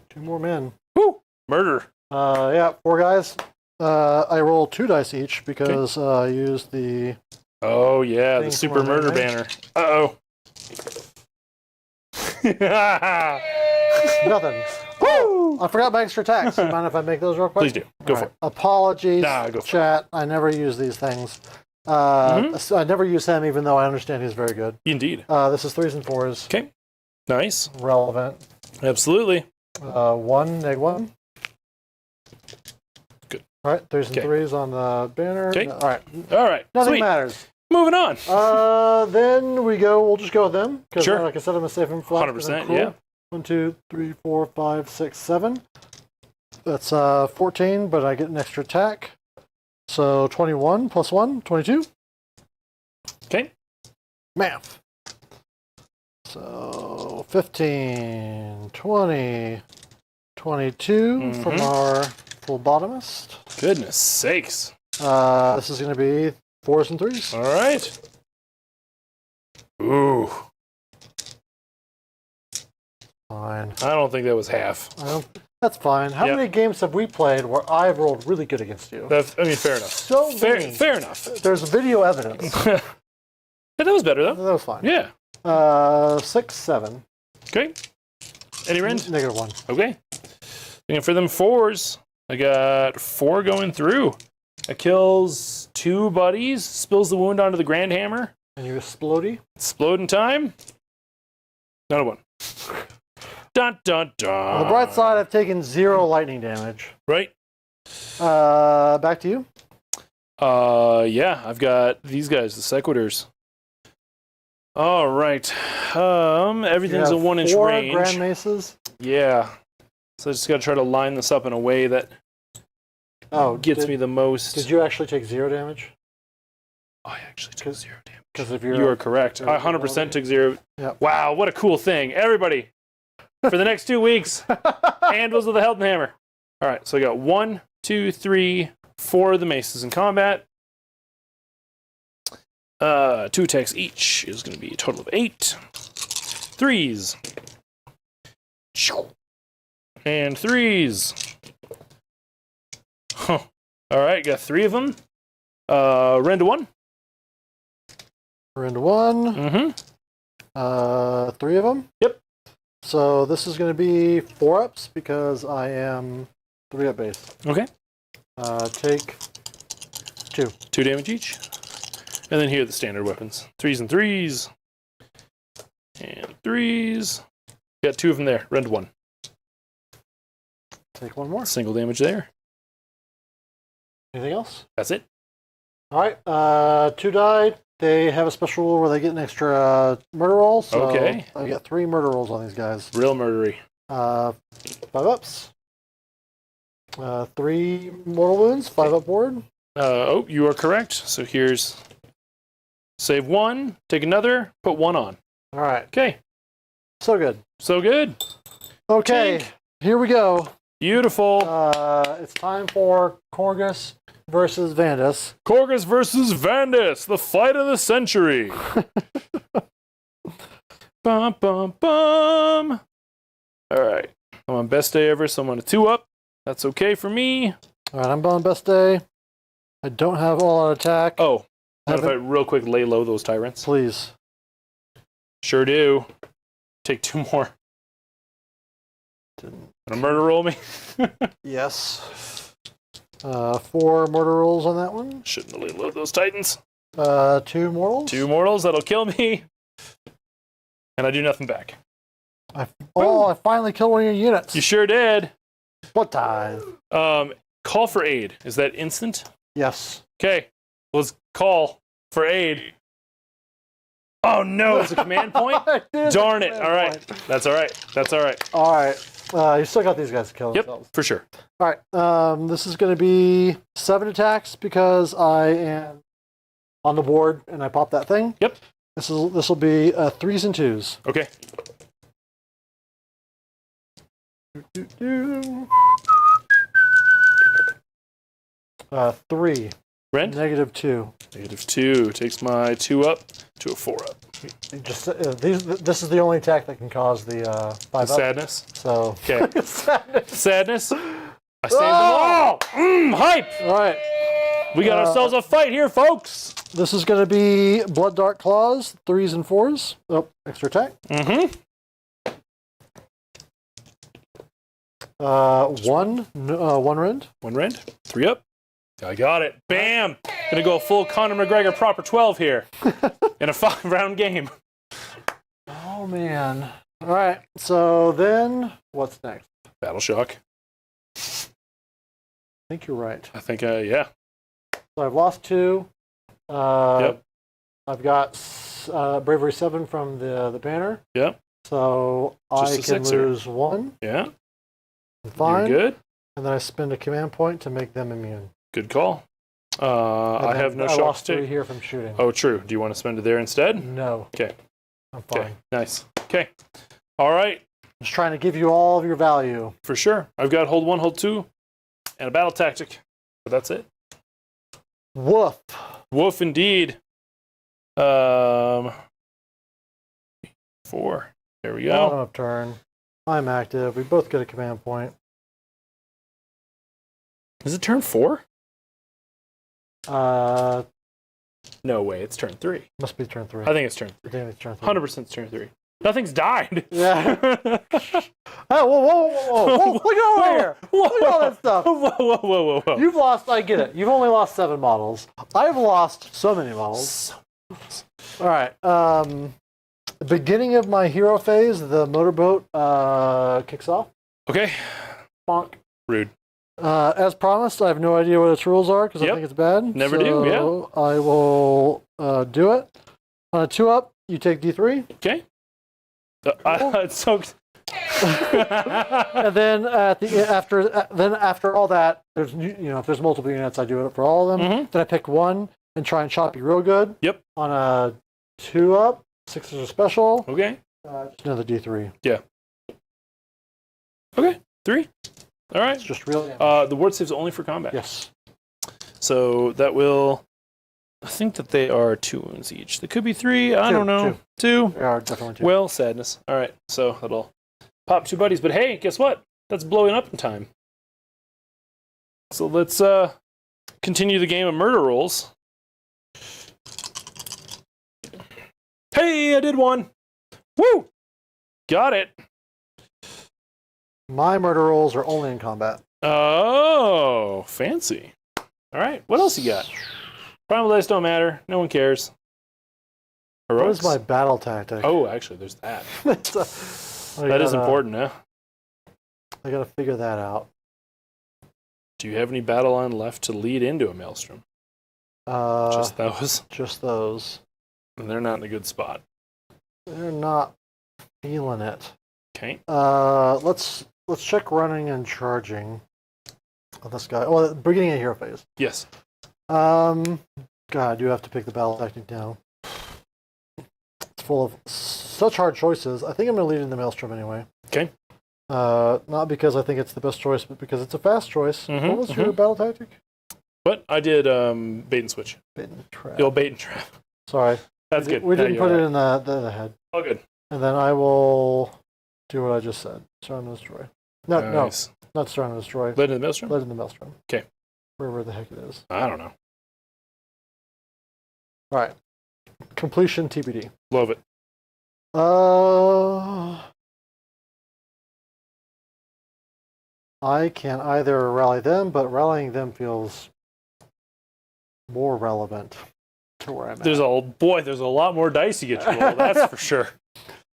2 more men. Woo! Murder. Yeah, 4 guys. I roll 2 dice each because I used the... Oh, yeah. The Thing super for murder damage. banner. Uh-oh. Nothing. Woo! I forgot my extra attacks. Do you mind if I make those real quick? Please do. Go for it. Apologies, Nah, go for chat. I never use these things. So I never use him, even though I understand he's very good. Indeed. This is 3s and 4s. Okay. Nice. Relevant. Absolutely. 1, neg 1. Good. All right, 3s and 3s on the banner. Okay. All right. All right. Nothing Sweet. matters. Moving on. Then we'll just go with them. Because Sure. like I said, I'm a safe and flat. 100%, Cool. yeah. 1, 2, 3, 4, 5, 6, 7. That's 14, but I get an extra attack. So 21 plus 1, 22. Okay. Math. So 15, 20, 22 from our phlebotomist. Goodness sakes. This is going to be 4s and 3s. All right. Ooh. Fine. I don't think that was half. That's fine. How Yep. many games have we played where I've rolled really good against you? Fair enough. So many. Fair enough. There's video evidence. Yeah, that was better, though. That was fine. Yeah. 6, 7. Okay. Any rend? -1. Okay. And for them 4s, I got 4 going through. It kills 2 buddies, spills the wound onto the Grand Hammer. And you explodey? Explode in time. Not a 1. Dun, dun, dun. On the bright side, I've taken 0 lightning damage. Right? Back to you. Yeah, I've got these guys, the Sequitors. All right. Everything's a 1-inch 4 range. Grand Maces. Yeah. So I just got to try to line this up in a way that gets me the most. Did you actually take 0 damage? I actually took 0 damage. Because if You are correct. I 100% took 0. Yep. Wow, what a cool thing. Everybody, for the next 2 weeks, handles with the Helden Hammer. All right, so I got 1, 2, 3, 4 of the maces in combat. 2 attacks each is going to be a total of 8. 3s. And 3s. Huh. All right, got 3 of them. Rend to 1. Rend 1. Mm-hmm. 3 of them. Yep. So this is going to be 4 ups because I am 3 up base. Okay. Take 2. 2 damage each. And then here are the standard weapons. 3s and 3s. And 3s. Got 2 of them there. Rend 1. Take 1 more. Single damage there. Anything else? That's it. All right. 2 died. They have a special rule where they get an extra murder roll. So Okay. I got 3 murder rolls on these guys. Real murdery. 5 ups. 3 mortal wounds. 5 up board. Oh, you are correct. So here's save 1, take another, put 1 on. All right. Okay. So good. So good. Okay. Tink. Here we go. Beautiful. It's time for Khorgos versus Vandus. Khorgos versus Vandus, the fight of the century. Bum, bum, bum. All right. I'm on best day ever, so I'm on a 2 up. That's okay for me. All right, I'm on best day. I don't have all out attack. Oh, what if I real quick lay low those tyrants? Please. Sure do. Take 2 more. Gonna murder roll me? Yes. 4 murder rolls on that one. Shouldn't have laid low those titans. 2 mortals. 2 mortals, that'll kill me. And I do nothing back. I finally killed one of your units. You sure did. What time? Call for aid. Is that instant? Yes. Okay. Let's call for aid. Oh no, it's a command point? Darn it. All right. That's all right. That's all right. All right. You still got these guys to kill themselves. For sure. All right. This is going to be 7 attacks because I am on the board and I pop that thing. Yep. This will be 3s and 2s. Okay. 3. Rend? -2. -2 takes my 2 up to a 4 up. Just this is the only attack that can cause the 5 The up. sadness. So Okay. sadness. Sadness. I saved them all. Hype. All right. We got ourselves a fight here, folks. This is going to be Blood Dark Claws, 3s and 4s. Oh, extra attack. Mm-hmm. One rend. One rend. 3 up. I got it. Bam! Gonna go full Conor McGregor proper 12 here in a 5-round game. Oh, man. All right. So then, what's next? Battle shock. I think you're right. I think, yeah. So I've lost 2. Yep. I've got Bravery 7 from the banner. Yep. So Just I a can 6-er. lose 1. Yeah. Fine. You're good. And then I spend a command point to make them immune. Good call. I have no I shock lost to 3 take. here from shooting. Oh, true. Do you want to spend it there instead? No. Okay. I'm fine. Okay. Nice. Okay. All right. Just trying to give you all of your value. For sure. I've got hold 1, hold 2, and a battle tactic. But that's it. Woof. Woof indeed. 4. There we go. Bottom of turn. I'm active. We both get a command point. Is it turn 4? Uh, No way. It's turn 3. must be turn 3. I think it's turn 3. I think it's turn 3. 100% it's turn 3. Nothing's died. Yeah. Oh, whoa. Look over here. Look at all that stuff. Whoa. You've lost, I get it. You've only lost 7 models. I've lost so many models. All right. The beginning of my hero phase, the motorboat kicks off. Okay. Bonk. Rude. As promised, I have no idea what its rules are because I think it's bad. Never do, yeah. I will do it. On a 2-up, you take D3. Okay. It's so. And then after all that, there's if there's multiple units, I do it for all of them. Mm-hmm. Then I pick 1 and try and chop you real good. Yep. On a 2-up, 6 is a special. Okay. Just another D3. Yeah. Okay. 3. All right. It's just real. The ward save's only for combat. Yes. So that will. I think that they are 2 wounds each. They could be 3. I don't know. 2. They are definitely 2. Well, sadness. All right. So that'll pop 2 buddies. But hey, guess what? That's blowing up in time. So let's continue the game of murder rolls. Hey, I did 1. Woo! Got it. My murder rolls are only in combat. Oh, fancy. All right. What else you got? Primal dice don't matter. No one cares. What Heroics? is my battle tactic? Oh, actually, there's that. That is important, huh? I gotta figure that out. Do you have any battle line left to lead into a maelstrom? Just those? Just those. And they're not in a good spot. They're not feeling it. Okay. Let's check running and charging. Oh, this guy. Well, beginning of hero phase. Yes. God, you have to pick the battle tactic now. It's full of such hard choices. I think I'm going to lead in the Maelstrom anyway. Okay. Not because I think it's the best choice, but because it's a fast choice. Mm-hmm, What was your battle tactic? What? I did bait and switch. Bait and trap. The old bait and trap. Sorry. That's good. We didn't Now put you're it in the head. all good. And then I will do what I just said. Surround and destroy. No, Nice. not surround and destroy. Led into the maelstrom? Led in the Maelstrom. Okay. Wherever the heck it is. I don't know. All right. Completion TBD. Love it. I can either rally them, but rallying them feels more relevant to where I'm at. There's a lot more dice you get to roll. That's for sure.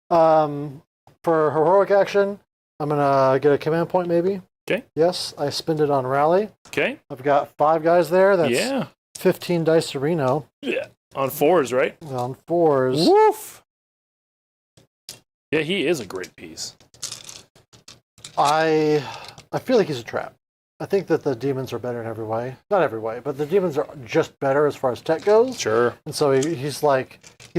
For heroic action, I'm gonna get a command point maybe. Okay. Yes, I spend it on rally. Okay. I've got 5 guys there. That's Yeah. 15 dice to Reno. Yeah. On 4s, right? On 4s. Woof. Yeah, he is a great piece. I feel like he's a trap. I think that the demons are better in every way. Not every way, but the demons are just better as far as tech goes. Sure. And so he's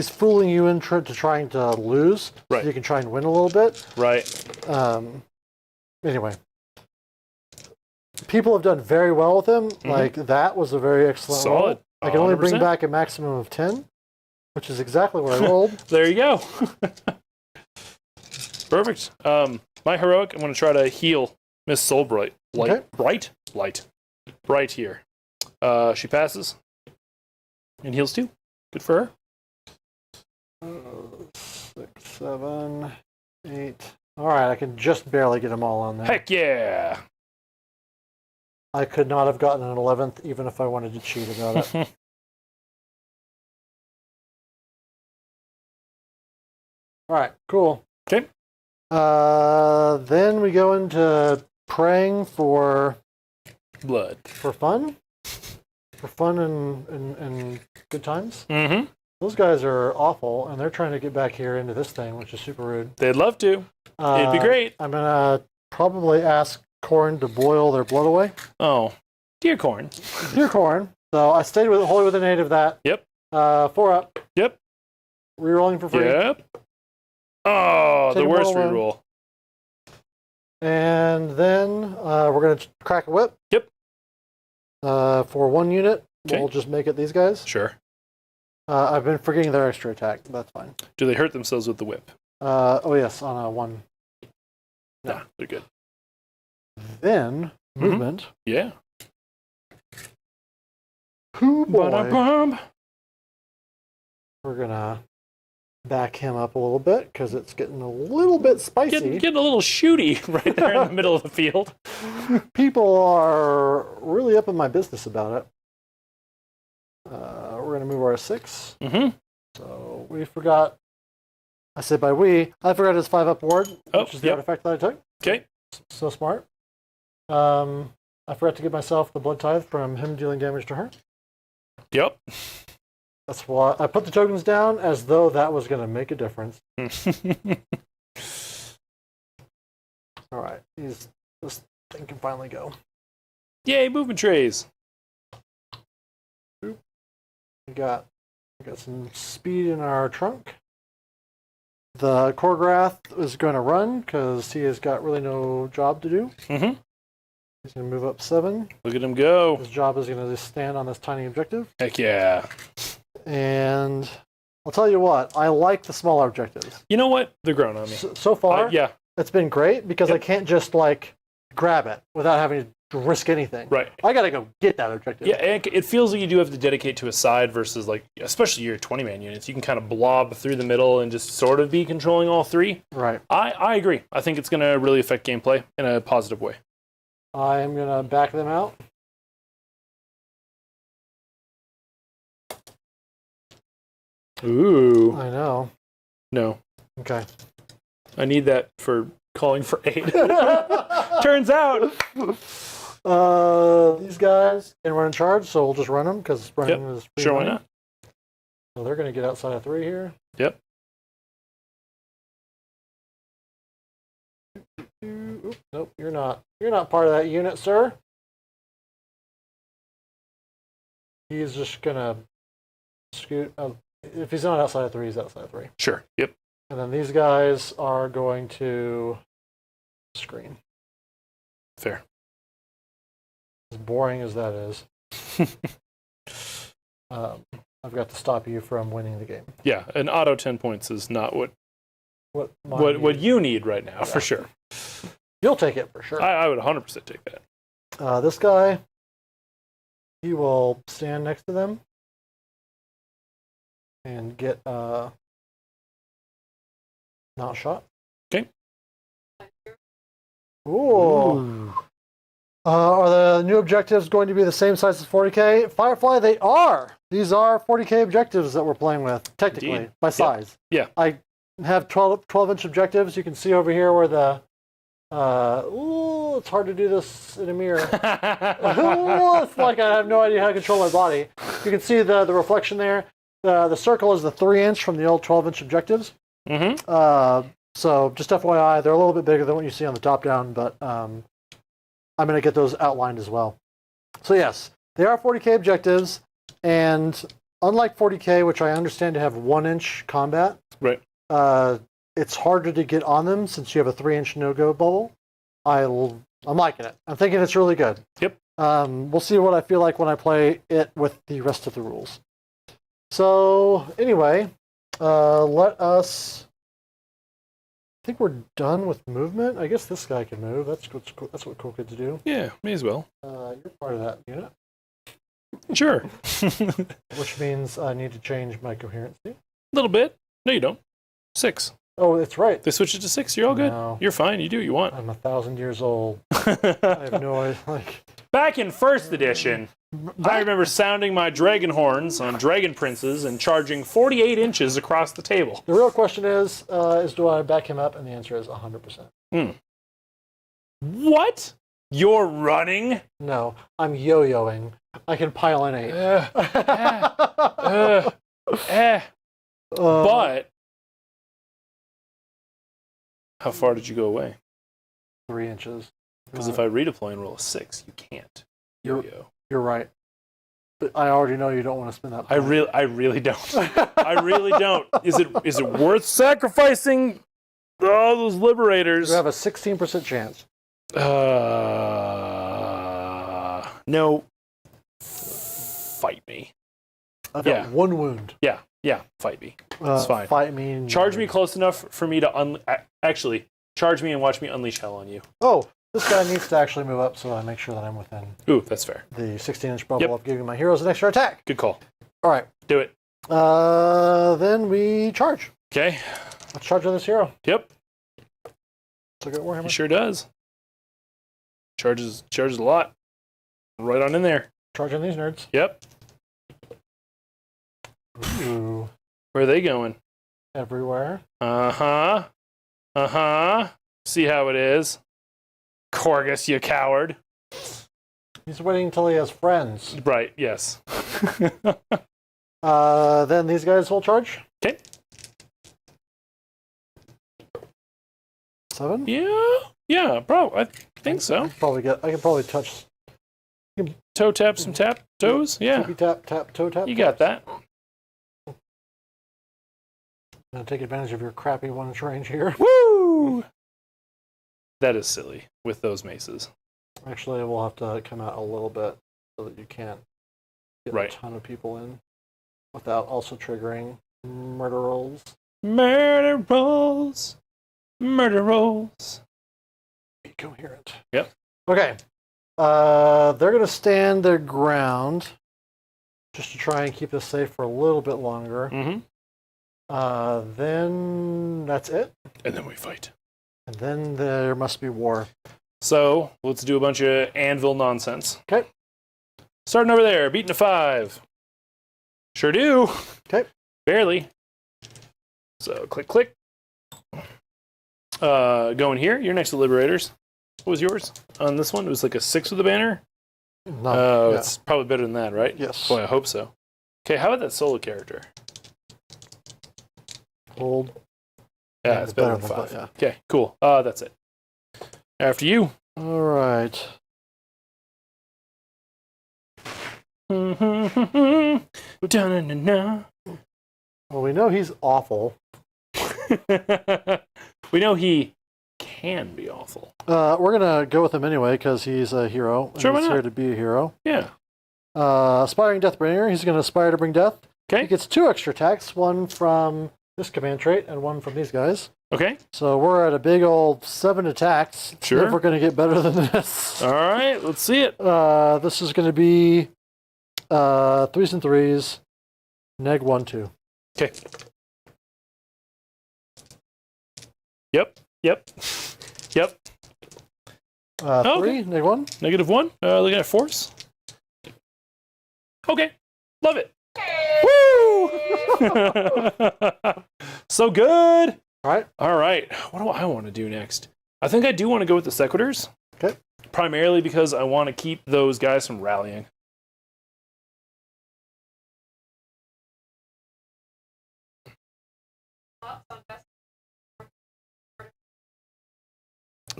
fooling you into trying to lose. Right. So you can try and win a little bit. Right. Anyway. People have done very well with him. Mm-hmm. Like, that was a very excellent roll. Solid. I can only bring 100%. back a maximum of 10, which is exactly what I rolled. There you go. Perfect. My heroic, I'm going to try to heal Miss Soulbright. Okay. Bright here. She passes. And heals 2. Good for her. 6, 7, 8, All right, I can just barely get them all on there. Heck yeah! I could not have gotten an 11th even if I wanted to cheat about it. All right, cool. Okay. Then we go into praying for Blood. for fun and good times. Mm-hmm. Those guys are awful, and they're trying to get back here into this thing, which is super rude. They'd love to. It'd be great. I'm gonna probably ask Khorne to boil their blood away. Oh, dear Khorne. Dear Khorne. So I stayed with wholly with the native that. Yep. 4 up. Yep. Rerolling for free. Yep. Oh, Take the a worst roll, reroll. And then we're going to crack a whip. Yep. For 1 unit, Okay. we'll just make it these guys. Sure. I've been forgetting their extra attack. That's fine. Do they hurt themselves with the whip? Oh, yes, on a 1. No. Nah, they're good. Then, movement. Yeah. Hoo boy. Ba-da-bum. We're going to back him up a little bit because it's getting a little bit spicy. Getting a little shooty right there in the middle of the field. People are really up in my business about it. We're going to move our 6. Mm-hmm. So we forgot. I said by we. I forgot his 5 up ward, which is the artifact that I took. Okay. So smart. I forgot to give myself the blood tithe from him dealing damage to her. Yep. That's why I put the tokens down as though that was going to make a difference. All right, this thing can finally go. Yay, movement trays. We got some speed in our trunk. The Khorgos is going to run because he has got really no job to do. Mm-hmm. He's going to move up 7. Look at him go. His job is going to just stand on this tiny objective. Heck yeah. And I'll tell you what, I like the smaller objectives. You know what? They're growing on me. So far, Yeah. it's been great because I can't just like grab it without having to risk anything. Right. I got to go get that objective. Yeah, and it feels like you do have to dedicate to a side versus, like, especially your 20-man units. You can kind of blob through the middle and just sort of be controlling all 3. Right. I agree. I think it's going to really affect gameplay in a positive way. I am going to back them out. Ooh. I know. No. Okay. I need that for calling for aid. Turns out. These guys can run in charge, so we'll just run them because running is Sure, why not? So they're going to get outside of 3 here. Yep. Oop, nope, you're not. You're not part of that unit, sir. He's just going to scoot. If he's not outside of 3, he's outside of 3. Sure. Yep. And then these guys are going to screen. Fair. As boring as that is, I've got to stop you from winning the game. Yeah, an auto 10 points is not what What you need right now, for sure. You'll take it for sure. I would 100% take that. This guy, he will stand next to them and get not shot. Okay. Ooh. Are the new objectives going to be the same size as 40k? Firefly, they are. These are 40k objectives that we're playing with, technically, Indeed. by size. Yeah. I have 12-inch objectives. You can see over here where the... it's hard to do this in a mirror. It's like I have no idea how to control my body. You can see the reflection there. The circle is the 3-inch from the old 12-inch objectives. Mm-hmm. So just FYI, they're a little bit bigger than what you see on the top down, but I'm going to get those outlined as well. So yes, they are 40k objectives, and unlike 40k, which I understand to have 1-inch combat, Right. It's harder to get on them since you have a 3-inch no-go bubble. I'm liking it. I'm thinking it's really good. Yep. We'll see what I feel like when I play it with the rest of the rules. So anyway, let us... I think we're done with movement. I guess this guy can move. That's what cool kids do. Yeah, may as well. You're part of that unit, Sure. which means I need to change my coherency. A little bit. No, you don't. 6. Oh, that's right. They switch it to 6. You're all good. No. You're fine. You do what you want. I'm 1,000 years old. I have no idea. Like, Back in first edition, I remember sounding my dragon horns on dragon princes and charging 48 inches across the table. the real question is do I back him up? And the answer is 100%. What? You're running? No, I'm yo-yoing. I can pile in 8. But how far did you go away? 3 inches. Because if I redeploy and roll a 6, you can't. Yo-yo. You're right. But I already know you don't want to spend that. I really don't. I really don't. Is it worth sacrificing all those liberators? You have a 16% chance. No. Fight me. I've got 1 wound. Yeah, fight me. It's fine. Fight me. Charge me close enough for me to actually charge me and watch me unleash hell on you. Oh, this guy needs to actually move up so I make sure that I'm within Ooh, that's fair. the 16-inch bubble of giving my heroes an extra attack. Good call. All right. Do it. Then we charge. Okay. Let's charge on this hero. Yep. So good Warhammer. He sure does. Charges a lot. Right on in there. Charge on these nerds. Yep. Ooh. Where are they going? Everywhere. Uh-huh. See how it is. Khorgos, you coward. He's waiting until he has friends. Right, yes. Then these guys will charge. Okay. 7? Yeah, bro. I think so. I can probably touch. Toe tap some toes? Yeah. Tippy tap, tap, toe tap. You got that. I'm going to take advantage of your crappy 1-inch range here. Woo! That is silly with those maces. Actually, we'll have to come out a little bit so that you can't get Right. a ton of people in without also triggering murder rolls. Murder rolls. Murder rolls. Be coherent. Yep. Okay. They're going to stand their ground just to try and keep us safe for a little bit longer. Mm-hmm. Then that's it. And then we fight. And then there must be war. So, let's do a bunch of anvil nonsense. Okay. Starting over there, beating a 5. Sure do. Okay. Barely. So, click. Going here, you're next to Liberators. What was yours on this one? It was like a 6 with a banner? No. Oh, Yeah. it's probably better than that, right? Yes. Boy, I hope so. Okay, how about that solo character? Hold. Yeah, it's better than 5. Okay, cool. That's it. After you. All right. Da-na-na-na. Well, we know he's awful. We know he can be awful. We're going to go with him anyway because he's a hero. And Sure, why he's not? here to be a hero. Yeah. Aspiring Deathbringer. He's going to aspire to bring death. Okay. He gets 2 extra attacks, one from this command trait and one from these guys. Okay. So we're at a big old 7 attacks. Let's see Sure. if we're going to get better than this. All right. Let's see it. This is going to be 3s and 3s. Neg 1, 2. Okay. Yep. 3, neg 1. -1. Looking at force. Okay. Love it. Woo! So good. All right. What do I want to do next? I think I do want to go with the Sequitors. Okay. Primarily because I want to keep those guys from rallying.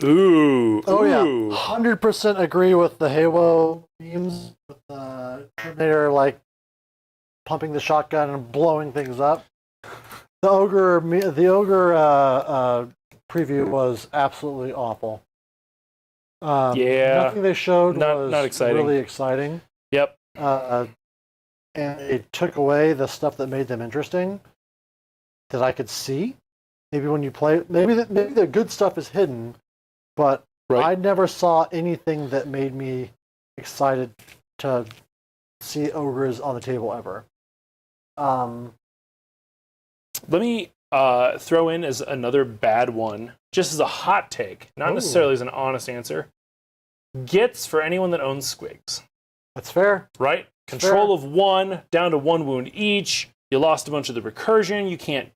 Ooh. Oh, yeah. Ooh. 100% agree with the Halo memes with the Terminator, like, pumping the shotgun and blowing things up. The ogre preview was absolutely awful. Yeah. Nothing they showed was not exciting. really exciting. Yep. And it took away the stuff that made them interesting that I could see. Maybe when you play, maybe the good stuff is hidden, but Right. I never saw anything that made me excited to see ogres on the table ever. Let me throw in as another bad one, just as a hot take, not necessarily as an honest answer. Gets for anyone that owns squigs. That's fair. Right? Control of 1, down to 1 wound each. You lost a bunch of the recursion. You can't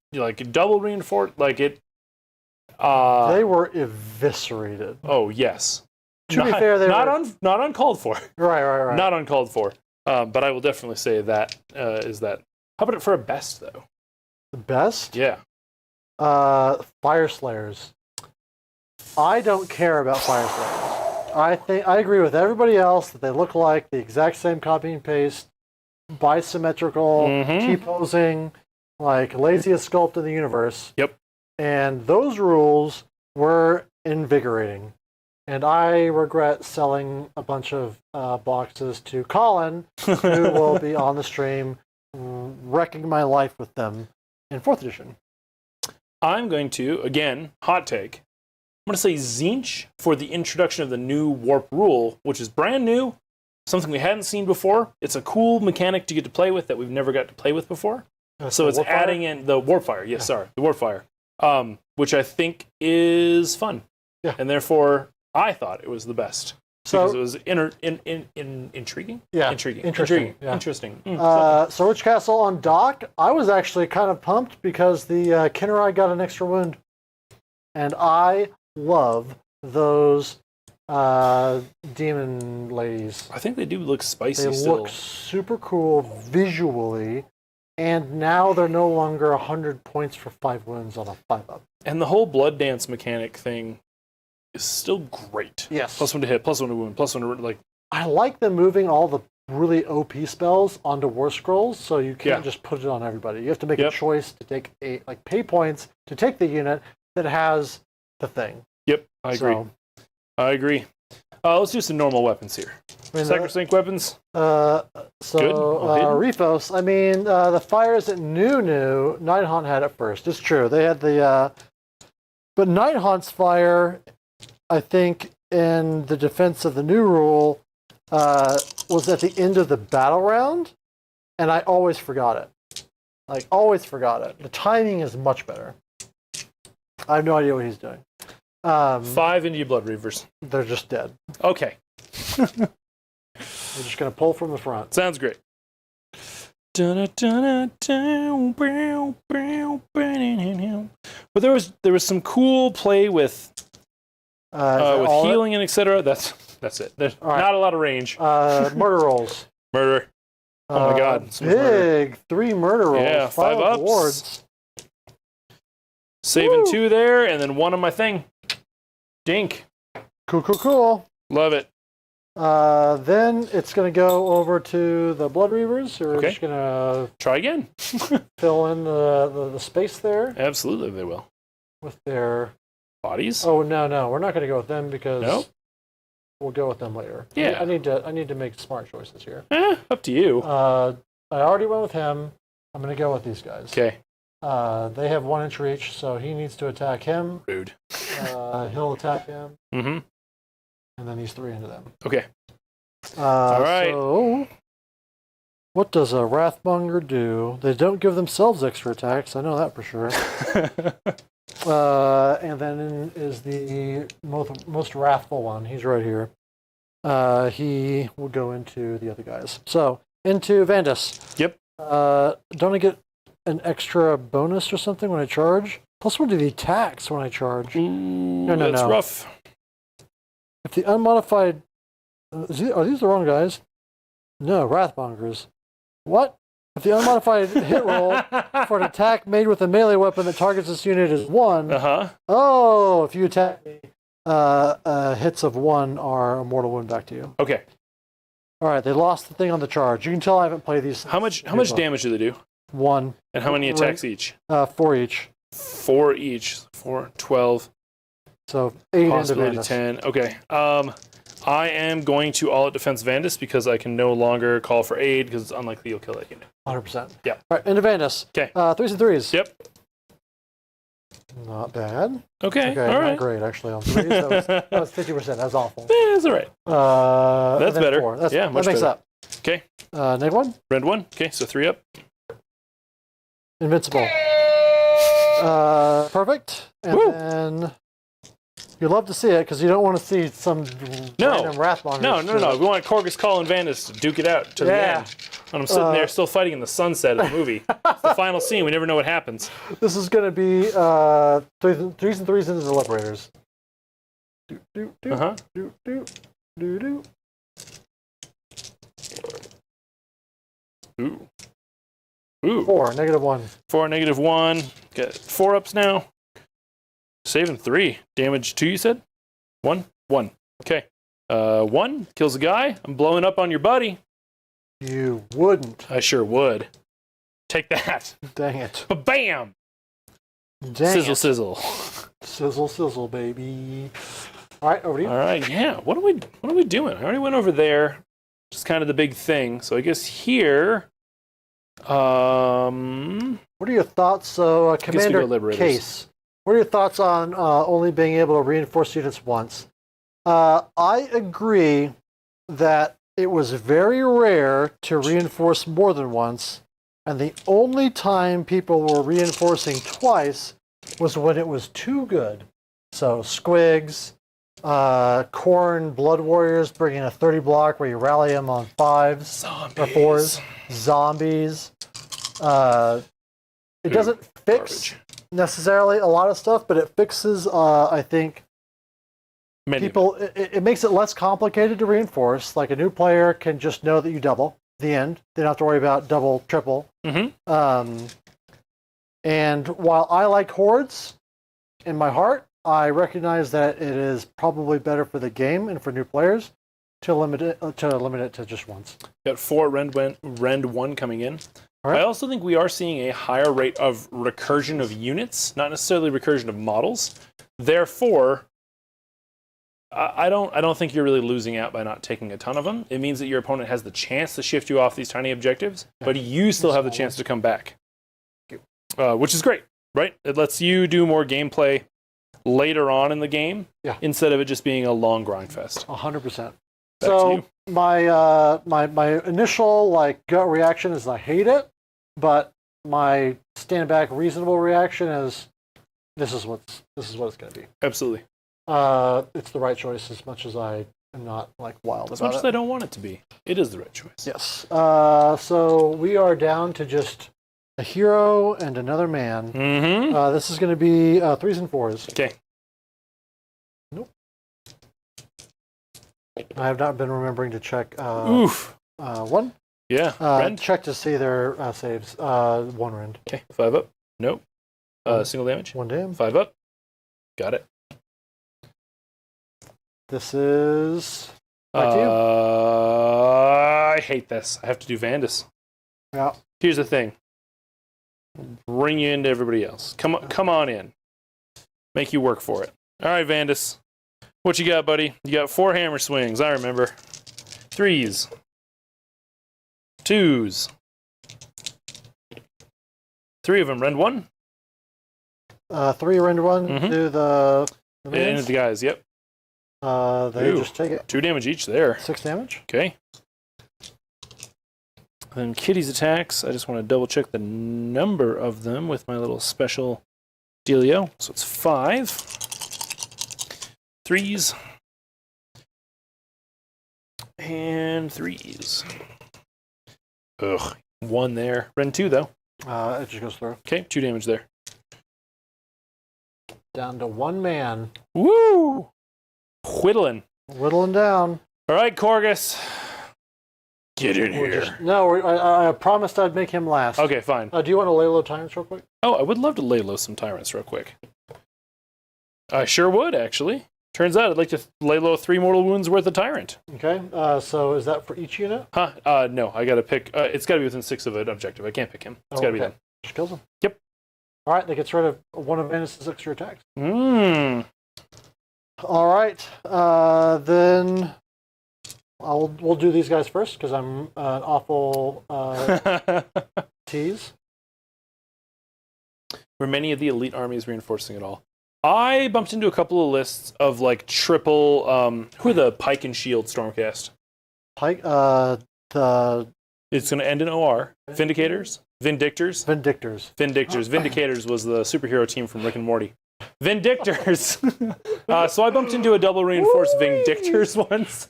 double reinforce it. They were eviscerated. Oh yes. To be fair, they were not uncalled for. Right. Not uncalled for. But I will definitely say that is that. How about it for a best though? The best? Yeah. Fire Slayers. I don't care about Fire Slayers. I agree with everybody else that they look like the exact same copy and paste, bisymmetrical, T-posing, like laziest sculpt in the universe. Yep. And those rules were invigorating. And I regret selling a bunch of boxes to Colin, who will be on the stream wrecking my life with them in 4th edition. I'm going to, again, hot take. I'm going to say Tzeentch for the introduction of the new warp rule, which is brand new, something we hadn't seen before. It's a cool mechanic to get to play with that we've never got to play with before. So it's adding in the warp fire. Yes, sorry, the warp fire, which I think is fun. Yeah. And therefore, I thought it was the best. Because it was intriguing? Yeah. Interesting. Yeah. Interesting. Sword Castle on dock, I was actually kind of pumped because the Kinnerai got an extra wound. And I love those demon ladies. I think they do look spicy they still. Look super cool visually, and now they're no longer 100 points for 5 wounds on a 5-up. And the whole blood dance mechanic thing is still great. Yes. +1 to hit, +1 to wound, +1 to I like them moving all the really OP spells onto War Scrolls, so you can't just put it on everybody. You have to make a choice to take pay points to take the unit that has the thing. Yep, I agree. Let's do some normal weapons here. Sacrosanct weapons. Rifos, I mean, the fires that new Nighthaunt had at first. It's true. They had the... but Nighthaunt's fire, I think, in the defense of the new rule, was at the end of the battle round, and I always forgot it. Always forgot it. The timing is much better. I have no idea what he's doing. 5 India Blood Reavers. They're just dead. Okay. We're just going to pull from the front. Sounds great. But there was some cool play with healing and etc. That's it. There's not a lot of range. Murder rolls. Murder. Oh my god. So big 3 murder rolls. Yeah, 5 ups. Awards. Saving 2 there, and then 1 on my thing. Dink. Cool. Love it. Then it's going to go over to the Blood Reavers, who are just going to try again. Fill in the space there. Absolutely, they will. With their bodies. Oh no, we're not going to go with them because we'll go with them later. Yeah, I need to make smart choices here. Up to you. I already went with him. I'm going to go with these guys. Okay. They have 1 inch reach, so he needs to attack him. Rude. He'll attack him. Mm-hmm. And then he's 3 into them. Okay. All right. So, what does a Wrathmonger do? They don't give themselves extra attacks. I know that for sure. And then is the most wrathful one. He's right here. He will go into the other guys. So, into Vandus. Yep. Don't I get an extra bonus or something when I charge? +1 to the attacks when I charge. No. That's rough. If the unmodified... Are these the wrong guys? No, Wrathmongers. What? If the unmodified hit roll for an attack made with a melee weapon that targets this unit is 1... Oh, if you attack me, hits of 1 are a mortal wound back to you. Okay. All right, they lost the thing on the charge. You can tell I haven't played these. How much damage do they do? 1. And how many attacks each? 4 each. 4 each. 4, 12. So 8 possibility into 10. Okay. I am going to all-out defense Vandus because I can no longer call for aid because it's unlikely you'll kill that unit. 100%. Yeah. All right, into Vandus. Okay. 3s and 3s. Yep. Not bad. Okay. All not right. great actually on 3s. That was 50%. That was awful. That's all right. That's better. 4. Much that makes better. up. Okay. Neg 1. Rend 1. Okay, so 3 up. Invincible. Perfect. And Woo! then you love to see it because you don't want to see some random wrath monsters. No. We want Khorgos calling Vandus to duke it out to the end. And I'm sitting there still fighting in the sunset of the movie. It's the final scene. We never know what happens. This is going to be threes and threes into the Liberators. Do. Ooh. 4, -1. 4, -1. Got 4 ups now. Saving 3. Damage 2, you said? 1? 1. Okay. 1 kills a guy. I'm blowing up on your buddy. You wouldn't. I sure would. Take that. Dang it. Ba-bam! Dang Sizzle, it. sizzle. Sizzle, sizzle, baby. All right, over to you. All right, yeah. What are we doing? I already went over there. Just kind of the big thing. So I guess here... What are your thoughts, Commander Case? What are your thoughts on only being able to reinforce units once? I agree that it was very rare to reinforce more than once, and the only time people were reinforcing twice was when it was too good. So Squigs, Khorne Blood Warriors bringing a 30 block where you rally them on 5s or 4s. Zombies. It doesn't fix necessarily a lot of stuff, but it fixes, I think, people. It makes it less complicated to reinforce. Like a new player can just know that you double. The end. They don't have to worry about double, triple. Mm-hmm. And while I like hordes in my heart, I recognize that it is probably better for the game and for new players to limit it to just once. Got 4 Rend 1 coming in. Right. I also think we are seeing a higher rate of recursion of units, not necessarily recursion of models. Therefore, I don't think you're really losing out by not taking a ton of them. It means that your opponent has the chance to shift you off these tiny objectives, but you still have the chance to come back, which is great, right? It lets you do more gameplay later on in the game instead of it just being a long grind fest. 100%. So my initial gut reaction is I hate it, but my stand back reasonable reaction is this is what it's going to be. Absolutely. It's the right choice as much as I am not wild about it. As much as I don't want it to be, it is the right choice. Yes. So we are down to just a hero and another man. Mm-hmm. This is going to be 3s and 4s. Okay. Nope. I have not been remembering to check. 1. Yeah. Check to see their saves. 1 rend. Okay. 5 up. Nope. Single damage. 1 damage. 5 up. Got it. This is back to you. I hate this. I have to do Vandus. Yeah. Here's the thing. Bring you into everybody else. Come on in. Make you work for it. All right, Vandus. What you got, buddy? You got 4 hammer swings. I remember. 3s. 2s. 3 of them. Rend 1. 3 rend 1 to the Into the guys. Yep. They just take it. 2 damage each there. 6 damage. Okay. Then Kitty's attacks. I just want to double check the number of them with my little special dealio. So it's 5. 3s. And 3s. Ugh. 1 there. Rend 2 though. It just goes through. Okay, 2 damage there. Down to 1 man. Woo! Whittling. Whittling down. All right, Khorgos. Get in here. I promised I'd make him last. Okay, fine. Do you want to lay low tyrants real quick? Oh, I would love to lay low some tyrants real quick. I sure would, actually. Turns out I'd like to lay low 3 mortal wounds worth of tyrant. Okay, so is that for each unit? No, I gotta pick. It's gotta be within 6 of an objective. I can't pick him. It's gotta be them. Just kills him. Yep. All right, that gets rid of one of Vandus' extra attacks. Mmm. All right, then we'll do these guys first because I'm an awful tease. Were many of the elite armies reinforcing it all? I bumped into a couple of lists of triple. Who are the Pike and Shield Stormcast? Pike. It's going to end in OR. Vindicators. Vindictors. Vindictors. Vindicators was the superhero team from Rick and Morty. Vindictors. So I bumped into a double reinforced Vindictors once.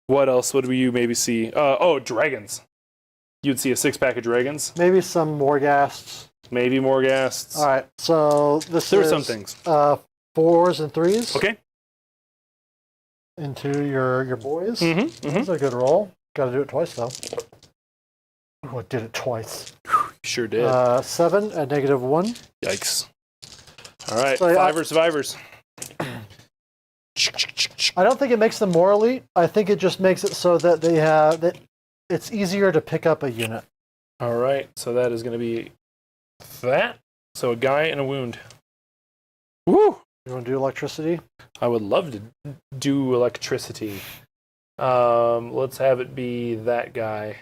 What else would you maybe see? Dragons. You'd see a 6-pack of dragons. Maybe some Morghasts. Maybe Morghasts. All right, so there were some things. 4s and 3s. Okay. Into your boys. Mm-hmm. That's a good roll. Got to do it twice though. Oh, I did it twice. Sure did. 7 at -1. Yikes. All right, So, 5 survivors. I don't think it makes them more elite. I think it just makes it so that they have that it's easier to pick up a unit. All right, so that is going to be that. So a guy and a wound. Woo! You want to do electricity? I would love to do electricity. Let's have it be that guy.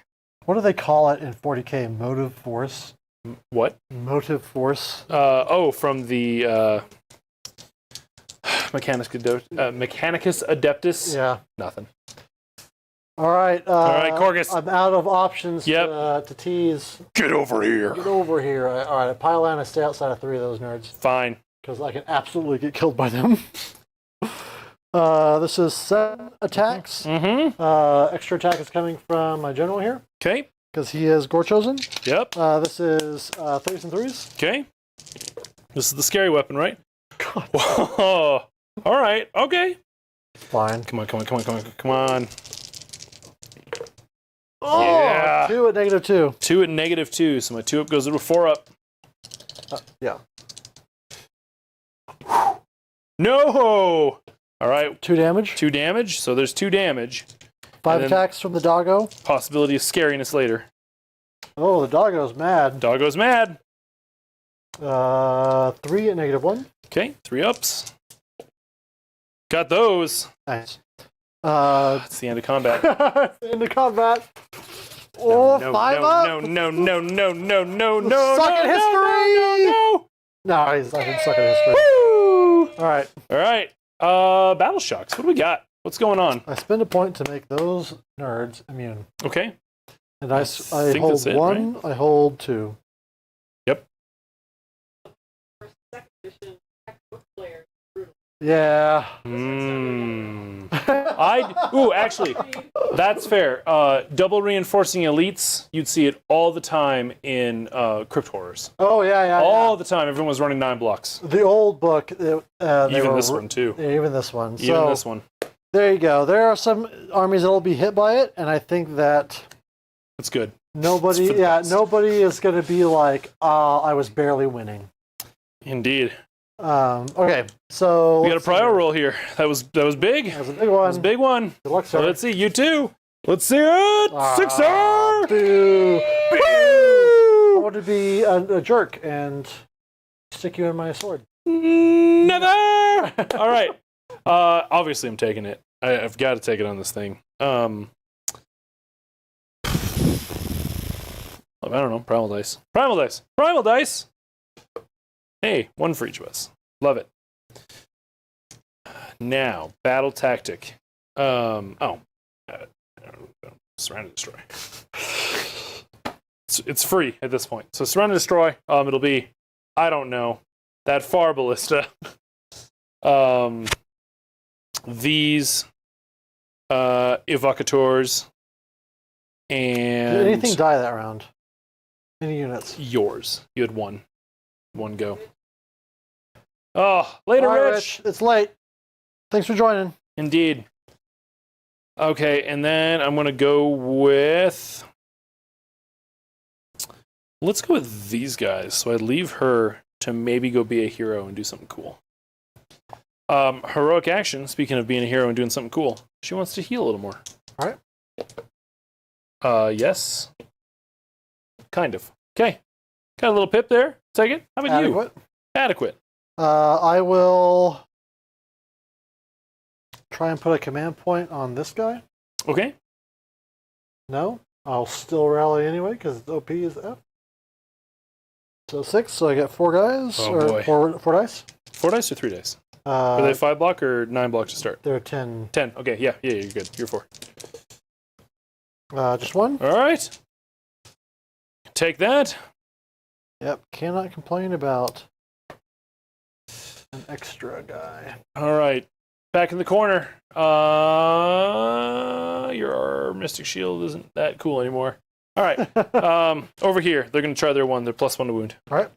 What do they call it in 40K? Motive force? What? Motive force? From the Mechanicus Adeptus? Yeah. Nothing. All right. Khorgos. I'm out of options Yep. to tease. Get over here. Get over here. All right. I pile in. I stay outside of 3 of those nerds. Fine. Because I can absolutely get killed by them. This is 7 attacks. Mm-hmm. Extra attack is coming from my general here. Okay. Because he is Gore Chosen. Yep. This is 3s and 3s. Okay. This is the scary weapon, right? God. Whoa. All right. Okay. Fine. Come on. Oh, Yeah. 2 at -2. 2 at -2, so my 2 up goes to a 4 up. Yeah. No! All right, 2 damage. 2 damage, so there's 2 damage. 5 and then- attacks from the doggo. Possibility of scariness later. Oh, the doggo's mad. Doggo's mad. 3 at -1. Okay, 3 ups. Got those. Nice. It's the end of combat. Into combat. Oh, no, 5 no, up. no. Suck at history. No. No, he's not gonna suck at history. Woo! All right. All right. Battle shocks. What do we got? What's going on? I spend a point to make those nerds immune. Okay. And I think hold that's it, 1, I hold 2. Yep. Yeah. Actually, that's fair. Double reinforcing elites, you'd see it all the time in Crypt Horrors. Oh, yeah. All the time, everyone was running 9 blocks. The old book. Even this one, too. Yeah, even this one. Even this one. There you go. There are some armies that will be hit by it, and I think that It's good. nobody is going to be like, I was barely winning. Indeed. Okay, so We got a prior roll here. That was big. That was a big one. That was a big one. Good luck, So sir. let's see, you too. Let's see it. 6-er. Boo. I Woo! want to be a jerk and stick you in my sword. Never. All right. Obviously, I'm taking it. I've got to take it on this thing. I don't know. Primal dice. Hey, 1 for each of us. Love it. Now, battle tactic. Surround and destroy. It's free at this point. So surround and destroy. It'll be, I don't know, that far ballista. These evocators and Did anything die that round? Any units? yours. You had 1 go. Oh, later, All right, Rich. It's late. Thanks for joining. Indeed. Okay, and then I'm gonna go with. Let's go with these guys. So I leave her to maybe go be a hero and do something cool. Heroic action. Speaking of being a hero and doing something cool, she wants to heal a little more. All right. Yes. Kind of. Okay. Got a little pip there. Take it. How about Adequate. you? Adequate. I will try and put a command point on this guy. Okay. No, I'll still rally anyway because OP is F. So 6. So I get 4 guys. Oh, or boy. 4 dice. 4 dice or 3 dice? Are they 5 block or 9 block to start? They're 10. 10. Okay. Yeah. You're good. You're 4. Just 1. All right. take that. Yep, cannot complain about an extra guy. All right, back in the corner. Your Mystic Shield isn't that cool anymore. All right, over here, they're going to try their one. They're +1 to wound. All right.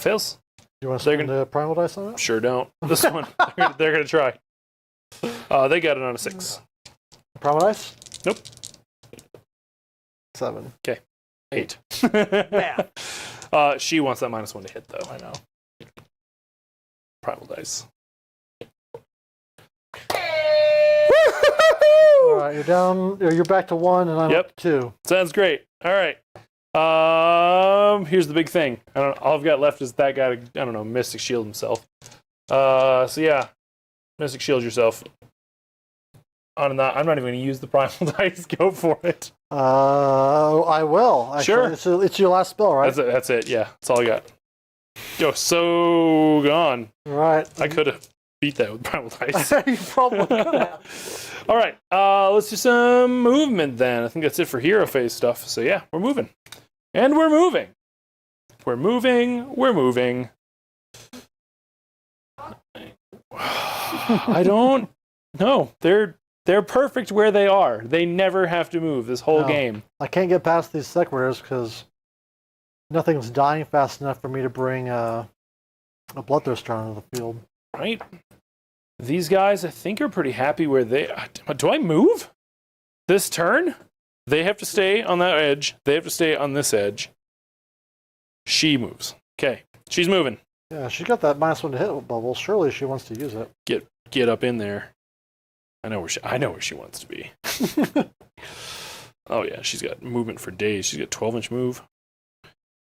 Fails. You want to spend the primal dice on it? Sure don't. This one, they're going to try. They got it on a 6. Primal dice? Nope. 7. Okay. 8. Bam. She wants that -1 to hit, though. I know. Primal dice. All right, you're down. You're back to 1, and I'm up to 2. Sounds great. All right. Here's the big thing. All I've got left is that guy. I don't know. Mystic Shield himself. So yeah, Mystic Shield yourself. I'm not even going to use the primal dice. Go for it. I will. Actually. Sure. It's your last spell, right? That's it. Yeah, that's all I got. Yo, so gone. All right. I could have beat that with primal dice. You probably could have. All right. Let's do some movement then. I think that's it for hero phase stuff. So yeah, we're moving. And we're moving. We're moving. We're moving. I don't know. They're perfect where they are. They never have to move this whole game. I can't get past these sequitors because nothing's dying fast enough for me to bring a bloodthirster onto the field. Right? These guys, I think, are pretty happy where they... Do I move this turn? They have to stay on that edge. They have to stay on this edge. She moves. Okay. She's moving. Yeah, she's got that -1 to hit bubble. Surely she wants to use it. Get up in there. I know where she wants to be. Oh yeah, she's got movement for days. She's got 12-inch move.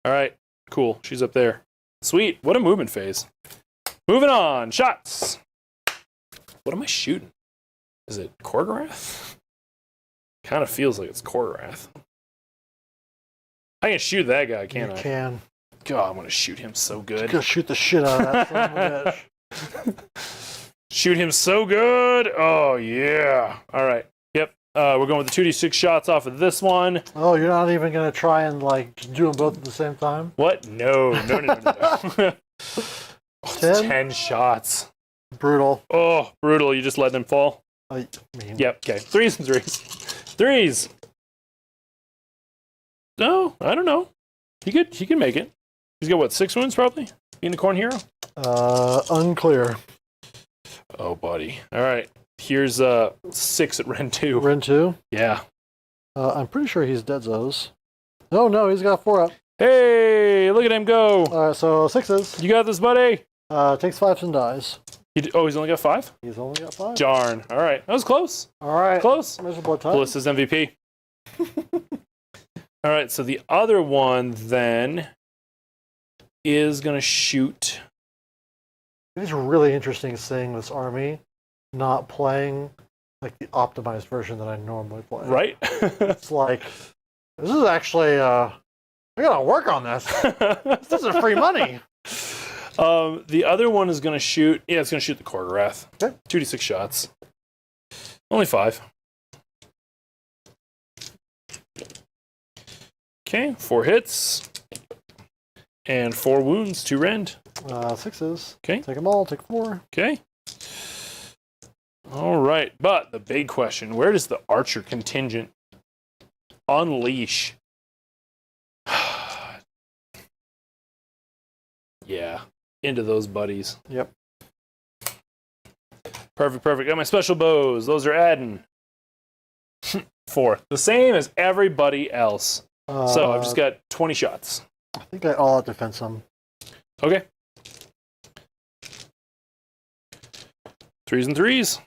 All right, cool. She's up there. Sweet. What a movement phase. Moving on. Shots. What am I shooting? Is it Khorgos? Kind of feels like it's Khorgos. I can shoot that guy, can't I? You can. God, I'm gonna shoot him so good. Go shoot the shit out of that son of a bitch. Shoot him so good. Oh, yeah. All right. Yep. We're going with the 2d6 shots off of this one. Oh, you're not even going to try and, do them both at the same time? What? No. 10 shots. Brutal. Oh, brutal. You just let them fall? I mean... Yep. Okay. 3s and 3s. 3s. No, I don't know. He could make it. He's got, what, 6 wounds, probably? Being a Khorne hero? Unclear. Oh, buddy. All right. Here's 6 at Ren 2. Ren 2? Yeah. I'm pretty sure he's dead zoes. Oh, no, he's got 4 up. Hey, look at him go. All right, so 6s. You got this, buddy. Takes 5s and dies. He's only got 5? He's only got 5. Darn. All right. That was close. All right. Close. There's a blood type. Bliss's MVP. All right. So the other one then is going to shoot. It is really interesting seeing this army not playing like the optimized version that I normally play. Right? It's like, this is actually, I gotta work on this. This isn't free money. The other one is going to shoot. Yeah, it's going to shoot the Khorgos. Okay. 2d6 shots. Only 5. Okay, 4 hits. And 4 wounds, 2 rend. 6s. Okay. Take them all, take 4. Okay. All right, but the big question, where does the archer contingent unleash? Yeah, into those buddies. Yep. Perfect. Got my special bows. Those are adding 4. The same as everybody else. So I've just got 20 shots. I think I all out defense them. Okay. 3s and 3s.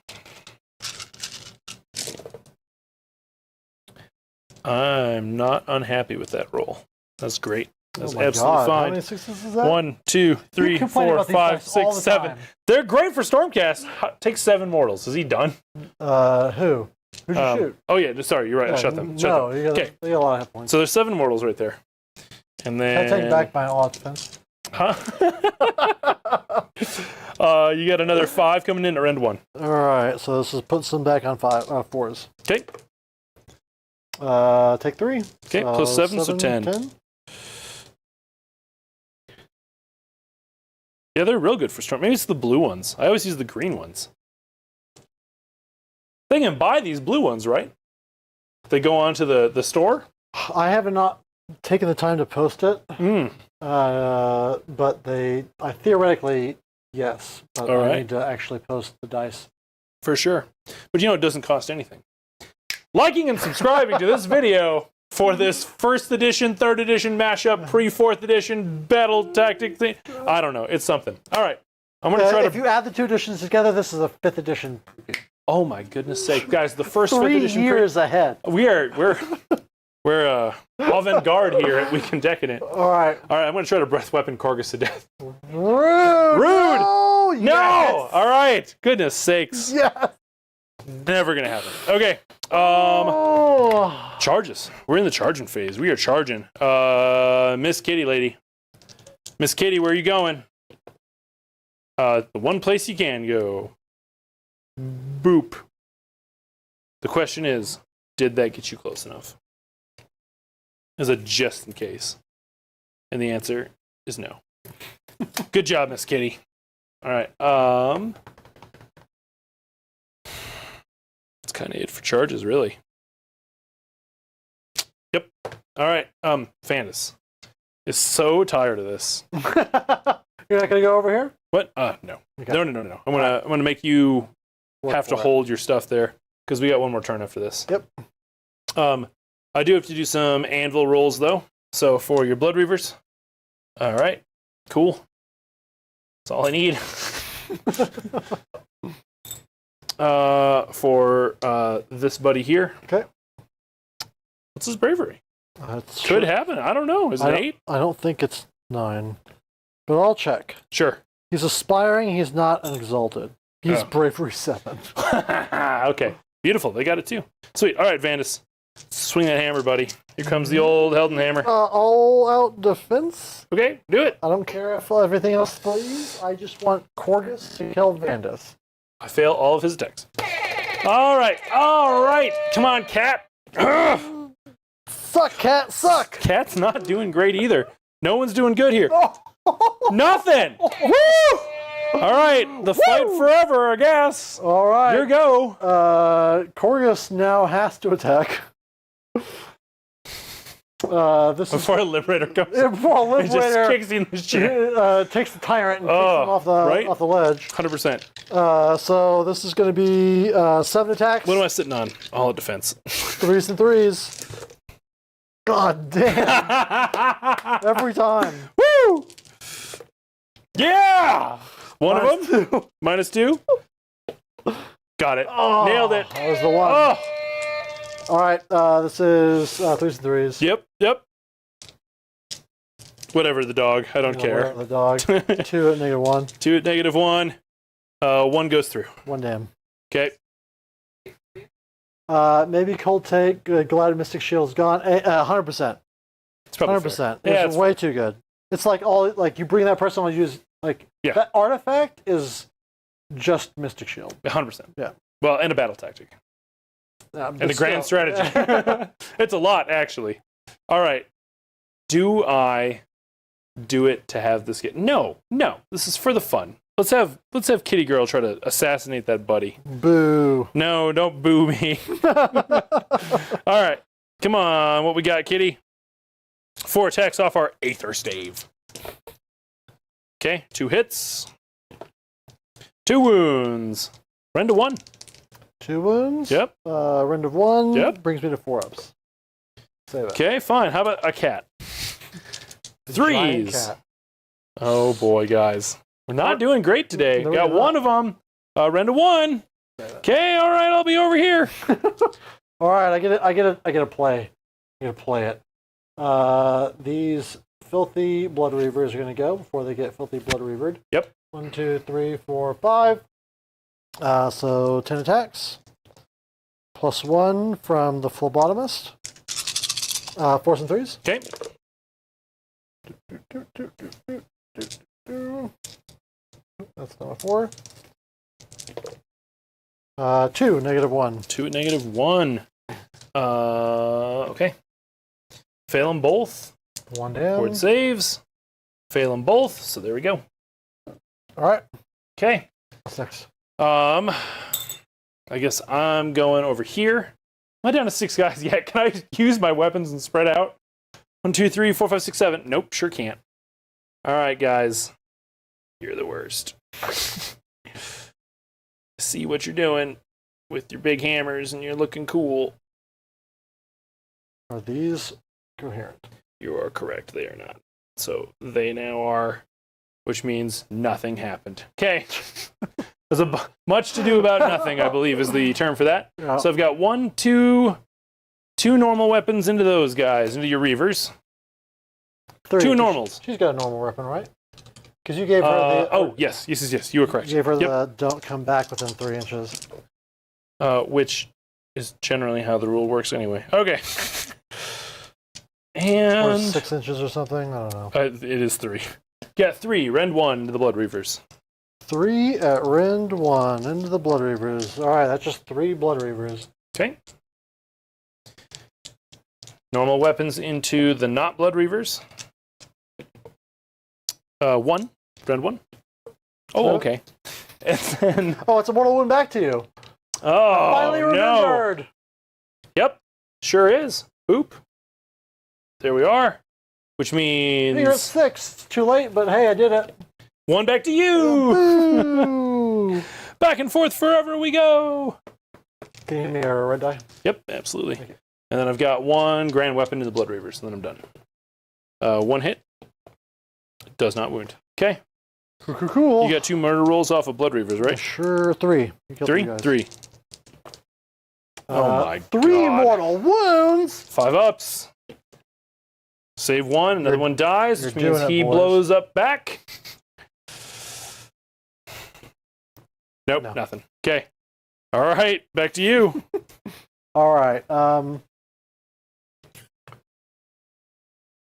I'm not unhappy with that roll. That's great. That's absolutely fine. How many 6s is that? 1, 2, 3, 4, 5, 6, 7. They're great for Stormcast. Take 7 mortals. Is he done? Who? Who'd you shoot? Oh yeah, sorry, you're right. I shot them. You got a lot of hit points. So there's 7 mortals right there. And then I take back my all out defense. Huh? You got another 5 coming in at Rend 1. All right, so this is puts them back on 4s. Okay. Take 3. Okay, plus 7, so 10. Yeah, they're real good for storm. Maybe it's the blue ones. I always use the green ones. They can buy these blue ones, right? They go onto the store? I have not taken the time to post it. Mm. But theoretically, yes. But All right. I need to actually post the dice. For sure. But you know, it doesn't cost anything. Liking and subscribing to this video for this 1st edition, 3rd edition mashup, pre-4th edition battle tactic thing. I don't know. It's something. All right. I'm going to try if you add the 2 editions together, this is a 5th edition. Oh my goodness sake, guys! The first 3 5th edition. years ahead. We're avant-garde here at Weekend Decadent. All right. I'm going to try to breath weapon Khorgos to death. Rude. No! Yes. No! All right. Goodness sakes. Yes. Never going to happen. Okay. Charges. We're in the charging phase. We are charging. Miss Kitty lady. Miss Kitty, where are you going? The one place you can go. Boop. The question is, did that get you close enough? As a just in case. And the answer is no. Good job, Miss Kitty. All right. That's kind of it for charges, really. Yep. All right. Vandus is so tired of this. You're not gonna go over here? What? No. Okay. No. I'm gonna make you have to hold your stuff there because we got one more turn after this. Yep. I do have to do some anvil rolls though. So for your blood reavers. All right. Cool. That's all I need. For this buddy here. Okay. What's his bravery? Could happen. I don't know. Is it 8? I don't think it's 9. But I'll check. Sure. He's aspiring, he's not an exalted. He's bravery 7. Okay. Beautiful. They got it too. Sweet. All right, Vandus. Swing that hammer, buddy. Here comes the old Helden hammer. All out defense. Okay, do it. I don't care if everything else plays. I just want Khorgos to kill Vandus. I fail all of his attacks. All right. Come on, cat. Ugh. Suck, cat, suck. Cat's not doing great either. No one's doing good here. Oh. Nothing. Woo! All right, the fight forever, I guess. All right. Here you go. Khorgos now has to attack. This Before a liberator comes, before a it just liberator kicks in the chair. takes the tyrant and kicks him off the ledge. 100%. So this is going to be 7 attacks. What am I sitting on? All at defense. 3s and 3s. God damn! Every time. Woo! Yeah! One of them. -2. Got it. Oh, Nailed it. That was the one. Oh. All right. This is 3s and 3s. Yep. Whatever the dog. I don't care. The dog. 2 at -1. 2 at -1. 1 goes through. 1 damn. Okay. Maybe cold take. Glad Mystic Shield's gone. 100%. It's probably 100%. fair. Yeah, It's way too good. It's like you bring that person on use that artifact is just Mystic Shield. 100%. Yeah. Well, and a battle tactic. And a grand strategy. It's a lot, actually. All right. Do I do it to have this get? No. This is for the fun. Let's have Kitty Girl try to assassinate that buddy. Boo. No, don't boo me. All right. Come on. What we got, Kitty? 4 attacks off our Aether Stave. Okay. 2 hits. 2 wounds. Rend to 1. 2 wounds. Yep. Rend of 1. Yep. Brings me to 4 ups. Save it. Okay, fine. How about a cat? The giant 3s. cat. Oh boy, guys. We're not doing great today. No, Got we're not. one of them. Rend to 1. Okay, all right. I'll be over here. All right, I get it. I get to play. I get to play it. These filthy blood reavers are going to go before they get filthy blood reavered. Yep. 1, 2, 3, 4, 5. So 10 attacks. +1 from the phlebotomist. 4s and 3s. Okay. That's not a 4. 2, -1. 2 at -1. Okay. Fail them both. One down. Board saves. Fail them both. So there we go. All right. Okay. 6. I guess I'm going over here. Am I down to 6 guys yet? Can I use my weapons and spread out? 1, 2, 3, 4, 5, 6, 7. Nope, sure can't. All right, guys. You're the worst. See what you're doing with your big hammers, and you're looking cool. Are these coherent? You are correct. They are not. So they now are, which means nothing happened. Okay. There's much to do about nothing, I believe, is the term for that. Yeah. So I've got 1, 2 normal weapons into those guys, into your reavers. 3. 2 normals. She's got a normal weapon, right? Because you gave her the... yes. You were correct. You gave her the don't come back within 3 inches. Which is generally how the rule works anyway. Okay. Or And 6 inches or something? I don't know. it is 3. Yeah, 3. Rend 1 to the Blood Reavers. 3 at Rend 1 into the Blood Reavers. All right, that's just 3 Blood Reavers. Okay. Normal weapons into the not Blood Reavers. 1. Rend 1. Oh, okay. And then... Oh, it's a mortal wound back to you. Oh, Finally remembered. no. Yep, sure is. Boop. There we are. Which means... You're at 6. It's too late, but hey, I did it. 1 back to you. Boo. Back and forth forever we go. Can you give me a red die? Yep, absolutely. And then I've got 1 grand weapon to the Blood Reavers, and then I'm done. 1 hit. Does not wound. Okay. Cool. You got 2 murder rolls off of Blood Reavers, right? Sure, 3. You killed 3? 3 guys. 3. Oh my 3 God. mortal wounds. 5 ups. Save 1, another one dies, which you're means doing it, he boys. blows up back. Nope, No. nothing. Okay. All right, back to you. All right.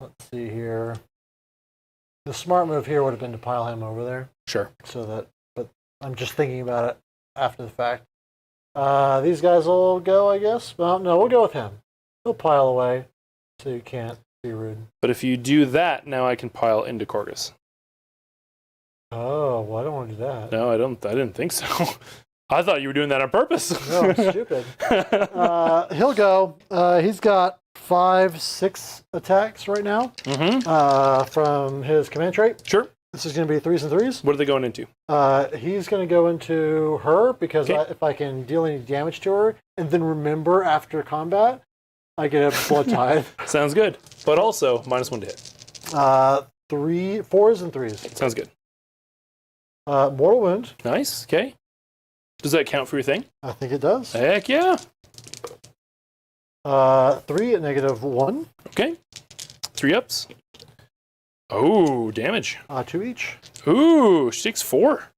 Let's see here. The smart move here would have been to pile him over there, Sure. so that. But I'm just thinking about it after the fact. These guys will go, I guess. Well, no, we'll go with him. He'll pile away, so you can't be rude. But if you do that, now I can pile into Khorgos. Oh, well, I don't want to do that. No, I didn't think so. I thought you were doing that on purpose. No, I'm stupid. He'll go. He's got 5, 6 attacks right now from his command trait. Sure. This is going to be 3s and 3s. What are they going into? He's going to go into her because Okay. if I can deal any damage to her and then remember after combat, I get a blood tithe. Sounds good. But also, -1 to hit. 4s and 3s. Sounds good. Mortal wound. Nice. Okay. Does that count for your thing? I think it does. Heck yeah. 3 at -1. Okay. 3 ups. Oh, damage. 2 each. Ooh, she takes 4.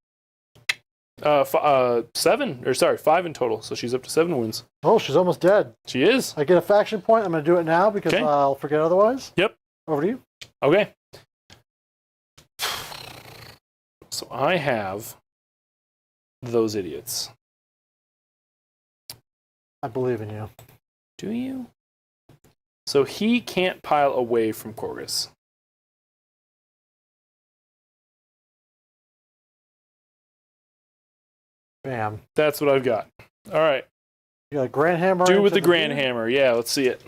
7, or sorry, 5 in total. So she's up to 7 wounds. Oh, she's almost dead. She is. I get a faction point. I'm going to do it now because Okay. I'll forget otherwise. Yep. Over to you. Okay. So I have those idiots. I believe in you. Do you? So he can't pile away from Khorgos. Bam. That's what I've got. All right. You got a grand hammer. Do with into the grand dude. hammer. Yeah, let's see it.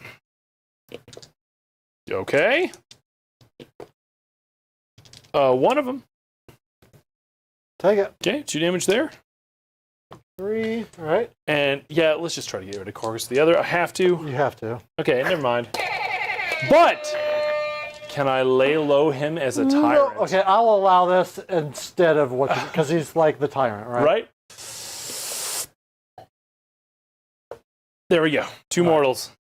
Okay. 1 of them. Take it. Okay, 2 damage there. 3. All right. And yeah, let's just try to get rid of Khorgos. The other, I have to. You have to. Okay, never mind. But can I lay low him as a tyrant? No. Okay, I'll allow this instead of what because he's like the tyrant, right? Right? There we go. 2 mortals.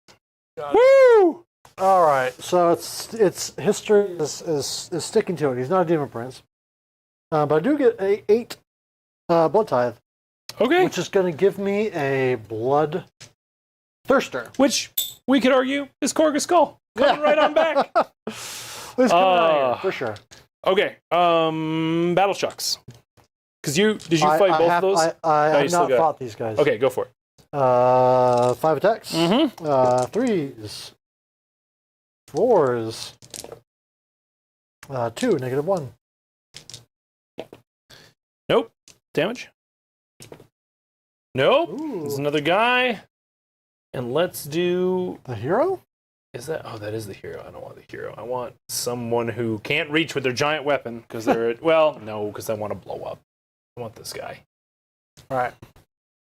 Woo! All right. So it's history is sticking to it. He's not a demon prince, but I do get a 8 blood tithe, Okay. which is going to give me a blood thirster. Which we could argue is Khorgos Skull. Coming right on back. He's coming out here, for sure. Okay. Battle shocks. Because did you fight both of those? I you have still not got it. fought these guys. Okay, go for it. 5 attacks. Mm-hmm. 3s. 4s. 2, -1. Nope. Damage. Nope. Ooh. There's another guy. And let's do... The hero? Is that... Oh, that is the hero. I don't want the hero. I want someone who can't reach with their giant weapon because they're... Well, no, because I want to blow up. I want this guy. All right.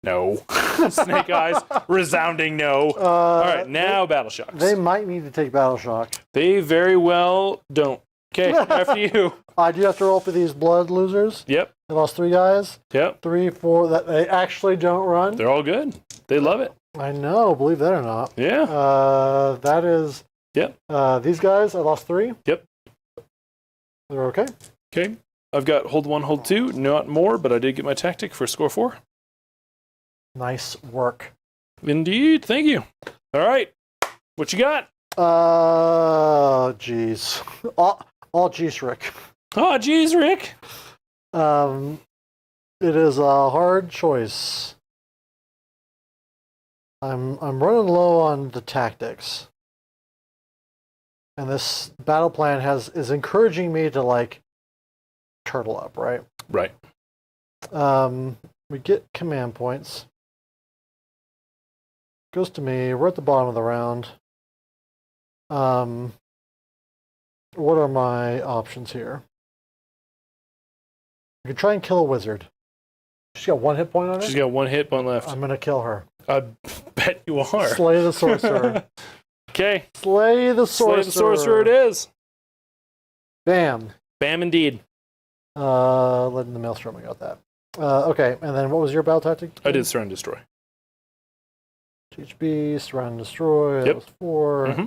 No. Snake Eyes. Resounding no. All right, now Battle Shocks. They might need to take Battle Shock. They very well don't. Okay, after you. I do have to roll for these blood losers. Yep. I lost 3 guys. Yep. 3, 4, that they actually don't run. They're all good. They love it. I know, believe that or not. Yeah. That is... Yep. These guys, I lost 3. Yep. They're okay. Okay. I've got hold 1, hold 2. Not more, but I did get my tactic for score 4. Nice work. Indeed. Thank you. All right. What you got? Jeez. All jeez, Rick. Oh, geez, Rick. It is a hard choice. I'm running low on the tactics. And this battle plan is encouraging me to like turtle up, right? Right. We get command points. Goes to me. We're at the bottom of the round. What are my options here? I could try and kill a wizard. She's got 1 hit point on her. She's got 1 hit point left. I'm gonna kill her. I bet you are. Slay the sorcerer. Okay. Slay the sorcerer. Slay the sorcerer it is. Bam. Bam indeed. Letting the maelstrom, I got that. Okay, and then what was your battle tactic? I did surround and destroy. HB, surround and destroy. Yep. That was 4. Mm-hmm.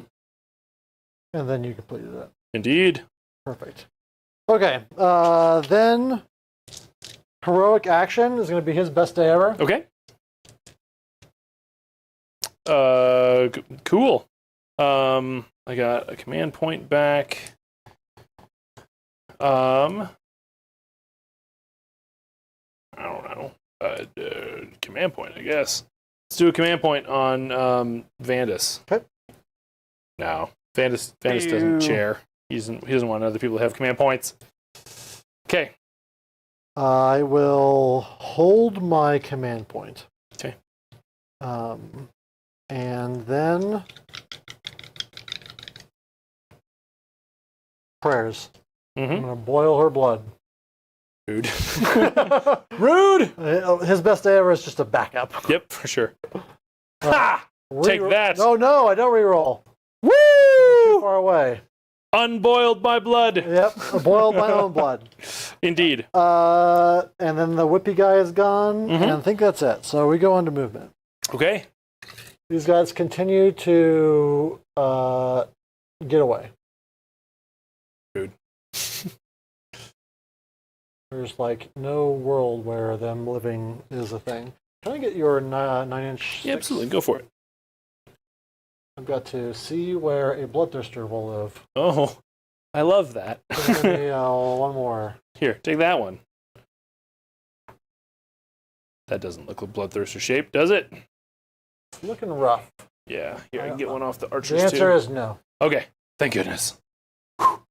And then you completed it. Indeed. Perfect. Okay, then heroic action is going to be his best day ever. Okay. Cool. I got a command point back. I don't know. Command point, I guess. Let's do a command point on Vandus. Okay. No, Vandus doesn't chair. He doesn't want other people to have command points. Okay. I will hold my command point. Okay. And then prayers. Mm-hmm. I'm going to boil her blood. Rude. Rude! His best day ever is just a backup. Yep, for sure. Ha! Take that. No, I don't reroll. Woo! Too far away. Unboiled my blood. Yep, I boiled my own blood. Indeed. And then the whippy guy is gone, Mm-hmm. and I think that's it. So we go on to movement. Okay. These guys continue to get away. Rude. There's like no world where them living is a thing. Can I get your 9-inch? Yeah, absolutely. Go for it. I've got to see where a bloodthirster will live. Oh, I love that. Give me, one more. Here, take that one. That doesn't look like bloodthirster shape, does it? It's looking rough. Yeah. Here, I can get one off the The archers answer too. is no. Okay. Thank goodness. Whew.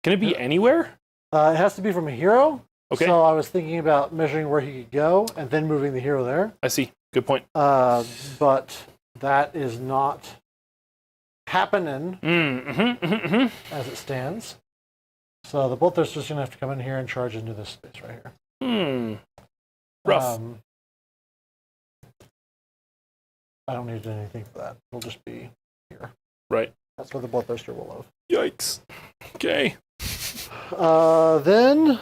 Can it be anywhere? It has to be from a hero. Okay. So I was thinking about measuring where he could go and then moving the hero there. I see. Good point. But that is not happening as it stands. So the bloodthirster's going to have to come in here and charge into this space right here. Rough. I don't need anything for that. It'll just be here. Right. That's where the bloodthirster will Yikes. Okay. live. Then...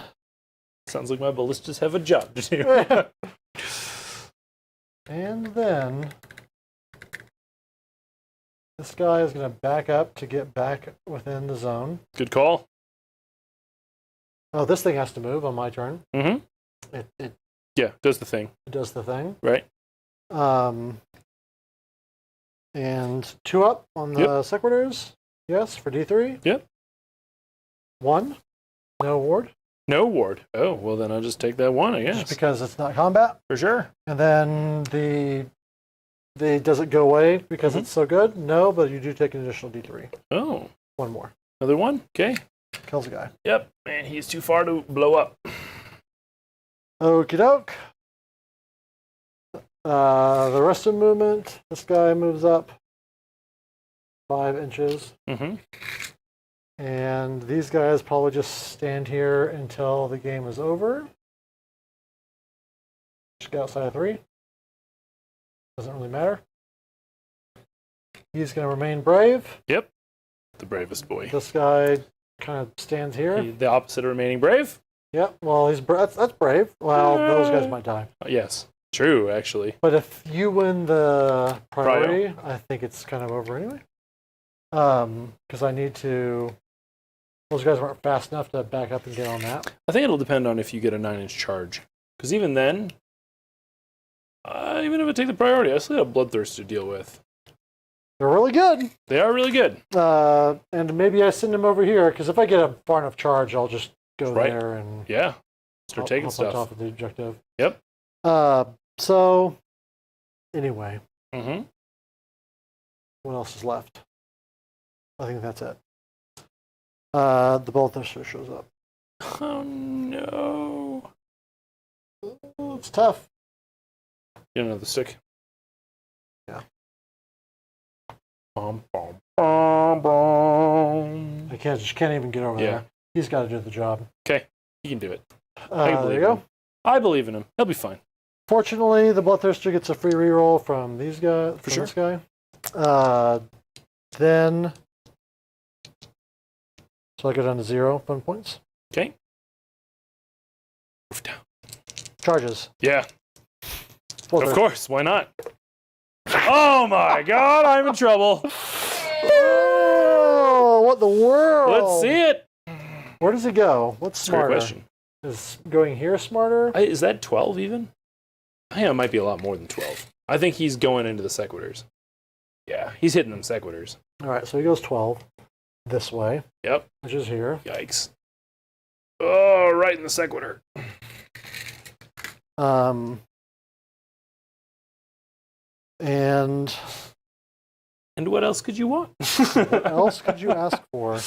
Sounds like my ballistas have a job to do. And then... This guy is going to back up to get back within the zone. Good call. Oh, this thing has to move on my turn. Mm-hmm. It Yeah, does the thing. does the thing. Right. And 2 up on the sequitors. Yes, for D3. Yep. 1. No ward. No ward. Oh, well then I'll just take that one, I guess. Just because it's not combat. For sure. And then the Does it go away because it's so good? No, but you do take an additional D3. Oh. One more. Another one? Okay. Kills a guy. Yep. Man, he's too far to blow up. Okie doke. The rest of the movement, this guy moves up 5 inches. Mm-hmm. And these guys probably just stand here until the game is over. Just get outside of 3. Doesn't really matter. He's going to remain brave. Yep. The bravest boy. This guy kind of stands here. The opposite of remaining brave? Yep. Well, that's brave. Well, those guys might die. Yes. True, actually. But if you win the priority, I think it's kind of over anyway. Because I need to... Those guys weren't fast enough to back up and get on that. I think it'll depend on if you get a 9-inch charge. Because even then, even if I take the priority, I still have Bloodthirst to deal with. They're really good. They are really good. And maybe I send them over here, because if I get a far enough charge, I'll just go there and... Yeah. Start taking stuff. Off of the objective. Yep. So, anyway. Mm-hmm. What else is left? I think that's it. The Bloodthirster shows up. Oh, no. It's tough. Get another stick. Yeah. Bom, bom, bom, bom. I just can't even get over there. He's got to do the job. Okay. He can do it. There you go. I believe in him. He'll be fine. Fortunately, the Bloodthirster gets a free reroll from these guys. For sure. This guy. Then... So I go down to 0 fun points. Okay. Charges. Yeah. Bloodthirster. Of course. Why not? Oh my god, I'm in trouble. Oh, what the world? Let's see it. Where does he go? What's smarter? Great question. Is going here smarter? Is that 12 even? I think it might be a lot more than 12. I think he's going into the sequiturs. Yeah, he's hitting them sequiturs. All right, so he goes 12 this way. Yep. Which is here. Yikes. Oh, right in the sequitur. And what else could you want? what else could you ask for?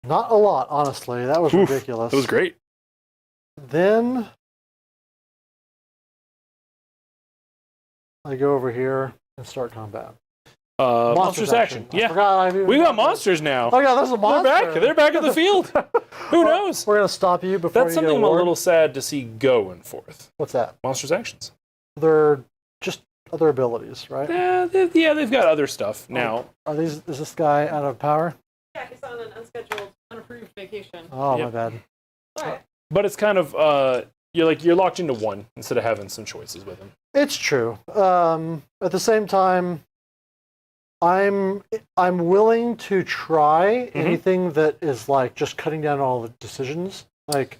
Not a lot, honestly. That was ridiculous. That was great. Then I go over here and start combat. Monsters action. Yeah. We got monsters now. Oh yeah, there's a monster. They're back in the field. Who knows? We're gonna stop you before That's you something I'm get a little sad to see going forth. What's that? Monsters actions. They're just other abilities, right? They've got other stuff now. Is this guy out of power? Yeah, he's on an unscheduled, unapproved vacation. Oh, my bad. Right. But it's kind of you're locked into one instead of having some choices with him. It's true. At the same time, I'm willing to try anything that is like just cutting down all the decisions, like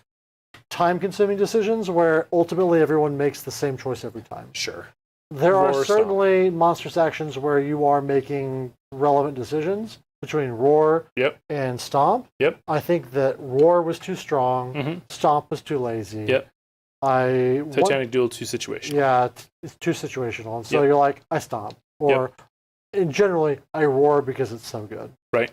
time-consuming decisions, where ultimately everyone makes the same choice every time. Sure. There are certainly monstrous actions where you are making relevant decisions between Roar and Stomp. Yep. I think that Roar was too strong, Stomp was too lazy. Yep. Titanic Duel too situational. Yeah, it's too situational. And so you're like, I Stomp. Or and generally, I Roar because it's so good. Right.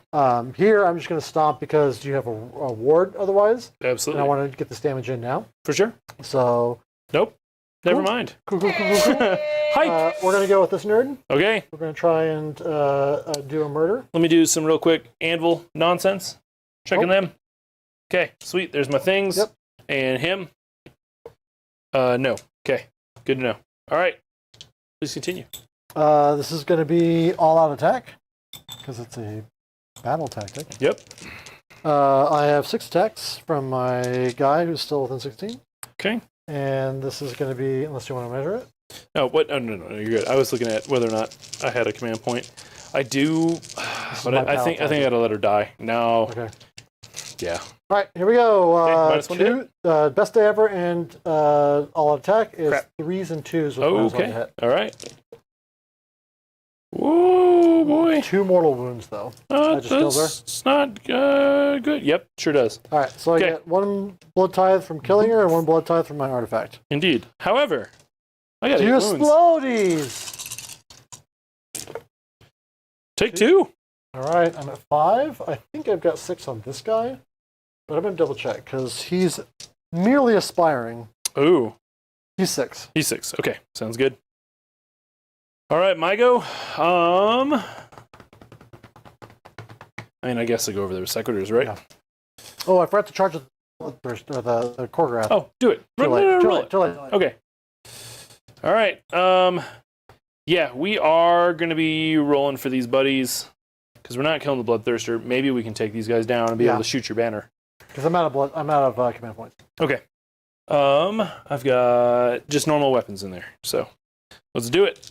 Here, I'm just going to Stomp because you have a ward otherwise. Absolutely. And I want to get this damage in now. For sure. So... Nope. Never mind. Cool. Hype. We're going to go with this nerd. Okay. We're going to try and do a murder. Let me do some real quick anvil nonsense. Checking them. Okay, sweet. There's my things. Yep. And him. No. Okay. Good to know. All right. Please continue. This is going to be all-out attack because it's a battle tactic. Yep. I have 6 attacks from my guy who's still within 16. Okay. And this is going to be, unless you want to measure it. No, what? Oh, no, you're good. I was looking at whether or not I had a command point. I do, but I think I gotta let her die. No. Okay. Yeah. All right, here we go. Best day ever, and all attack is 3s and 2s with -1 to hit. All right. Whoa, boy. 2 mortal wounds, though. That just kills her. It's not good. Yep, sure does. All right, so I get 1 blood tithe from killing her and 1 blood tithe from my artifact. Indeed. However, I got 8 wounds. Explodies! Take 2. All right, I'm at 5. I think I've got 6 on this guy, but I'm going to double check because he's merely aspiring. Ooh. He's 6. He's 6. Okay, sounds good. All right, my go. I mean, I guess I go over there with Sequitors, right? Yeah. Oh, I forgot to charge the Khorgos. Oh, do it. Too late. Okay. All right. Yeah, we are going to be rolling for these buddies because we're not killing the Bloodthirster. Maybe we can take these guys down and be able to shoot your banner. Because I'm out of command points. Okay. I've got just normal weapons in there, so let's do it.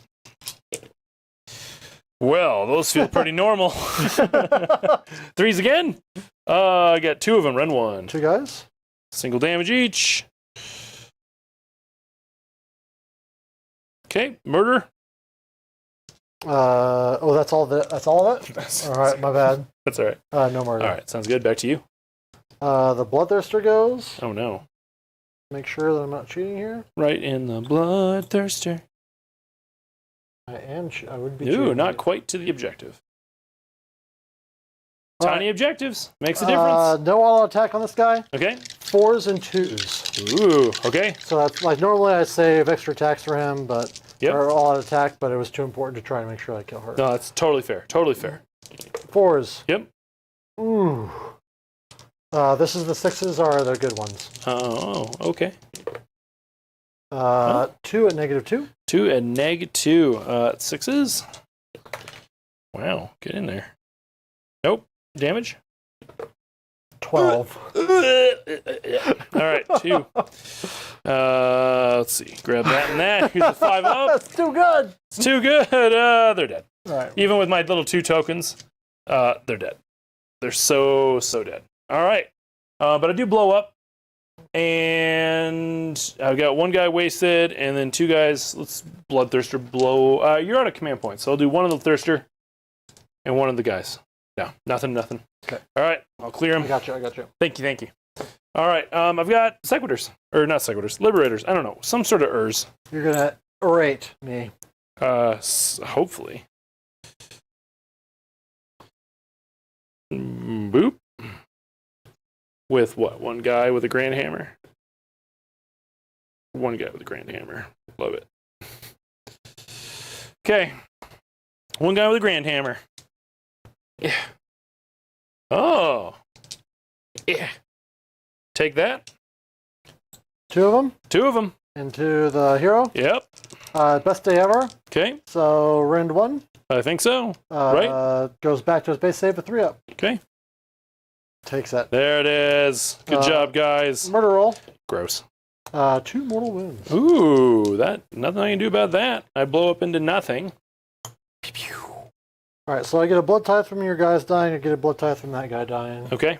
Well, those feel pretty normal. 3s again. I got 2 of them. Run 1. 2 guys. Single damage each. Okay, murder. That's all of it? All right, my bad. That's all right. No murder. All right, sounds good. Back to you. The Bloodthirster goes. Oh, no. Make sure that I'm not cheating here. Right in the Bloodthirster. I would be No, cheating. not quite to the objective. All Tiny objectives. Makes a difference. No all-out attack on this guy. Okay. 4s and 2s. Ooh, okay. So that's like normally I save extra attacks for him, but or all-out attack, but it was too important to try and make sure I kill her. No, that's totally fair. Totally fair. 4s. Yep. Ooh. This is the 6s are the good ones. Oh, okay. 2 at -2. 2 at -2. 6s. Wow, get in there. Nope. Damage? 12. All right, 2. Let's see. Grab that and that. Here's the 5 up. That's too good. It's too good. They're dead. All right. Even with my little 2 tokens, they're dead. They're so dead. All right. But I do blow up. And I've got 1 guy wasted, and then 2 guys. Let's Bloodthirster blow. You're out of command points, so I'll do 1 of the Thirster and 1 of the guys. No, nothing. Okay. All right, I'll clear him. I got you. Thank you. All right, I've got Sequitors. Or not Sequitors, Liberators. I don't know, some sort of Urs. You're going to orate me. Hopefully. Boop. With what? 1 guy with a grand hammer? 1 guy with a grand hammer. Love it. Okay. 1 guy with a grand hammer. Yeah. Oh. Yeah. Take that. 2 of them. 2 of them. Into the hero. Yep. Best day ever. Okay. So rend 1. I think so. Right? Goes back to his base save with 3 up. Okay. Takes it. There it is. Good job, guys. Murder roll. Gross. 2 mortal wounds. Ooh, nothing I can do about that. I blow up into nothing. All right, so I get a blood tithe from your guys dying. I get a blood tithe from that guy dying. Okay.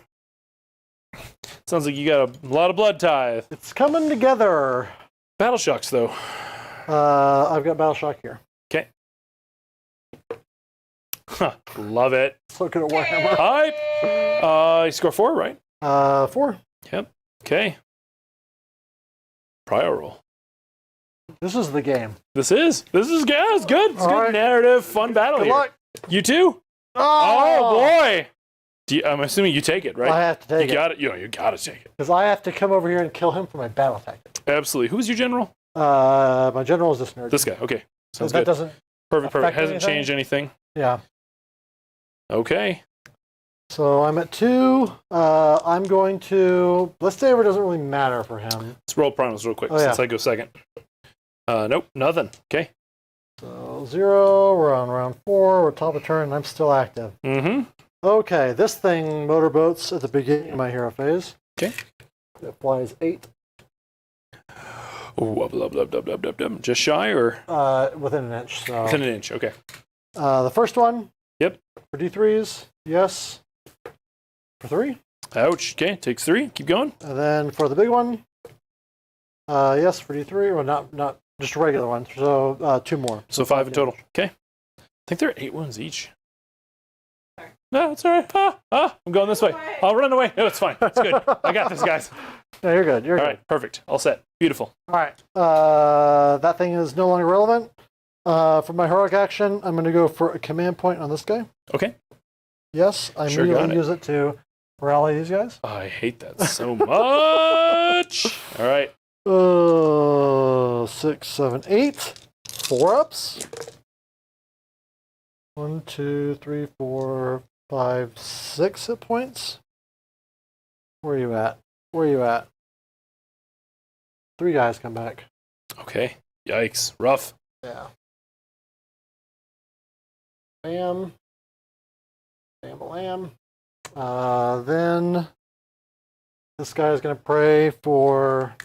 Sounds like you got a lot of blood tithe. It's coming together. Battle shocks, though. I've got battle shock here. Okay. Huh, love it. So good at Warhammer. Hype. You score 4, right? 4. Yep. Okay. Prior roll. This is the game. This is good. It's good. It's good narrative, fun battle Good here. luck. You too? Oh boy. I'm assuming you take it, right? I have to take it. You got it. You got to take it. Because I have to come over here and kill him for my battle tactic. Absolutely. Who's your general? My general is this nerd. This guy. Okay. Sounds that good. doesn't Perfect. affect Hasn't anything? changed anything. Yeah. Okay. So I'm at 2. I'm going to. Blood Saver doesn't really matter for him. Let's roll primals real quick Oh, yeah. since I go second. Nope, nothing. Okay. So 0. We're on round 4. We're top of turn. And I'm still active. Mm-hmm. Okay, this thing motorboats at the beginning of my hero phase. Okay. It flies 8. Ooh, blah, blah, blah, blah, blah, blah. Just shy or? Within an inch. So. Within an inch. Okay. The first one. Yep. For D3s, yes. For 3. Ouch. Okay, takes 3. Keep going. And then for the big one, yes, for D3. Well, not just a regular one. So 2 more. So 5 in total. Okay. I think there are 8 wounds each. No, it's all right. I'm going this way. I'll run away. No, it's fine. It's good. I got this, guys. No, you're good. You're All good. right, perfect. All set. Beautiful. All right. That thing is no longer relevant. For my heroic action, I'm going to go for a command point on this guy. Okay. Yes, I Sure, immediately got it. use it to rally these guys. I hate that so much. All right. 6, 7, 8. 4 ups. 1, 2, 3, 4, 5, 6 hit points. Where are you at? Where are you at? 3 guys come back. Okay. Yikes. Rough. Yeah. Bam. Bam, bam. Then this guy is going to pray for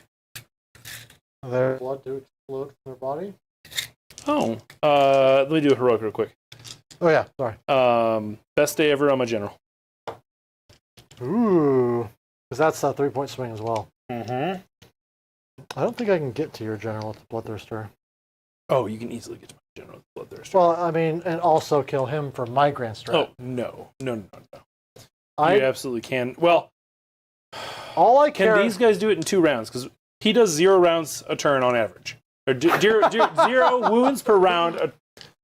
their blood to explode from their body. Oh. Let me do a heroic real quick. Oh, yeah. Sorry. Best day ever on my general. Ooh. Because that's a 3-point swing as well. Mm-hmm. I don't think I can get to your general with the Bloodthirster. Oh, you can easily get to my general with Bloodthirster. Well, I mean, and also kill him for my Grand Strat. Oh, no. No. I You absolutely can. Well, all I can care. these guys do it in 2 rounds? Because he does 0 rounds a turn on average. Or 0 wounds per round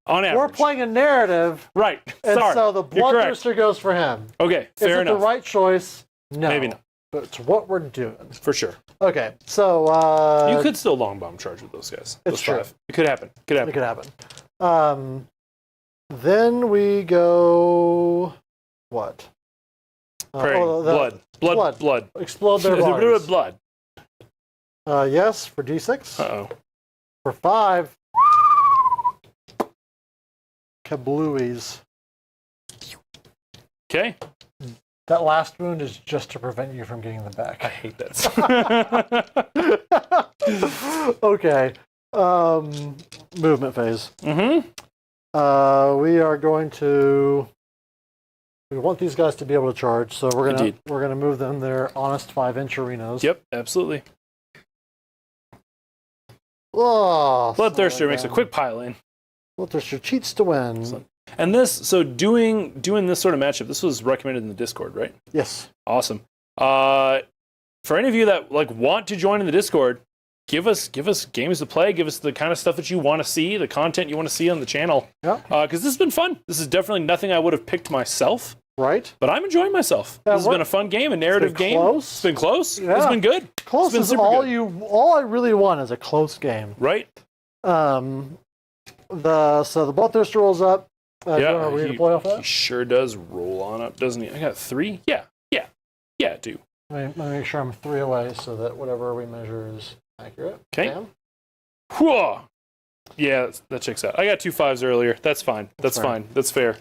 on average. We're playing a narrative, Right. and Sorry. so the You're correct. Bloodthirster goes for him. Okay, Is fair it enough. the right choice? No. Maybe not. But it's what we're doing. For sure. Okay, so You could still long bomb charge with those guys. It's Those true. 5. It could happen. Could it happen. could happen. Then we go what? Praying. Blood. Explode their bodies. Blood. Yes, for D6. Uh-oh. For 5. Kablooies. Okay. That last wound is just to prevent you from getting them I back. hate that. Okay. Movement phase. Mm-hmm. We are going to. We want these guys to be able to charge, so we're gonna move them their honest 5-inch arenas. Yep, absolutely. Oh, Bloodthirster makes a quick pile in. Bloodthirster cheats to win. Excellent. And this, so doing this sort of matchup, this was recommended in the Discord, right? Yes. Awesome. For any of you that want to join in the Discord, give us games to play, give us the kind of stuff that you want to see, the content you want to see on the channel. Yeah. Because this has been fun. This is definitely nothing I would have picked myself, Right. but I'm enjoying myself. Yeah, This has been a fun game, a narrative game. close. It's been close. Yeah. It's been good. Close It's been is super all good. all I really want is a close game. Right? So the Bloodthirster rolls up. Do you want to redeploy off He that? sure does roll on up, doesn't he? I got 3. Yeah, I do. Let me make sure I'm 3 away so that whatever we measure is accurate. Okay. Bam. Whoa. Yeah, that checks out. I got 2 5s earlier. That's fine. That's fair. fine. That's fair.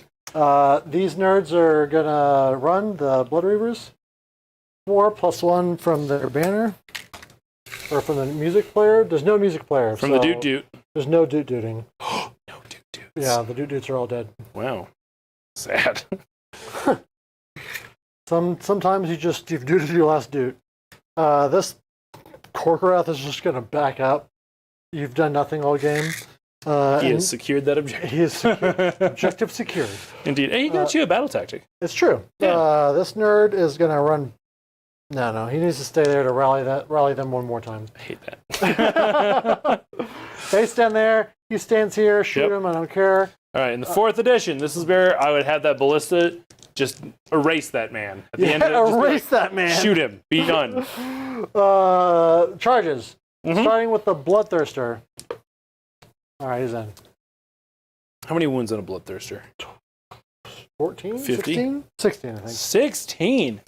These nerds are gonna run the Blood Reavers. 4 + 1 from their banner. Or from the music player. There's no music player. From the doot. There's no doot-dooting. No doot. Yeah, the doot-doots are all dead. Wow. Sad. Sometimes you've dooted your last doot. This Khorgos is just gonna back up. You've done nothing all game. He has secured that objective. He is objective secured. Indeed. And he got you a battle tactic. It's true. Yeah. This nerd is gonna run. No, he needs to stay there to rally them one more time. I hate that. They stand there. He stands here. Shoot him. I don't care. All right, in the 4th edition, this is where I would have that ballista just erase that man. At the end of it, just be erase that man. shoot him. Be done. Charges. Mhm. Starting with the Bloodthirster. All right, he's in. How many wounds on a Bloodthirster? 14? 50? 16? 16, I think. 16.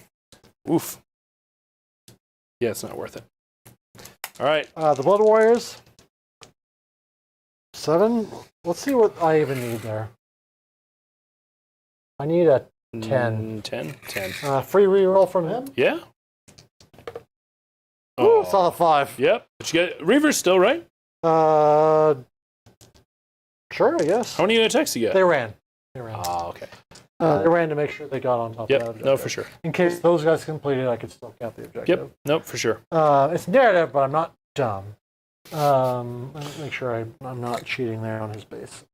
Oof. Yeah, it's not worth it. All right. The Blood Warriors. 7. Let's see what I even need there. I need a 10. 10. Free reroll from him. Yeah. Ooh, saw the 5. Yep. But you get Reaver's still, right? Sure, I guess. How many attacks you get? They ran. Okay. They ran to make sure they got on top of that Yep. objective. No, for sure. In case those guys completed, I could still count the objective. Yep. Nope, for sure. It's narrative, but I'm not dumb. Let me make sure I'm not cheating there on his base.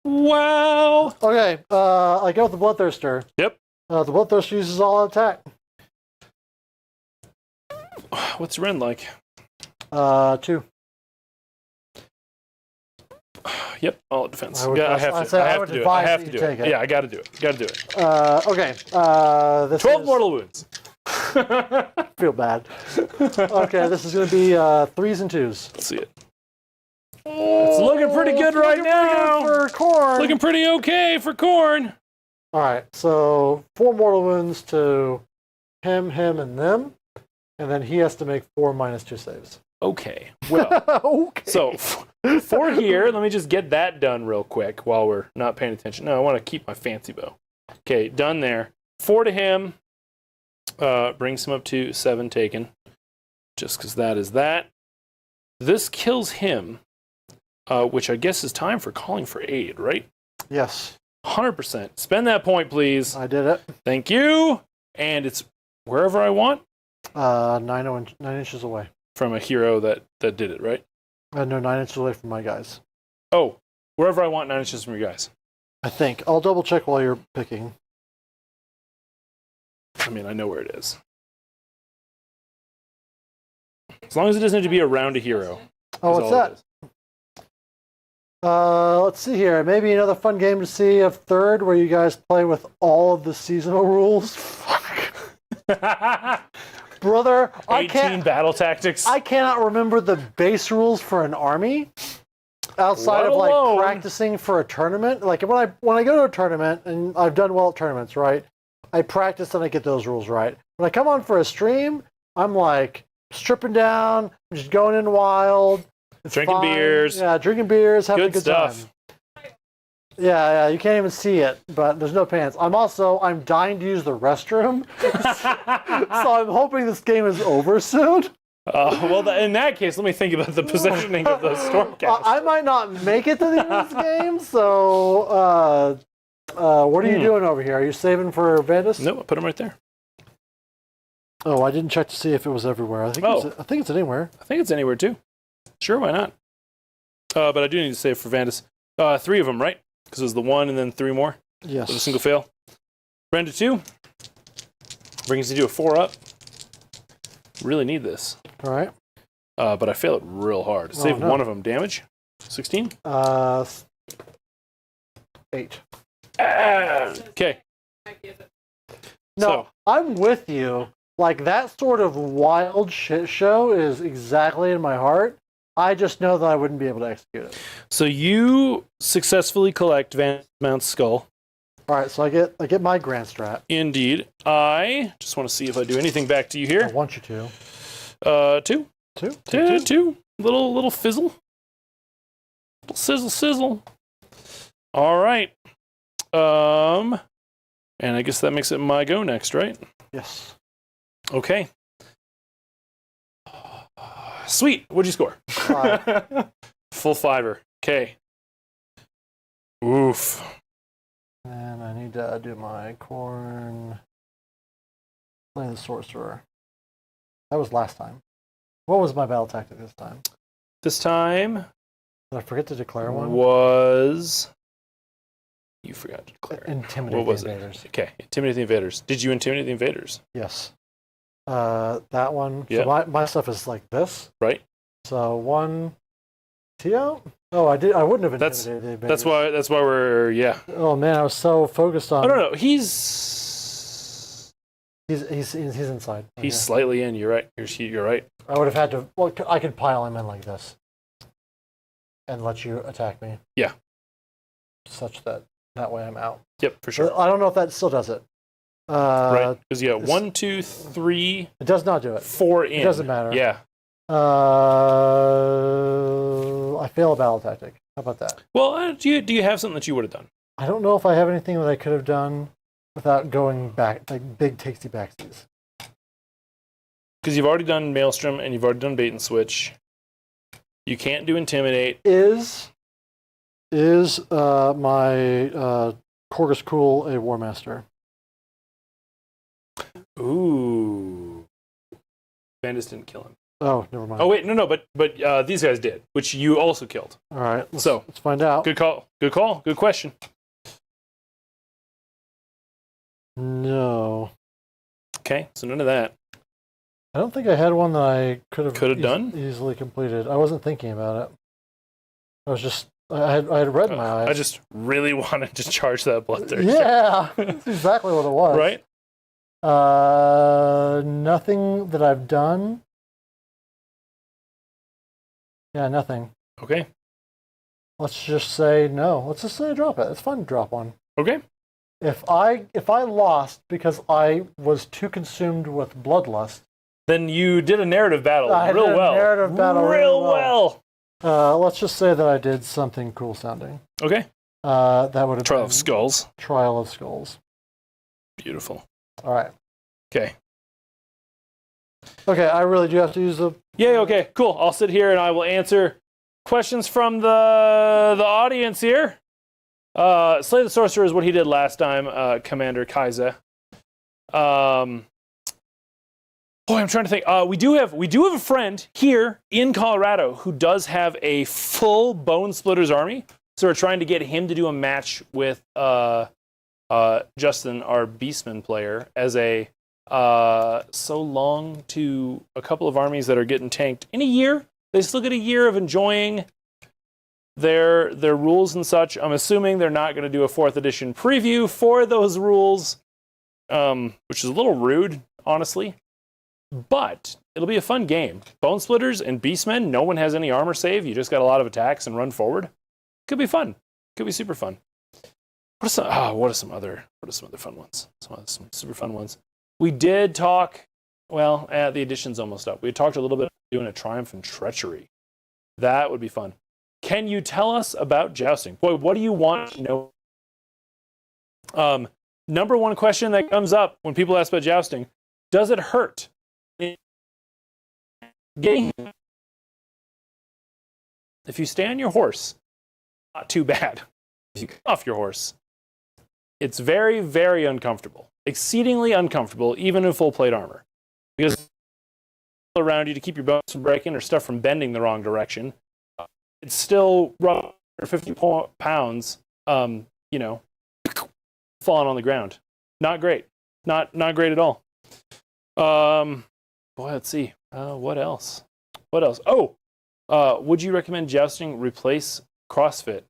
Wow. Okay, I go with the Bloodthirster. Yep. The Bloodthirster uses all attack. What's Ren like? 2. Yep, all defense. I would- Yeah, I I'd have say to. I I have would to do it. I advise have that to you do take it. it. Yeah, I got to do it. Got to do it. Okay. This 12 is, mortal wounds. Feel bad. Okay, this is going to be 3s and 2s. Let's see it. It's looking pretty good right now. For Khorne. Looking pretty okay for Khorne. All right, so 4 mortal wounds to him, and them, and then he has to make 4 -2 saves. Okay. Well, Okay. so 4 here. Let me just get that done real quick while we're not paying attention. No, I want to keep my fancy bow. Okay, done there. 4 to him. Brings him up to 7 taken. Just because that is that. This kills him, which I guess is time for calling for aid, right? Yes, 100%. Spend that point, please. I did it. Thank you. And it's wherever I want 9 inches away. from a hero that did it, right? No, 9 inches away from my guys. Oh, wherever I want 9 inches from your guys. I think. I'll double check while you're picking. I mean, I know where it is. As long as it doesn't need to be around a hero. Oh, is what's all it that? is. Let's see here. Maybe another fun game to see of Third, where you guys play with all of the seasonal rules. Brother, 18 battle tactics. I cannot remember the base rules for an army outside Let of like alone- practicing for a tournament. Like when I go to a tournament, and I've done well at tournaments, right? I practice and I get those rules right. When I come on for a stream, I'm like stripping down, I'm just going in wild. It's Drinking fine. beers. Yeah, drinking beers, having Good a good stuff. time. Yeah, you can't even see it, but there's no pants. I'm dying to use the restroom, so I'm hoping this game is over soon. Well, in that case, let me think about the positioning of the Stormcast. I might not make it to the end of this game, so what are you doing over here? Are you saving for Vandus? No, I put him right there. Oh, I didn't check to see if it was everywhere. I think it's anywhere. I think it's anywhere too. Sure, why not? But I do need to save for Vandus. 3 of them, right? Because it was the 1 and then 3 more Yes. with a single fail. Brenda 2 brings you to a 4 up. Really need this. All right. But I fail it real hard. Save no. 1 of them. Damage. 16. 8. Okay. No, So- I'm with you. Like, that sort of wild shit show is exactly in my heart. I just know that I wouldn't be able to execute it. So you successfully collect Van Mount's skull. All right, so I get my grand strat. Indeed. I just want to see if I do anything back to you I here. want you to. 2. 2? 2. Little fizzle. Little sizzle. All right. And I guess that makes it my go next, right? Yes. Okay. Sweet. What'd you score? 5. Full 5er. Okay. Oof. And I need to do my Khorne. Play the sorcerer. That was last time. What was my battle tactic this time? This time Did I forget to declare one? was... You forgot to declare it. Intimidate What was the it? invaders. Okay. Intimidate the invaders. Did you intimidate the invaders? Yes. That one. Yeah. So my stuff is like this. Right. So 1 Tio? Oh, I wouldn't have That's- intimidated the invaders. That's why we're... Yeah. Oh man, I was so focused on. Oh, no. He's inside. He's slightly in. You're right. You're right. I would have had to. Well, I could pile him in like this, and let you attack me. Yeah. Such that way I'm out. Yep, for sure. I don't know if that still does it. Right. Because you got 1, 2, 3, It does not do it. 4 in. It doesn't matter. Yeah. I fail a battle tactic. How about that? Well, do you have something that you would have done? I don't know if I have anything that I could have done without going back, like big tasty backsies. Because you've already done Maelstrom and you've already done Bait and Switch. You can't do Intimidate. Is my Khorgos Cool a War Master? Ooh. Vandus didn't kill him. Oh, never mind. Oh, wait, no, but these guys did, which you also killed. All right. Let's find out. Good call. Good question. No. Okay, so none of that. I don't think I had one that I could have done? easily completed. I wasn't thinking about it. I was just I had red in my eyes. I just really wanted to charge that bloodthirster. Yeah, that's exactly what it was. Right? Nothing that I've done. Yeah, nothing. Okay. Let's just say no. Let's just say drop it. It's fun to drop one. Okay. If I lost because I was too consumed with bloodlust, then you did a narrative battle real well. Narrative battle real well. Let's just say that I did something cool sounding. Okay. That would have Trial been of Skulls. Trial of Skulls. Beautiful. All right. Okay. Okay, I really do have to use the... Yeah, okay, cool. I'll sit here and I will answer questions from the audience here. Slay the Sorcerer is what he did last time, Commander Kaiser. Boy, I'm trying to think. We do have a friend here in Colorado who does have a full Bone Splitters army. So we're trying to get him to do a match with Justin, our Beastman player, as a so long to a couple of armies that are getting tanked in a year. They still get a year of enjoying their rules and such. I'm assuming they're not going to do a 4th edition preview for those rules, which is a little rude, honestly. But it'll be a fun game. Bone Splitters and Beastmen, no one has any armor save. You just got a lot of attacks and run forward. Could be fun. Could be super fun. What are some other fun ones? Some super fun ones. We did talk, well, the edition's almost up. We talked a little bit about doing a Triumph and Treachery. That would be fun. Can you tell us about jousting? Boy, what do you want to know? Number one question that comes up when people ask about jousting, does it hurt? If you stay on your horse, not too bad. If you get off your horse, it's very, very uncomfortable. Exceedingly uncomfortable, even in full plate armor. Because around you to keep your bones from breaking or stuff from bending the wrong direction. It's still roughly 50 pounds, falling on the ground. Not great. Not great at all. Boy, let's see. What else? Oh, would you recommend jousting replace CrossFit?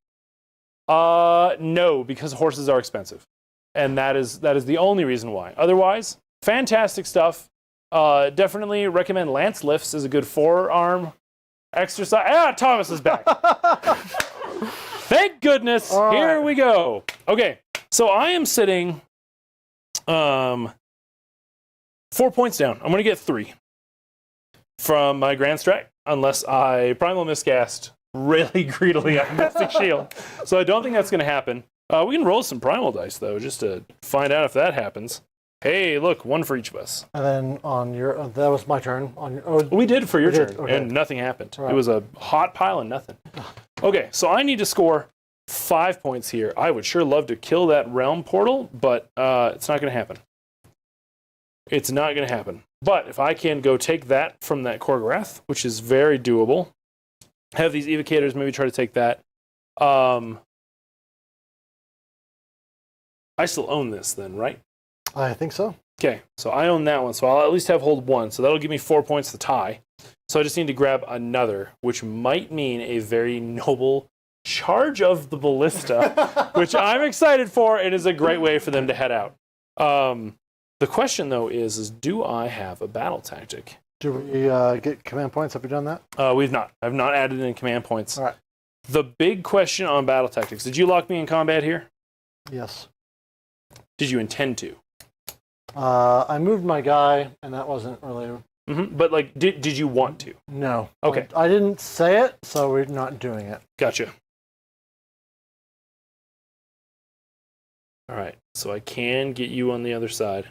No, because horses are expensive. And that is the only reason why. Otherwise, fantastic stuff. Definitely recommend lance lifts as a good forearm exercise. Thomas is back. Thank goodness. All right. Here we go. Okay, so I am sitting 4 points down. I'm going to get 3 from my Grand Strike, unless I Primal Miscast really greedily on Mystic Shield. So I don't think that's going to happen. We can roll some Primal dice, though, just to find out if that happens. Hey, look, 1 for each of us. And then on your... that was my turn. We did for your turn, okay. and nothing happened. Right. It was a hot pile and nothing. Okay, so I need to score 5 points here. I would sure love to kill that realm portal, but it's not going to happen. It's not going to happen. But if I can go take that from that Khorgos, which is very doable, have these evocators maybe try to take that. I still own this then, right? I think so. Okay, so I own that one, so I'll at least have hold 1, so that'll give me 4 points to tie. So I just need to grab another, which might mean a very noble charge of the ballista, which I'm excited for. It is a great way for them to head out. The question, though, is do I have a battle tactic? Do we get command points? Have we done that? We've not. I've not added in command points. All right. The big question on battle tactics, did you lock me in combat here? Yes. Did you intend to? I moved my guy, and that wasn't really... Mm-hmm. But, did you want to? No. Okay. I didn't say it, so we're not doing it. Gotcha. All right, so I can get you on the other side.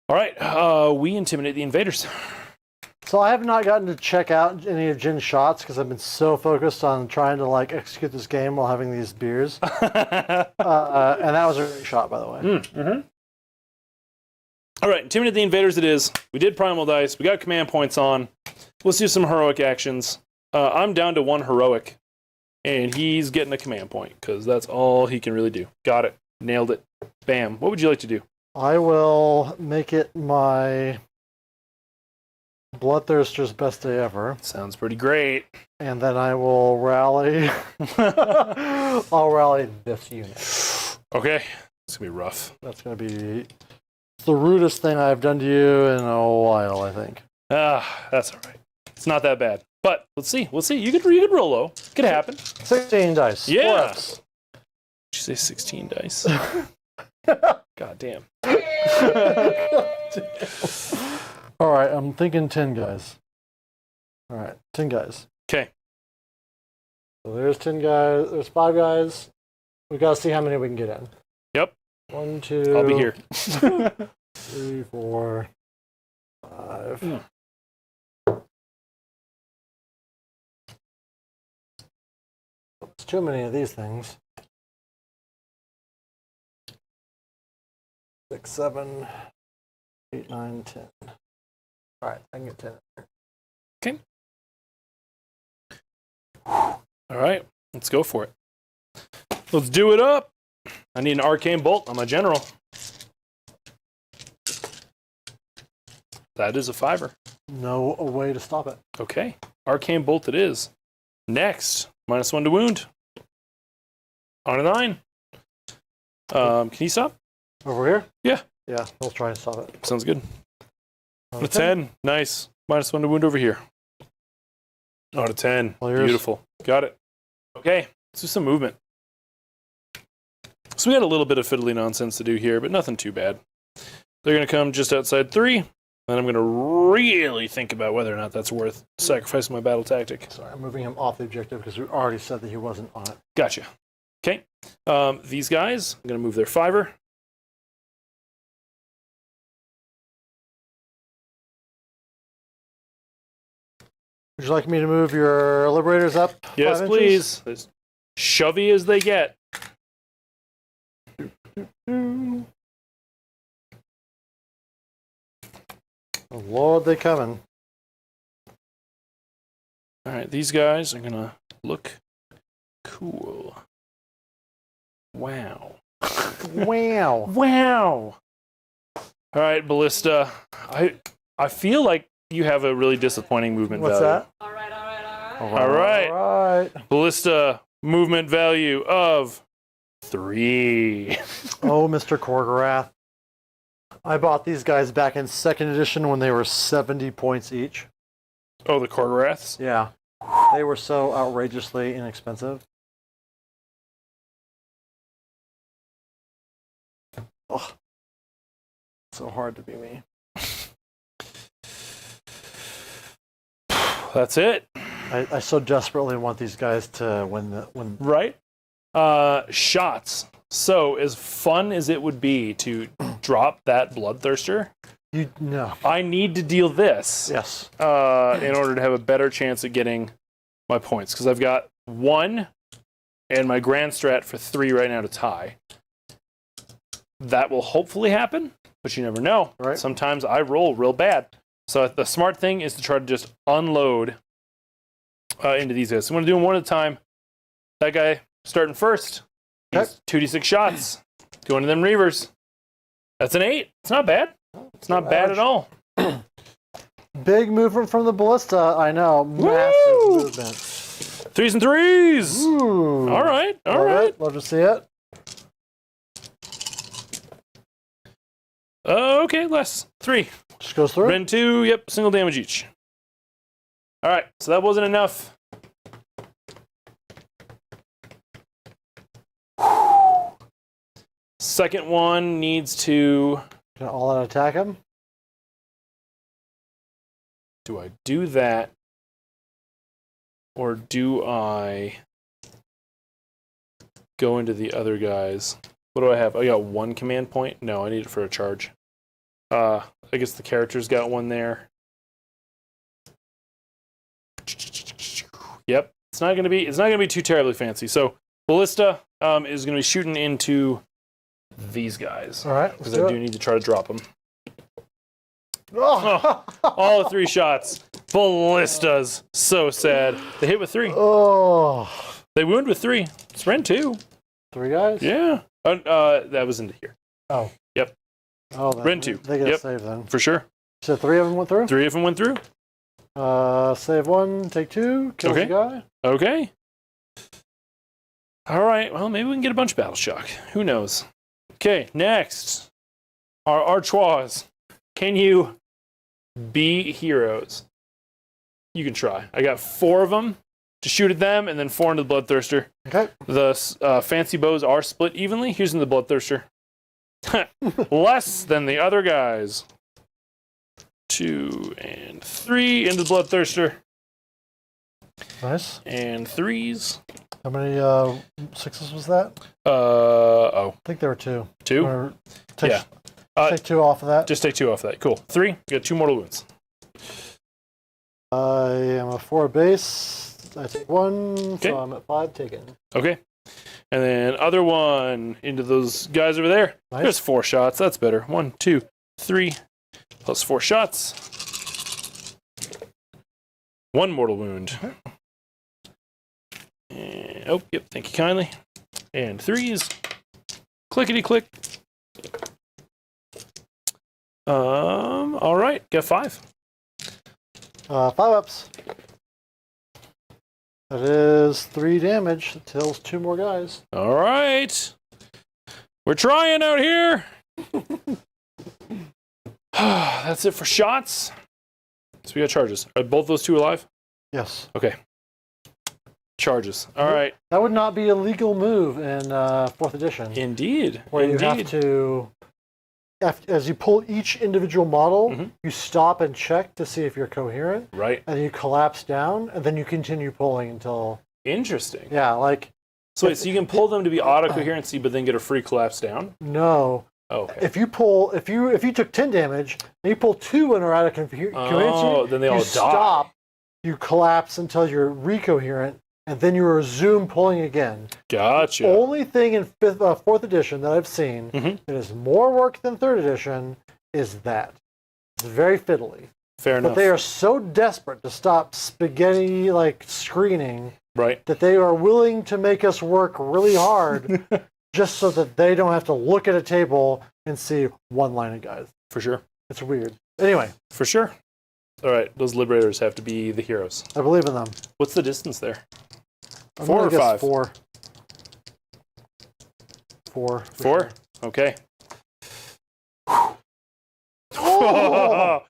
All right, we intimidate the invaders. So I have not gotten to check out any of Jin's shots because I've been so focused on trying to execute this game while having these beers. And that was a great shot, by the way. Mm-hmm. All right, intimidate the invaders it is. We did primal dice. We got command points on. Let's do some heroic actions. I'm down to 1 heroic, and he's getting a command point because that's all he can really do. Got it. Nailed it. Bam. What would you like to do? I will make it my Bloodthirster's best day ever. Sounds pretty great. And then I will rally. I'll rally this unit. Okay. It's going to be rough. That's going to be the rudest thing I've done to you in a while, I think. That's all right. It's not that bad. But let's see. We'll see. You could roll low. It could happen. 16 dice. Yeah. Did you say 16 dice? God damn. All right, I'm thinking 10 guys. All right, 10 guys. Okay. So there's 10 guys. There's 5 guys. We got to see how many we can get in. Yep. 1, 2. I'll be here. 3, 4, 5. It's too many of these things. 6, 7, 8, 9, 10. All right, I can get 10. Okay. All right, let's go for it. Let's do it up. I need an arcane bolt on my general. That is a 5. No way to stop it. Okay, arcane bolt it is. Next, -1 to wound. On a 9. Can you stop? Over here? Yeah. Yeah, we'll try and stop it. Sounds good. On A 10. Nice. -1 to wound over here. On a 10. Clears. Beautiful. Got it. Okay, let's do some movement. So we got a little bit of fiddly nonsense to do here, but nothing too bad. They're going to come just outside 3, and I'm going to really think about whether or not that's worth sacrificing my battle tactic. Sorry, I'm moving him off the objective because we already said that he wasn't on it. Gotcha. Okay. These guys, I'm going to move their 5. Would you like me to move your liberators up? Yes, 5 please. As shovey as they get. inches? Oh, Lord, they coming. All right, these guys are going to look cool. Wow. Wow. Wow. All right, Ballista. I feel like you have a really disappointing movement What's value. that? All right. All right. All right. Ballista movement value of 3. Oh, Mr. Khorgos. I bought these guys back in 2nd edition when they were 70 points each. Oh, the Khorgos? Yeah. They were so outrageously inexpensive. Oh, so hard to be me. That's it. I so desperately want these guys to win. Right? Shots. So, as fun as it would be to drop that Bloodthirster, No. I need to deal this Yes. in order to have a better chance at getting my points. Because I've got 1 and my grand strat for 3 right now to tie. That will hopefully happen, but you never know. Right. Sometimes I roll real bad. So the smart thing is to try to just unload into these guys. So I'm going to do them one at a time. That guy starting first. He's 2d6 shots. Going to them Reavers. That's an 8. It's not bad. It's not bad at all. Big movement from the Ballista. I know. Massive movement. 3s and 3s. Ooh. All right. All Love right. it. Love to see it. Okay, less. 3. Just goes through. Rend 2. Yep, single damage each. All right, so that wasn't enough. Second one needs to... Can I all out attack him? Do I do that? Or do I go into the other guys? What do I have? I got 1 command point? No, I need it for a charge. I guess the character's got 1 there. Yep. It's not gonna be too terribly fancy. So Ballista is gonna be shooting into these guys. All right. Because I do need to try to drop them. Oh. All 3 shots. Ballistas. So sad. They hit with 3. Oh. They wound with 3. It's Rend 2. 3 guys? Yeah. That was into here. Oh. Yep. Oh, then Rend 2. They get Yep. a save then. For sure. So 3 of them went through? 3 of them went through. Save 1, take 2, kill the guy. Okay. All right. Well, maybe we can get a bunch of battle shock. Who knows? Okay. Next, our archoirs. Can you be heroes? You can try. I got 4 of them to shoot at them, and then 4 into the bloodthirster. Okay. The fancy bows are split evenly. Here's in the bloodthirster. Less than the other guys. 2 and 3 into the bloodthirster. Nice. And 3s. How many 6s was that? I think there were 2. 2? Or Yeah. Take 2 off of that. Just take 2 off of that. Cool. 3. You got 2 mortal wounds. I am a 4 base. I take 1, so I'm at 5 taken. Okay. And then other one into those guys over there. Nice. There's 4 shots. That's better. 1, 2, 3, plus 4 shots. 1 mortal wound. Okay. And, oh, yep. Thank you kindly. And 3s. Clickety click. All right. Got 5. 5 ups. That is 3 damage. That kills 2 more guys. All right. We're trying out here. That's it for shots. So we got charges. Are both those 2 alive? Yes. Okay. Charges. All right. That would not be a legal move in 4th edition. Indeed. Where Indeed. you have to, as you pull each individual model, you stop and check to see if you're coherent. Right. And then you collapse down, and then you continue pulling until... Interesting. Yeah, like... So wait, so you can pull them to be auto-coherency, but then get a free collapse down? No. Oh, okay. If you took 10 damage, and you pull 2 and are out of coherency, then they all die. Stop, you collapse until you're recoherent, and then you resume pulling again. Gotcha. The only thing in 4th edition that I've seen that is more work than 3rd edition is that. It's very fiddly. Fair enough. But they are so desperate to stop spaghetti screening that they are willing to make us work really hard just so that they don't have to look at a table and see 1 line of guys. For sure. It's weird. Anyway. For sure. All right, those liberators have to be the heroes. I believe in them. What's the distance there? I'm 4 or 5? 4. 4. 4? Sure. Okay. Oh!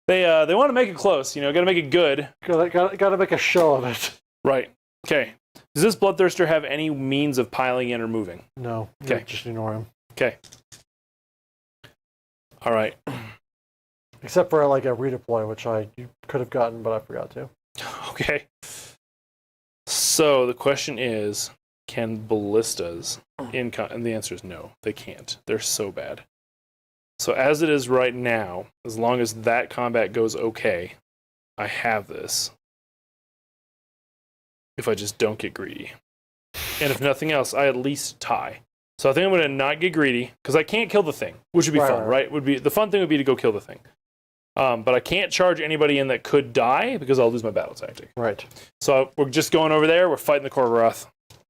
They want to make it close, got to make it good. Got to make a show of it. Right. Okay. Does this bloodthirster have any means of piling in or moving? No. Okay. Just ignore him. Okay. All right. Except for a redeploy, which you could have gotten, but I forgot to. Okay. So the question is, can ballistas and the answer is no, they can't. They're so bad. So as it is right now, as long as that combat goes okay, I have this. If I just don't get greedy. And if nothing else, I at least tie. So I think I'm going to not get greedy, because I can't kill the thing, which would be fun, right? The fun thing would be to go kill the thing. But I can't charge anybody in that could die, because I'll lose my battle tactic. Right. So we're just going over there, we're fighting the Khorgos.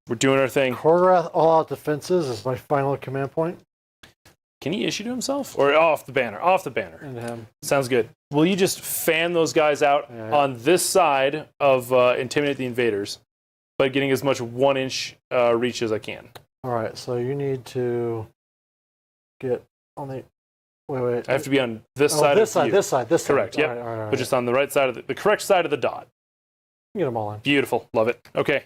We're doing our thing. Khorgos all-out defenses is my final command point. Can he issue to himself? Or off the banner? Off the banner. Into him. Sounds good. Will you just fan those guys out on this side of Intimidate the Invaders by getting as much 1-inch reach as I can? All right, so you need to get on the... Wait. I have to be on this side this of you. This side. Correct, yep. All right. But just on the right side of the correct side of the dot. Get them all in. Beautiful. Love it. Okay.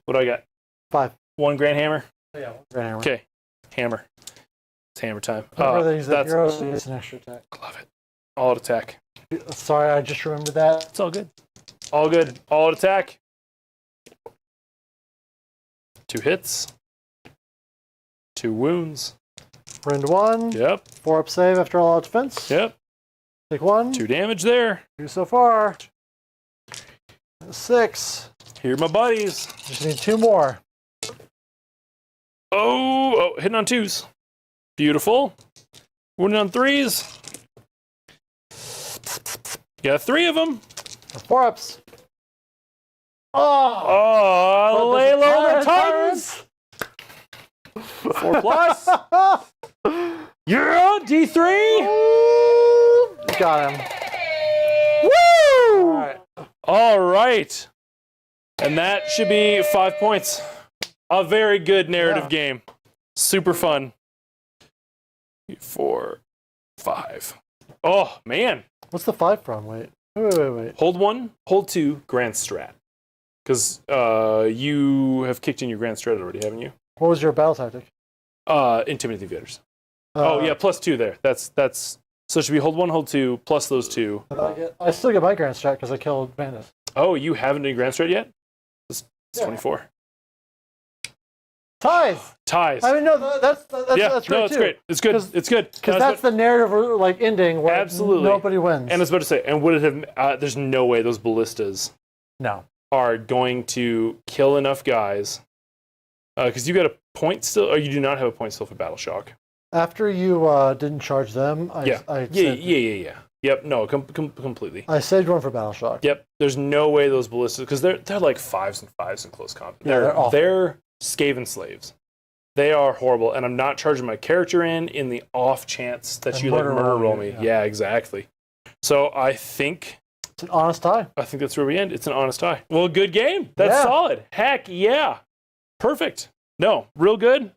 What do I got? 5. 1 grand hammer? Yeah, grand hammer. Okay. Hammer. It's hammer time. That's an extra attack. Love it. All out attack. Sorry, I just remembered that. It's all good. All good. All out attack. 2 hits. 2 wounds. Friend 1. Yep. 4 up save after all out defense. Yep. Take 1. 2 damage there. 2 so far. 6. Here are my buddies. Just need 2 more. Oh, hitting on 2s. Beautiful. Wounding on 3s. Got 3 of them. 4 ups. Oh, lay low the Titans. 4 plus. Yeah, D3. Got him. Woo! All right. And that should be 5 points. A very good narrative game. Super fun. 4, 5. Oh, man. What's the 5 from? Wait. Hold 1, hold 2, Grand Strat. Because you have kicked in your Grand Strat already, haven't you? What was your battle tactic? Intimidate the invaders. +2 there. That's so it should be hold 1, hold 2, plus those 2. I still get my Grand Strat because I killed Vandus. Oh, you haven't done Grand Strat yet? It's 24. Ties. I mean, no, that's great no, it's too. great. It's good. It's good. Because that's the narrative like ending where nobody wins. And I was about to say, and would it have? There's no way those ballistas are going to kill enough guys because you got a point still, or you do not have a point still for Battle Shock. After you didn't charge them, Yeah. Yep. No, completely. I saved one for Battle Shock. Yep. There's no way those ballistas, because they're like 5s and 5s in close combat. They're Skaven slaves. They are horrible, and I'm not charging my character in the off chance that you murder roll me. Yeah, exactly. So I think it's an honest tie. I think that's where we end. It's an honest tie. Well, good game. That's solid. Heck yeah. Perfect. No, real good.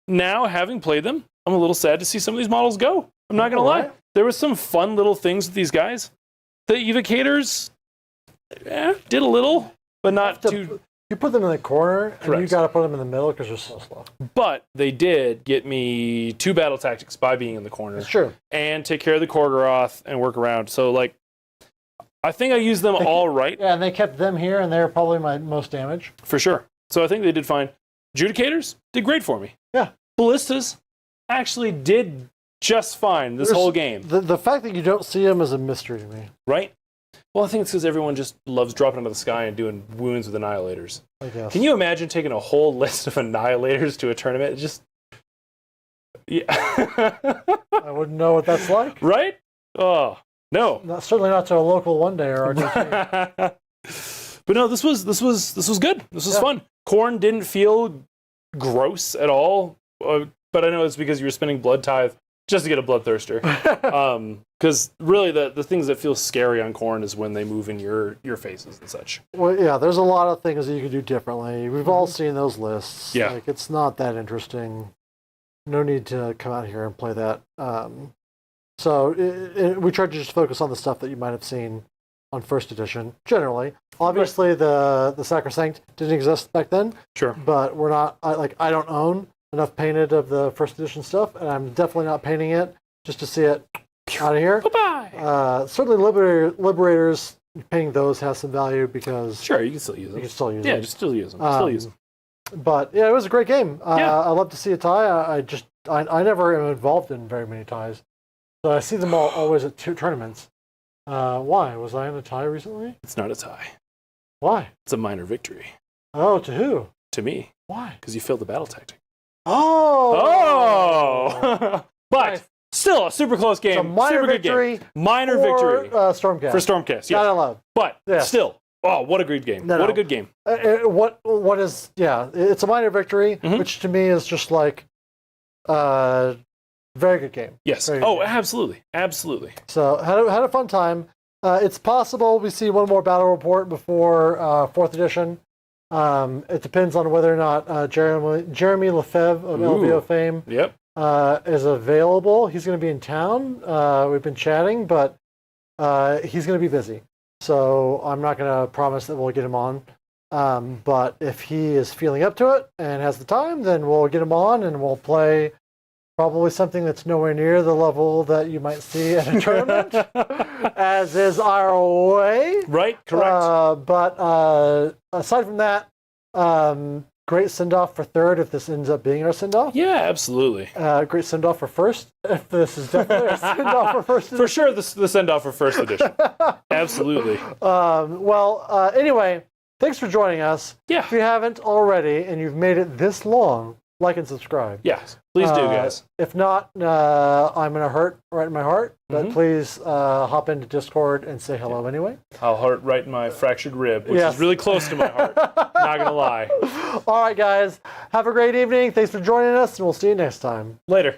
Now, having played them, I'm a little sad to see some of these models go. I'm not going to lie. There was some fun little things with these guys. The evocators did a little, but not too... You put them in the corner, and you got to put them in the middle because they're so slow. But they did get me 2 battle tactics by being in the corner. That's true. And take care of the Khorgos and work around. So, like, I think I used them all right. Yeah, and they kept them here, and they're probably my most damage. For sure. So I think they did fine. Judicators did great for me. Yeah. Ballistas actually did just fine this whole game. The fact that you don't see them is a mystery to me. Right? Well, I think it's because everyone just loves dropping out of the sky and doing wounds with annihilators. I guess. Can you imagine taking a whole list of annihilators to a tournament? It just... Yeah. I wouldn't know what that's like. Right? Oh, no. Certainly not to a local one day or RTC. But no, this was good. This was fun. Khorne didn't feel gross at all, but I know it's because you were spending blood tithe just to get a bloodthirster. Because really, the things that feel scary on Khorne is when they move in your faces and such. Well, yeah, there's a lot of things that you can do differently. We've all seen those lists. Yeah. Like, it's not that interesting. No need to come out here and play that. So we tried to just focus on the stuff that you might have seen on first edition, generally. Obviously, the Sacrosanct didn't exist back then. Sure. But we're not, I don't own enough painted of the first edition stuff, and I'm definitely not painting it just to see it out of here. Bye-bye. Certainly Liberators, painting those has some value because... Sure, you can still use them. You can still use them. Yeah, just still use them. But yeah, it was a great game. I love to see a tie. I never am involved in very many ties. So I see them always at tournaments. Why? Was I in a tie recently? It's not a tie. Why? It's a minor victory. Oh, to who? To me. Why? Because you failed the battle tactic. Oh! But nice. Still a super close game. It's a minor super victory. Good game. Minor victory. Stormcast. For Stormcast, yes. Gotta love. But still, what a great game. What a good game. What is, it's a minor victory, which to me is just like, very good game. Yes. Very good game. Absolutely. Absolutely. So, had a fun time. It's possible we see one more battle report before 4th edition. It depends on whether or not Jeremy Lefebvre of LVO fame is available. He's going to be in town. We've been chatting, but he's going to be busy. So I'm not going to promise that we'll get him on. But if he is feeling up to it and has the time, then we'll get him on and we'll play probably something that's nowhere near the level that you might see at a tournament, as is our way. Right, correct. But aside from that, great send-off for 3rd if this ends up being our send-off. Yeah, absolutely. Great send-off for 1st if this is definitely a send-off for 1st edition. For sure, the send-off for 1st edition. Absolutely. Anyway, thanks for joining us. Yeah. If you haven't already and you've made it this long, like and subscribe. Yes, please do, guys. If not, I'm going to hurt right in my heart, but please hop into Discord and say hello anyway. I'll hurt right in my fractured rib, which is really close to my heart. Not going to lie. All right, guys. Have a great evening. Thanks for joining us, and we'll see you next time. Later.